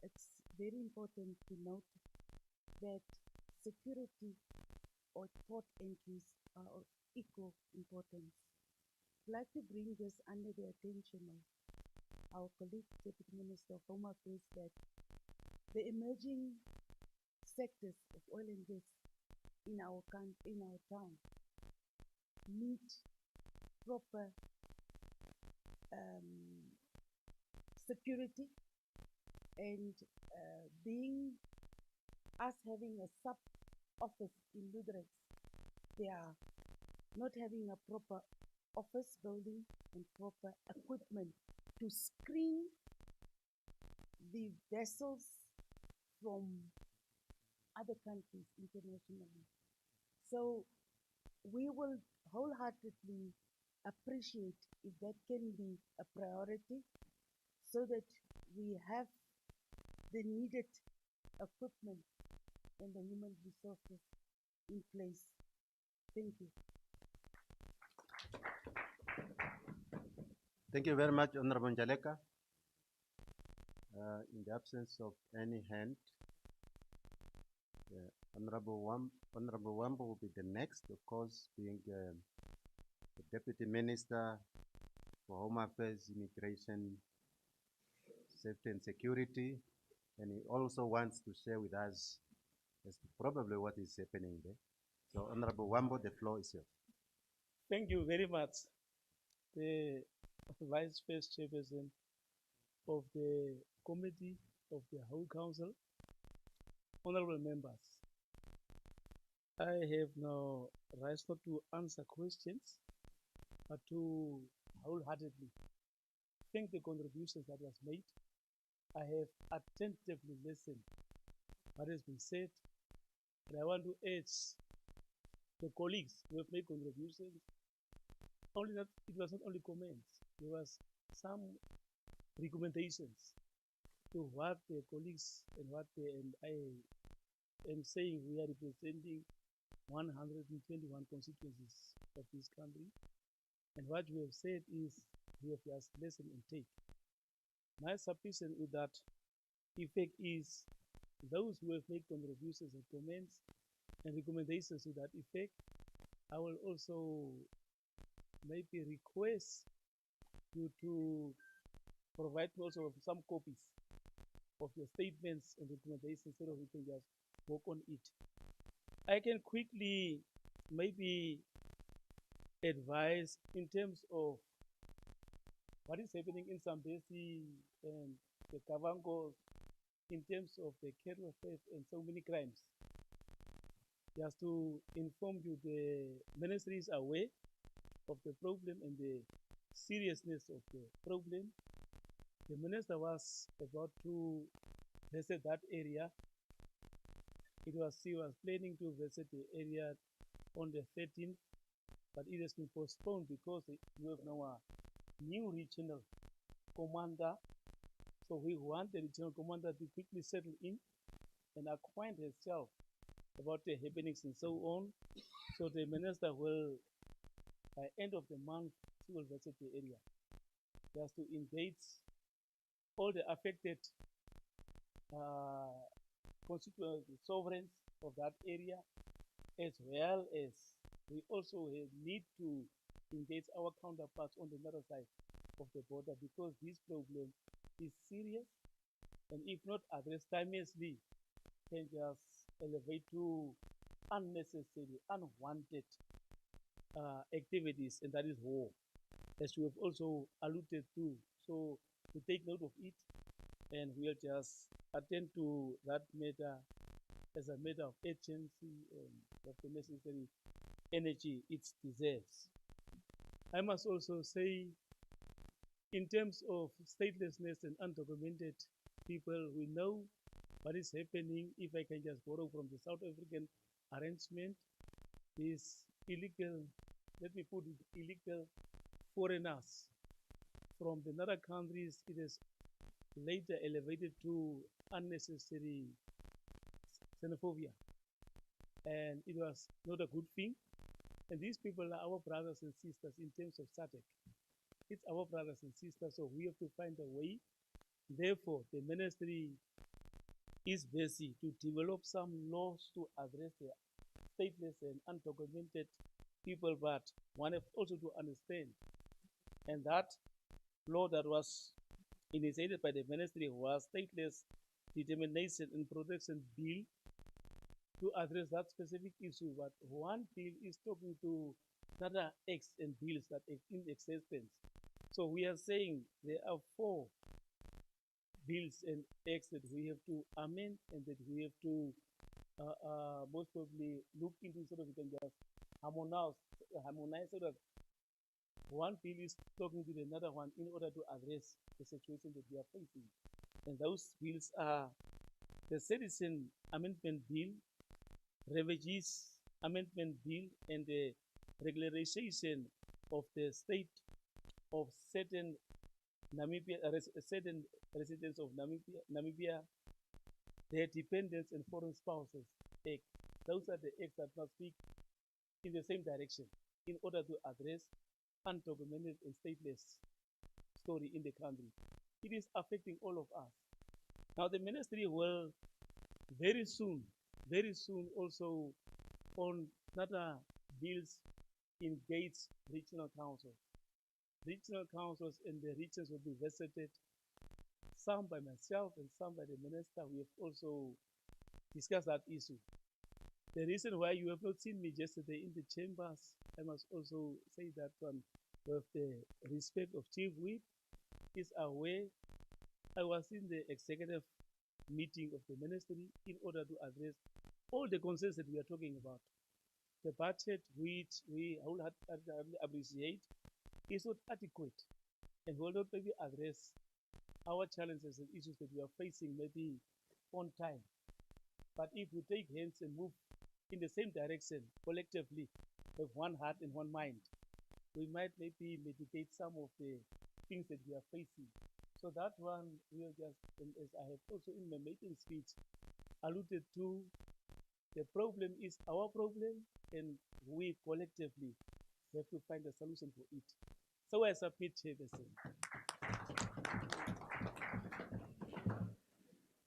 it's very important to note that security or port entries are of equal importance. I'd like to bring this under the attention of our colleague, Deputy Minister of Home Affairs, that the emerging sectors of oil and gas in our town need proper security, and being us having a sub office in Ludrecht, they are not having a proper office building and proper equipment to screen the vessels from other countries internationally. So we will wholeheartedly appreciate if that can be a priority, so that we have the needed equipment and the human resources in place. Thank you. Thank you very much, Honorable Njaleka. In the absence of any hand, Honorable Wambo will be the next, of course, being the Deputy Minister for Home Affairs, Immigration, Safety and Security, and he also wants to share with us as to probably what is happening there. So, Honorable Wambo, the floor is yours. Thank you very much. The Vice First Chairperson of the Committee of the whole Council, honorable members, I have now rise not to answer questions, but to wholeheartedly thank the contributions that was made. I have attentively listened what has been said, and I want to urge the colleagues who have made contributions. Only that it was not only comments, there was some recommendations to what the colleagues and what I am saying we are representing 121 constituencies of this country. And what we have said is we have just listen and take. My submission with that effect is those who have made contributions and comments and recommendations to that effect, I will also maybe request you to provide me also some copies of your statements and recommendations so that we can just work on it. I can quickly maybe advise in terms of what is happening in Zambezi and the Kavangos in terms of the cattle theft and so many crimes. Just to inform you, the ministry is aware of the problem and the seriousness of the problem. The minister was about to visit that area. He was planning to visit the area on the 13th, but it has been postponed because we have now a new regional commander. So we want the regional commander to quickly settle in and acquaint herself about the happenings and so on. So the minister will, by end of the month, she will visit the area just to engage all the affected constituent sovereigns of that area, as well as we also need to engage our counterparts on the other side of the border, because this problem is serious, and if not addressed timelessly, can just elevate to unnecessary, unwanted activities, and that is war, as we have also alluded to. So to take note of it, and we'll just attend to that matter as a matter of urgency and of the necessary energy it deserves. I must also say, in terms of statelessness and undocumented people, we know what is happening. If I can just borrow from the South African arrangement, is illegal, let me put it, illegal foreigners from the other countries. It is later elevated to unnecessary xenophobia, and it was not a good thing. And these people are our brothers and sisters in terms of SADC. It's our brothers and sisters, so we have to find a way. Therefore, the ministry is busy to develop some laws to address the stateless and undocumented people, but one has also to understand, and that law that was initiated by the ministry was Stateless Determination and Protection Bill to address that specific issue. But one bill is talking to another acts and bills that are in existence. So we are saying there are 4 bills and acts that we have to amend and that we have to most probably look into so that we can just harmonize so that one bill is talking to another one in order to address the situation that we are facing. And those bills are the Citizen Amendment Bill, Refugees Amendment Bill, and the regularization of the state of certain certain residents of Namibia, their dependents and foreign spouses Act. Those are the acts that must speak in the same direction in order to address undocumented and stateless story in the country. It is affecting all of us. Now the ministry will very soon also on another bills engage regional councils. Regional councils in the regions will be visited, some by myself and some by the minister. We have also discussed that issue. The reason why you have not seen me yesterday in the chambers, I must also say that one with the respect of Chief Whip is aware. I was in the executive meeting of the ministry in order to address all the concerns that we are talking about. The budget, which we wholeheartedly appreciate, is not adequate and will not maybe address our challenges and issues that we are facing maybe on time. But if we take hands and move in the same direction collectively with one heart and one mind, we might maybe mitigate some of the things that we are facing. So that one will just, and as I have also in my maiden speech alluded to, The problem is our problem, and we collectively have to find a solution for it. So I submit, Chairperson.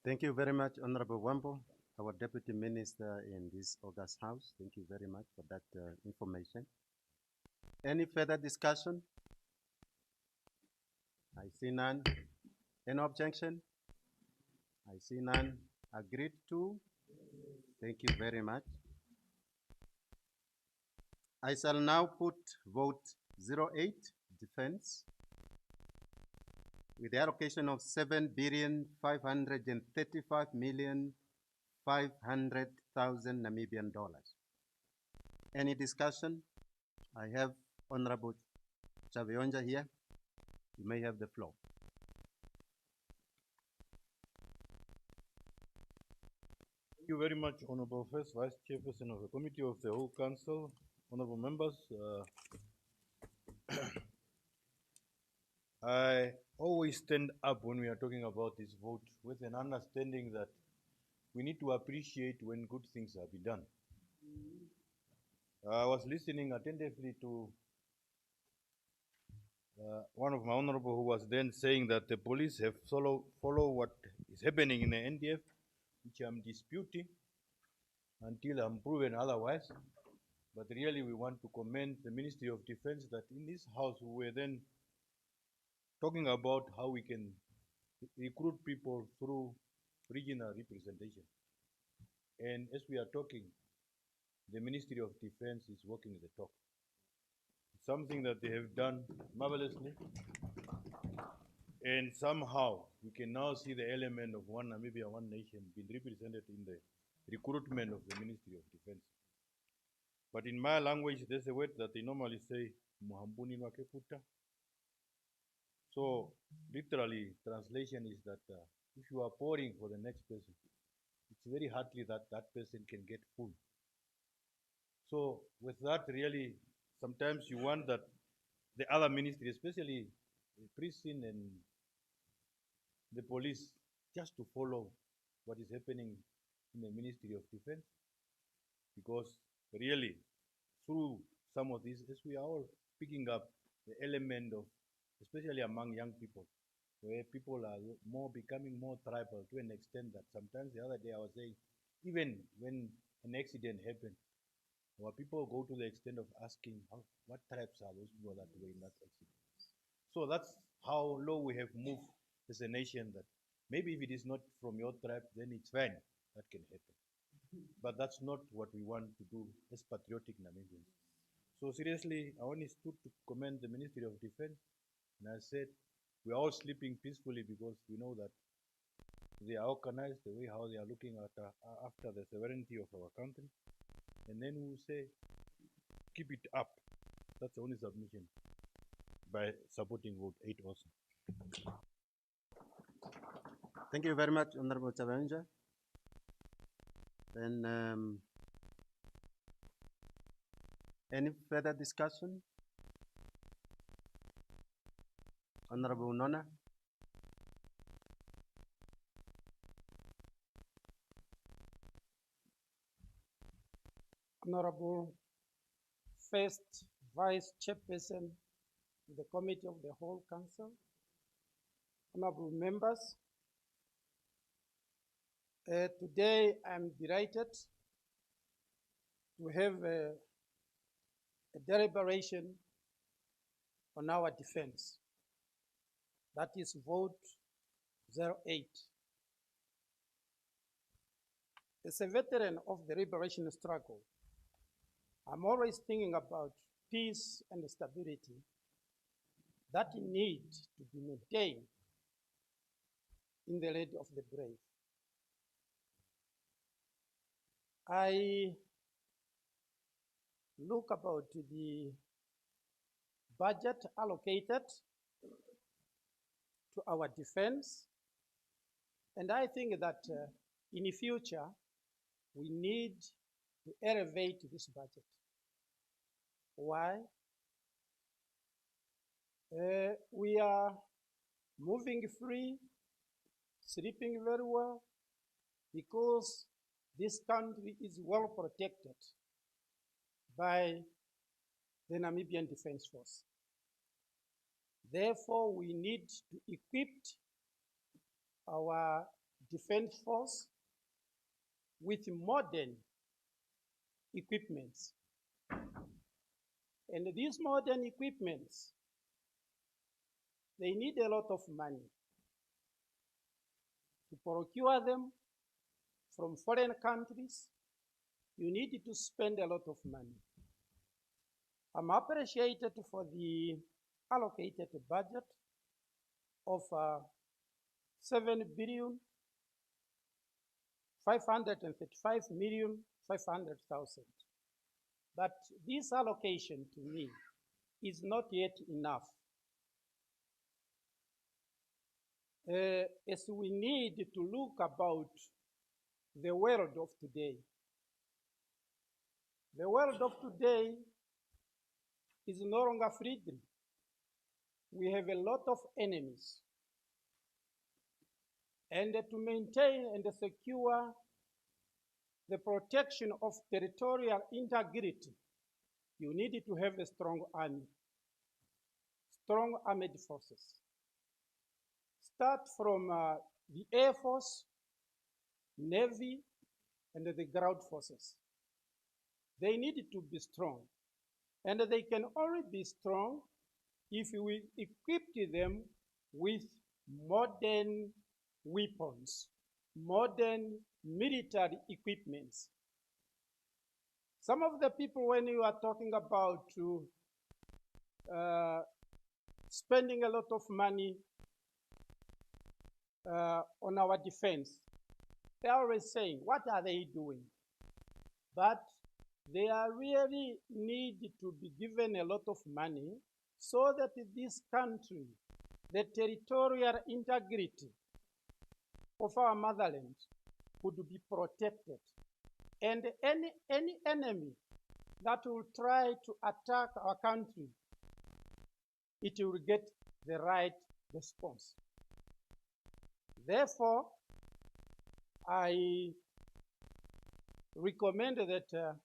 Thank you very much, Honorable Wambo, our Deputy Minister in this August House. Thank you very much for that information. Any further discussion? I see none. Any objection? I see none. Agreed to? Thank you very much. I shall now put vote 08, Defense, with the allocation of 7,535,500,000 Namibian dollars. Any discussion? I have Honorable Chavionja here. You may have the floor. Thank you very much, Honorable First Vice Chairperson of the Committee of the Whole Council, honorable members. I always stand up when we are talking about this vote with an understanding that we need to appreciate when good things have been done. I was listening attentively to one of my honorable who was then saying that the police have follow what is happening in the NDF, which I'm disputing until I'm proven otherwise. But really we want to commend the Ministry of Defense that in this house we were then talking about how we can recruit people through regional representation. And as we are talking, the Ministry of Defense is walking the talk. It's something that they have done marvelously. And somehow we can now see the element of one Namibia, one nation being represented in the recruitment of the Ministry of Defense. But in my language, there's a word that they normally say, Muhambuni Nwakekuta. So literally, translation is that if you are pouring for the next person, it's very hardly that that person can get full. So with that, really, sometimes you want that the other ministry, especially the prison and the police, just to follow what is happening in the Ministry of Defense. Because really, through some of these, as we are all picking up the element of, especially among young people, where people are becoming more tribal to an extent that sometimes the other day I was saying, even when an accident happened, our people go to the extent of asking, what tribes are those people that were in that accident? So that's how low we have moved as a nation, that maybe if it is not from your tribe, then it's fine, that can happen. But that's not what we want to do as patriotic Namibians. So seriously, I only stood to commend the Ministry of Defense, and I said, we are all sleeping peacefully because we know that they are organized the way how they are looking at after the sovereignty of our country. And then we will say, keep it up. That's the only submission by supporting vote 8 also. Thank you very much, Honorable Chavionja. Then any further discussion? Honorable Nona. Honorable First Vice Chairperson of the Committee of the Whole Council, honorable members, today I'm delighted to have a deliberation on our defense. That is vote 08. As a veteran of the liberation struggle, I'm always thinking about peace and stability that need to be maintained in the land of the brave. I look about the budget allocated to our defense, and I think that in the future, we need to elevate this budget. Why? We are moving free, sleeping very well, because this country is well protected by the Namibian Defense Force. Therefore, we need to equip our defense force with modern equipments. And these modern equipments, they need a lot of money. To procure them from foreign countries, you need to spend a lot of money. I'm appreciated for the allocated budget of 7,535,500,000. But this allocation to me is not yet enough. As we need to look about the world of today. The world of today is no longer freedom. We have a lot of enemies. And to maintain and secure the protection of territorial integrity, you need to have a strong army, strong armed forces. Start from the Air Force, Navy, and the ground forces. They need to be strong. And they can only be strong if we equip them with modern weapons, modern military equipments. Some of the people, when you are talking about spending a lot of money on our defense, they are always saying, what are they doing? But they are really need to be given a lot of money so that this country, the territorial integrity of our motherland would be protected. And any enemy that will try to attack our country, it will get the right response. Therefore, I recommend that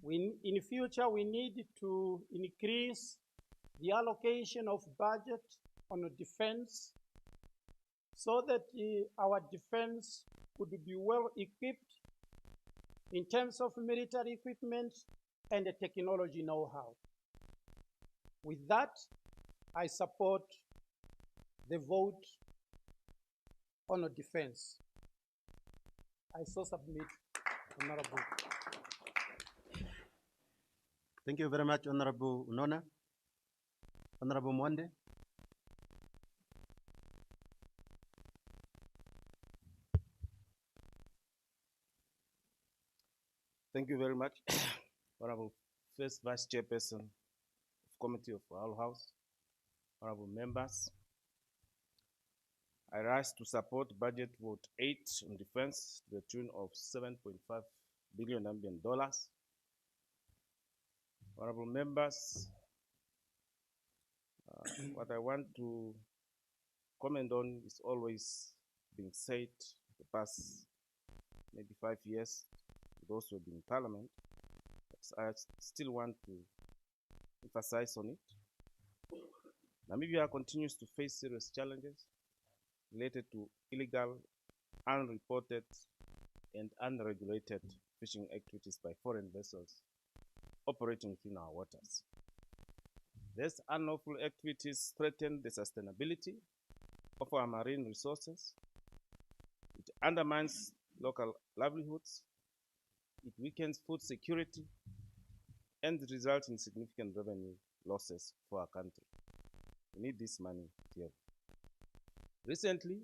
in future we need to increase the allocation of budget on defense so that our defense could be well equipped in terms of military equipment and technology know-how. With that, I support the vote on defense. I so submit, Honorable. Thank you very much, Honorable Unona. Honorable Mwande. Thank you very much, Honorable First Vice Chairperson of Committee of Our House, Honorable members. I rise to support Budget Vote 8 on defense to the tune of $7.5 billion Namibian dollars. Honorable members, what I want to comment on is always being said the past maybe 5 years, those who have been in Parliament. I still want to emphasize on it. Namibia continues to face serious challenges related to illegal, unreported, and unregulated fishing activities by foreign vessels operating within our waters. These unlawful activities threaten the sustainability of our marine resources. It undermines local livelihoods. It weakens food security and results in significant revenue losses for our country. We need this money here. Recently,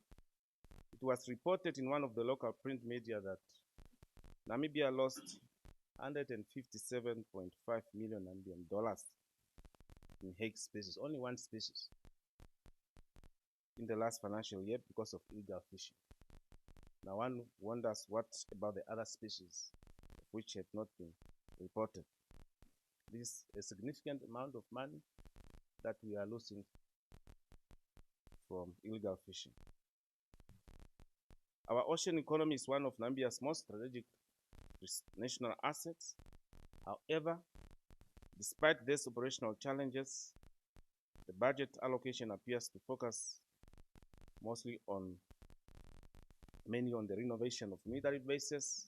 it was reported in one of the local print media that Namibia lost $157.5 million Namibian dollars in hake species, only one species, in the last financial year because of illegal fishing. Now one wonders what about the other species which had not been reported. This is a significant amount of money that we are losing from illegal fishing. Our ocean economy is one of Namibia's most strategic national assets. However, despite these operational challenges, the budget allocation appears to focus mainly on the renovation of military bases,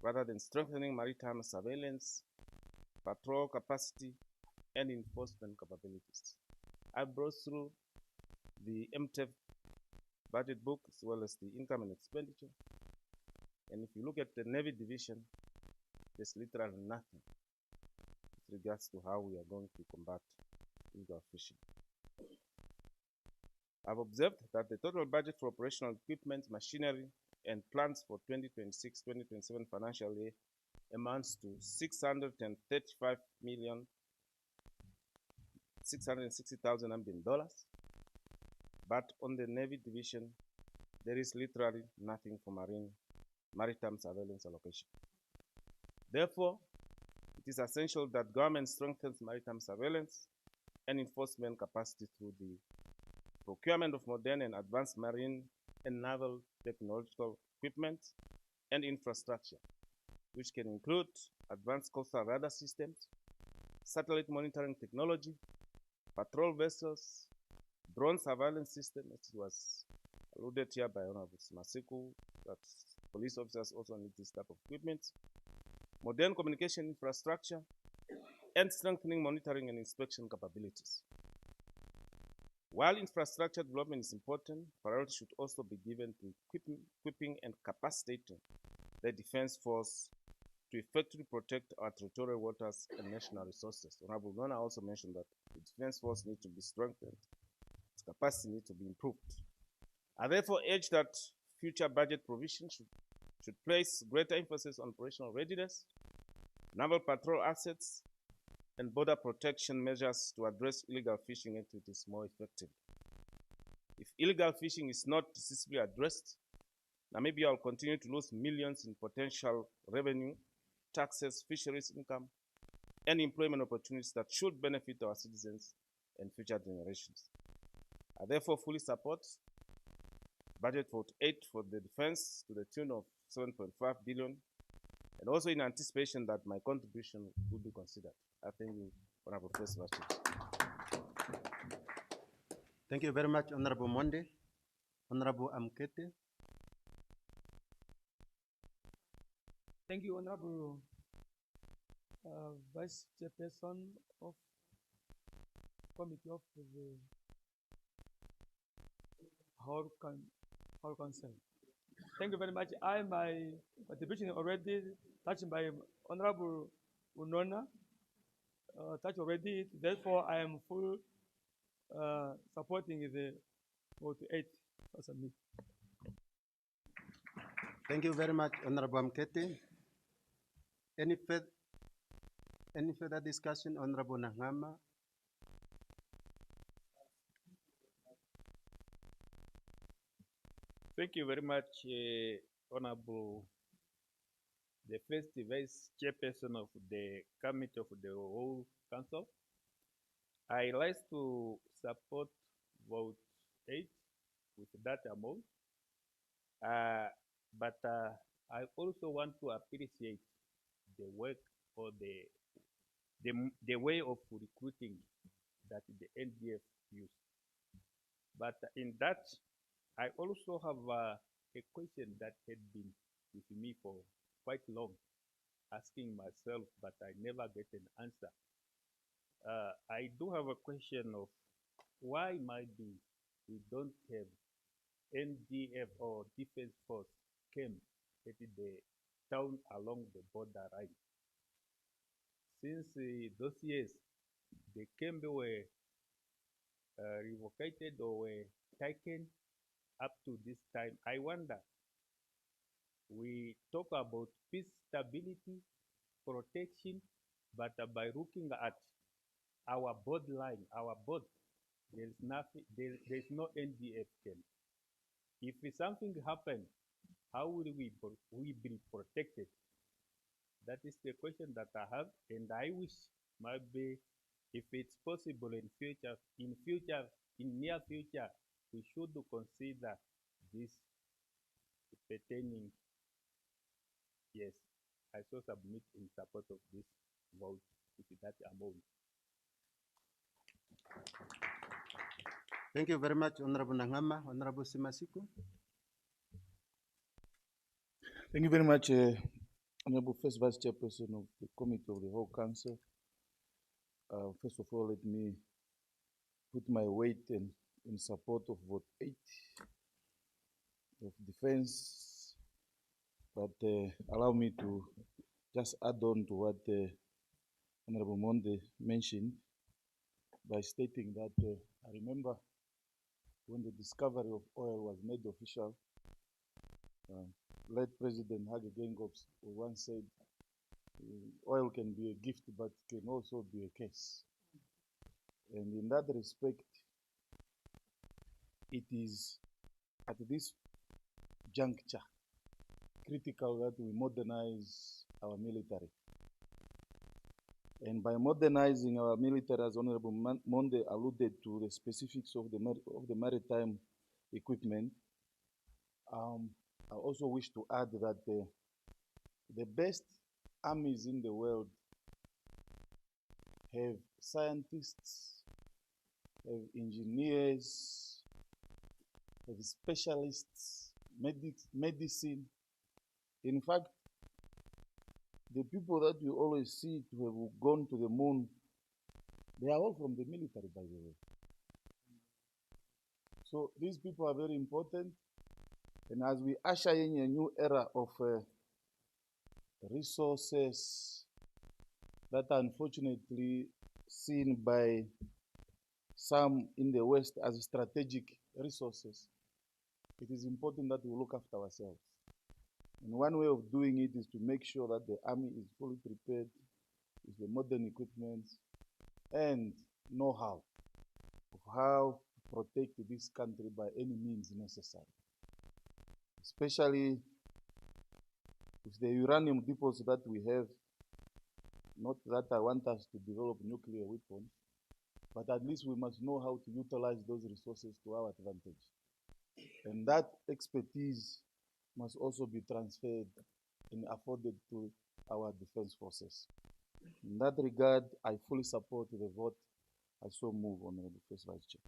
rather than strengthening maritime surveillance, patrol capacity, and enforcement capabilities. I browsed through the MTEF budget book as well as the income and expenditure. And if you look at the Navy division, there's literally nothing with regards to how we are going to combat illegal fishing. I've observed that the total budget for operational equipment, machinery, and plans for 2026-2027 financial year amounts to $635,660,000. But on the Navy division, there is literally nothing for maritime surveillance allocation. Therefore, it is essential that government strengthens maritime surveillance and enforcement capacity through the procurement of modern and advanced marine and naval technological equipment and infrastructure, which can include advanced coastal radar systems, satellite monitoring technology, patrol vessels, drone surveillance system, as was alluded here by Honorable Masiku, that police officers also need this type of equipment, modern communication infrastructure, and strengthening monitoring and inspection capabilities. While infrastructure development is important, priority should also be given to equipping and capacitating the Defense Force to effectively protect our territorial waters and national resources. Honorable Nona also mentioned that the Defense Force needs to be strengthened, its capacity needs to be improved. I therefore urge that future budget provisions should place greater emphasis on operational readiness, naval patrol assets, and border protection measures to address illegal fishing activities more effectively. If illegal fishing is not decisively addressed, Namibia will continue to lose millions in potential revenue, taxes, fisheries income, and employment opportunities that should benefit our citizens and future generations. I therefore fully support budget vote 8 for the defense to the tune of 7.5 billion, and also in anticipation that my contribution will be considered. I thank you, Honorable First Vice Chair. Thank you very much, Honorable Monde. Honorable Amkete. Thank you, Honorable Vice Chairperson of Committee of the Whole Council. Thank you very much. My contribution already touched by Honorable Unona, touched already. Therefore, I am full supporting the vote 8 for submit. Thank you very much, Honorable Amkete. Any further discussion, Honorable Nangama? Thank you very much, Honorable the First Vice Chairperson of the Committee of the Whole Council. I like to support vote 8 with that amount, but I also want to appreciate the work or the way of recruiting that the NDF used. But in that, I also have a question that had been with me for quite long, asking myself, but I never get an answer. I do have a question of why maybe we don't have NDF or Defense Force camp at the town along the border line. Since those years, the camp were revocated or were taken up to this time. I wonder, we talk about peace, stability, protection, but by looking at our borderline, our border, there is nothing. There is no NDF camp. If something happens, how will we be protected? That is the question that I have, and I wish maybe if it's possible in near future, we should consider this pertaining, yes, I so submit in support of this vote with that amount. Thank you very much, Honorable Nangama. Honorable Simasiku. Thank you very much, Honorable First Vice Chairperson of the Committee of the Whole Council. First of all, let me put my weight in support of vote 8 of defense, but allow me to just add on to what Honorable Monde mentioned by stating that I remember when the discovery of oil was made official, late President Hage Geingob once said, oil can be a gift, but can also be a curse. And in that respect, it is at this juncture critical that we modernize our military. And by modernizing our military, as Honorable Monde alluded to the specifics of the maritime equipment, I also wish to add that the best armies in the world have scientists, have engineers, have specialists, medicine. In fact, the people that you always see to have gone to the moon, they are all from the military, by the way. So these people are very important. And as we usher in a new era of resources that are unfortunately seen by some in the West as strategic resources, it is important that we look after ourselves. And one way of doing it is to make sure that the army is fully prepared with the modern equipment and know-how of how to protect this country by any means necessary. Especially with the uranium deposits that we have, not that I want us to develop nuclear weapons, but at least we must know how to utilize those resources to our advantage. And that expertise must also be transferred and afforded to our defense forces. In that regard, I fully support the vote. I so move, Honorable First Vice Chair.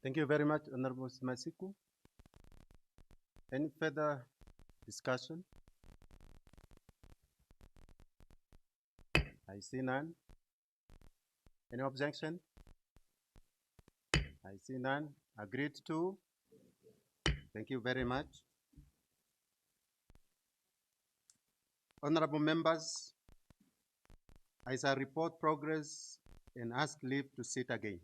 Thank you very much, Honorable Simasiku. Any further discussion? I see none. Any objection? I see none. Agreed to? Thank you very much. Honorable members, I shall report progress and ask leave to sit again.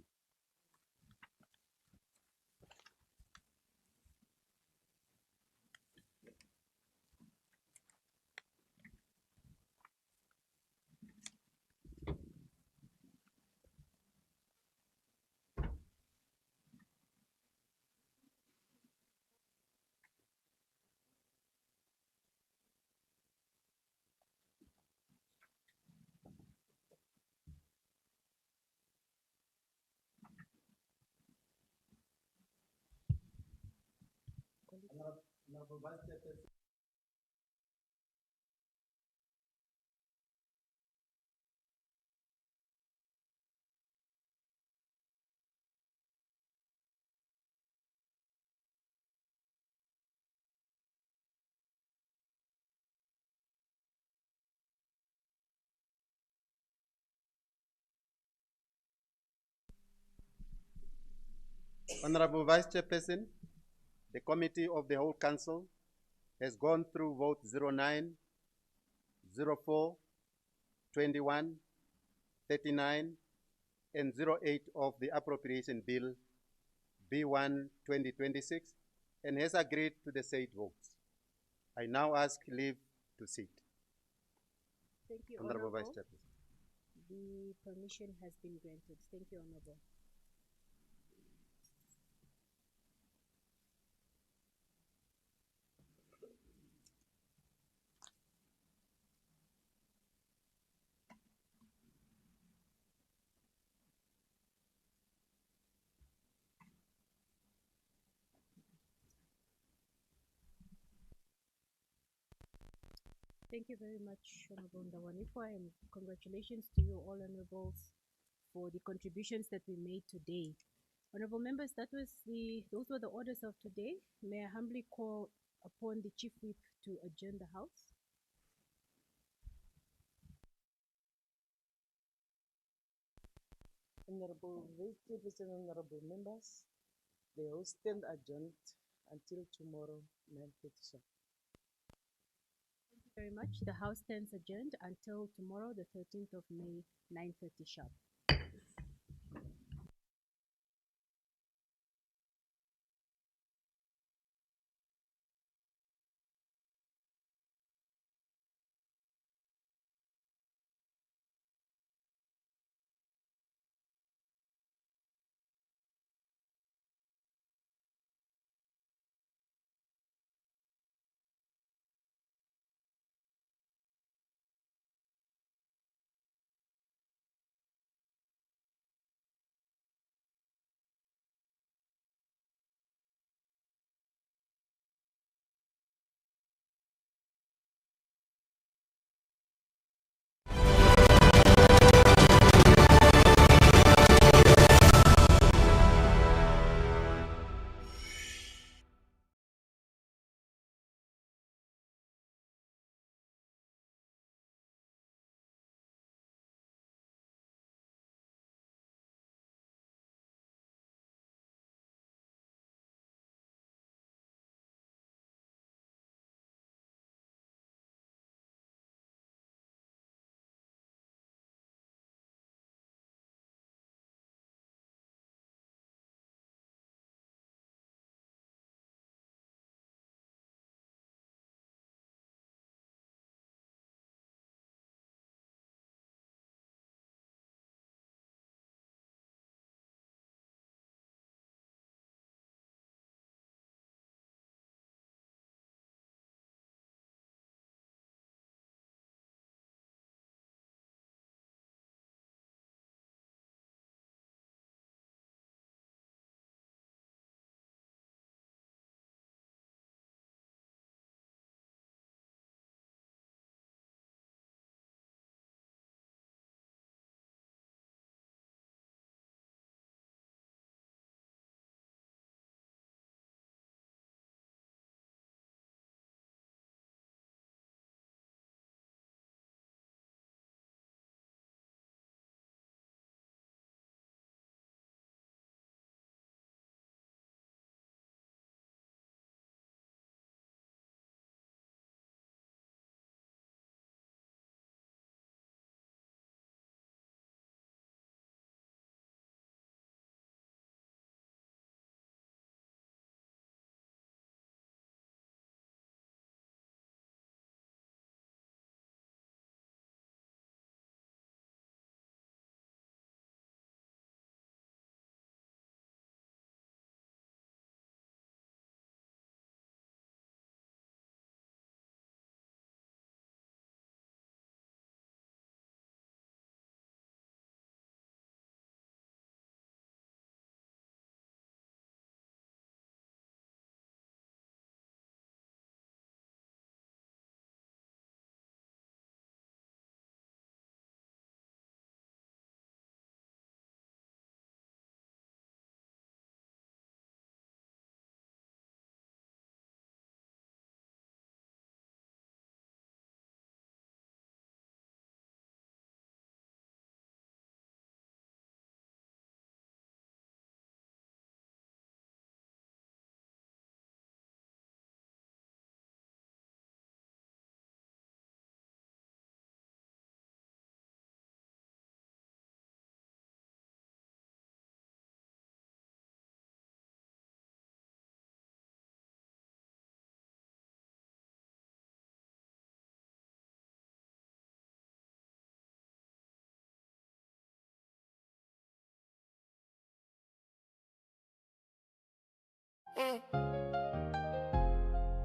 Honorable Vice Chairperson, the Committee of the Whole Council has gone through vote 09, 04, 21, 39, and 08 of the Appropriation Bill B1 2026 and has agreed to the said votes. I now ask leave to sit. Thank you, Honorable Vice Honorable. Chairperson. The permission has been granted. Thank you, Honorable. Thank you very much, Honorable Ndawanifwa, and congratulations to you all honorables for the contributions that we made today. Honorable members, those were the orders of today. May I humbly call upon the Chief Whip to adjourn the House. Honorable Vice Chairperson, honorable members, the House stand adjourned until tomorrow, 9:30 sharp. Thank you very much. The House stands adjourned until tomorrow, the 13th of May, 9:30 sharp.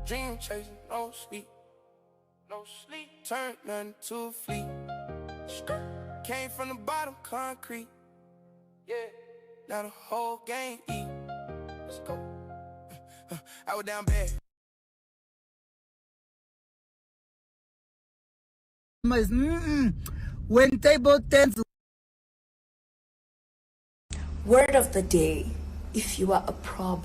Dream chasing, no sleep. No sleep. Turn nothing to a fleet. Came from the bottom, concrete. Yeah. Now the whole game eat. Let's go. I was down bad. When table turns. Word of the day: if you are a problem.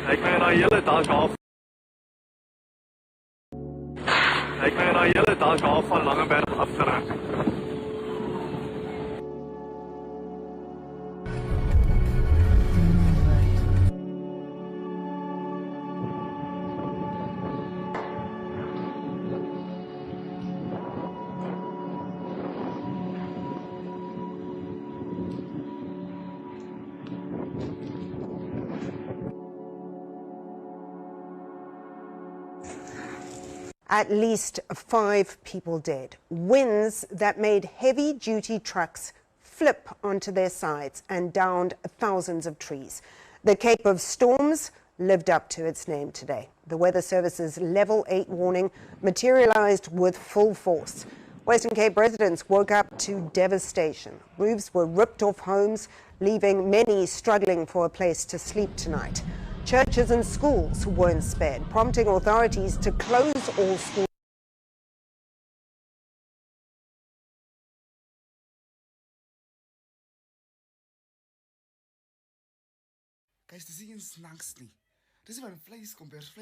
Ek kan na hele dag af. Ek kan na hele dag af van Langeberg afgerak. At least 5 people dead. Winds that made heavy-duty trucks flip onto their sides and downed thousands of trees. The Cape of Storms lived up to its name today. The Weather Service's Level 8 warning materialized with full force. Western Cape residents woke up to devastation. Roofs were ripped off homes, leaving many struggling for a place to sleep tonight. Churches and schools weren't spared, prompting authorities to close all schools. Guys, dis nie eens snacks nie. Dis nie van vleis, kombers.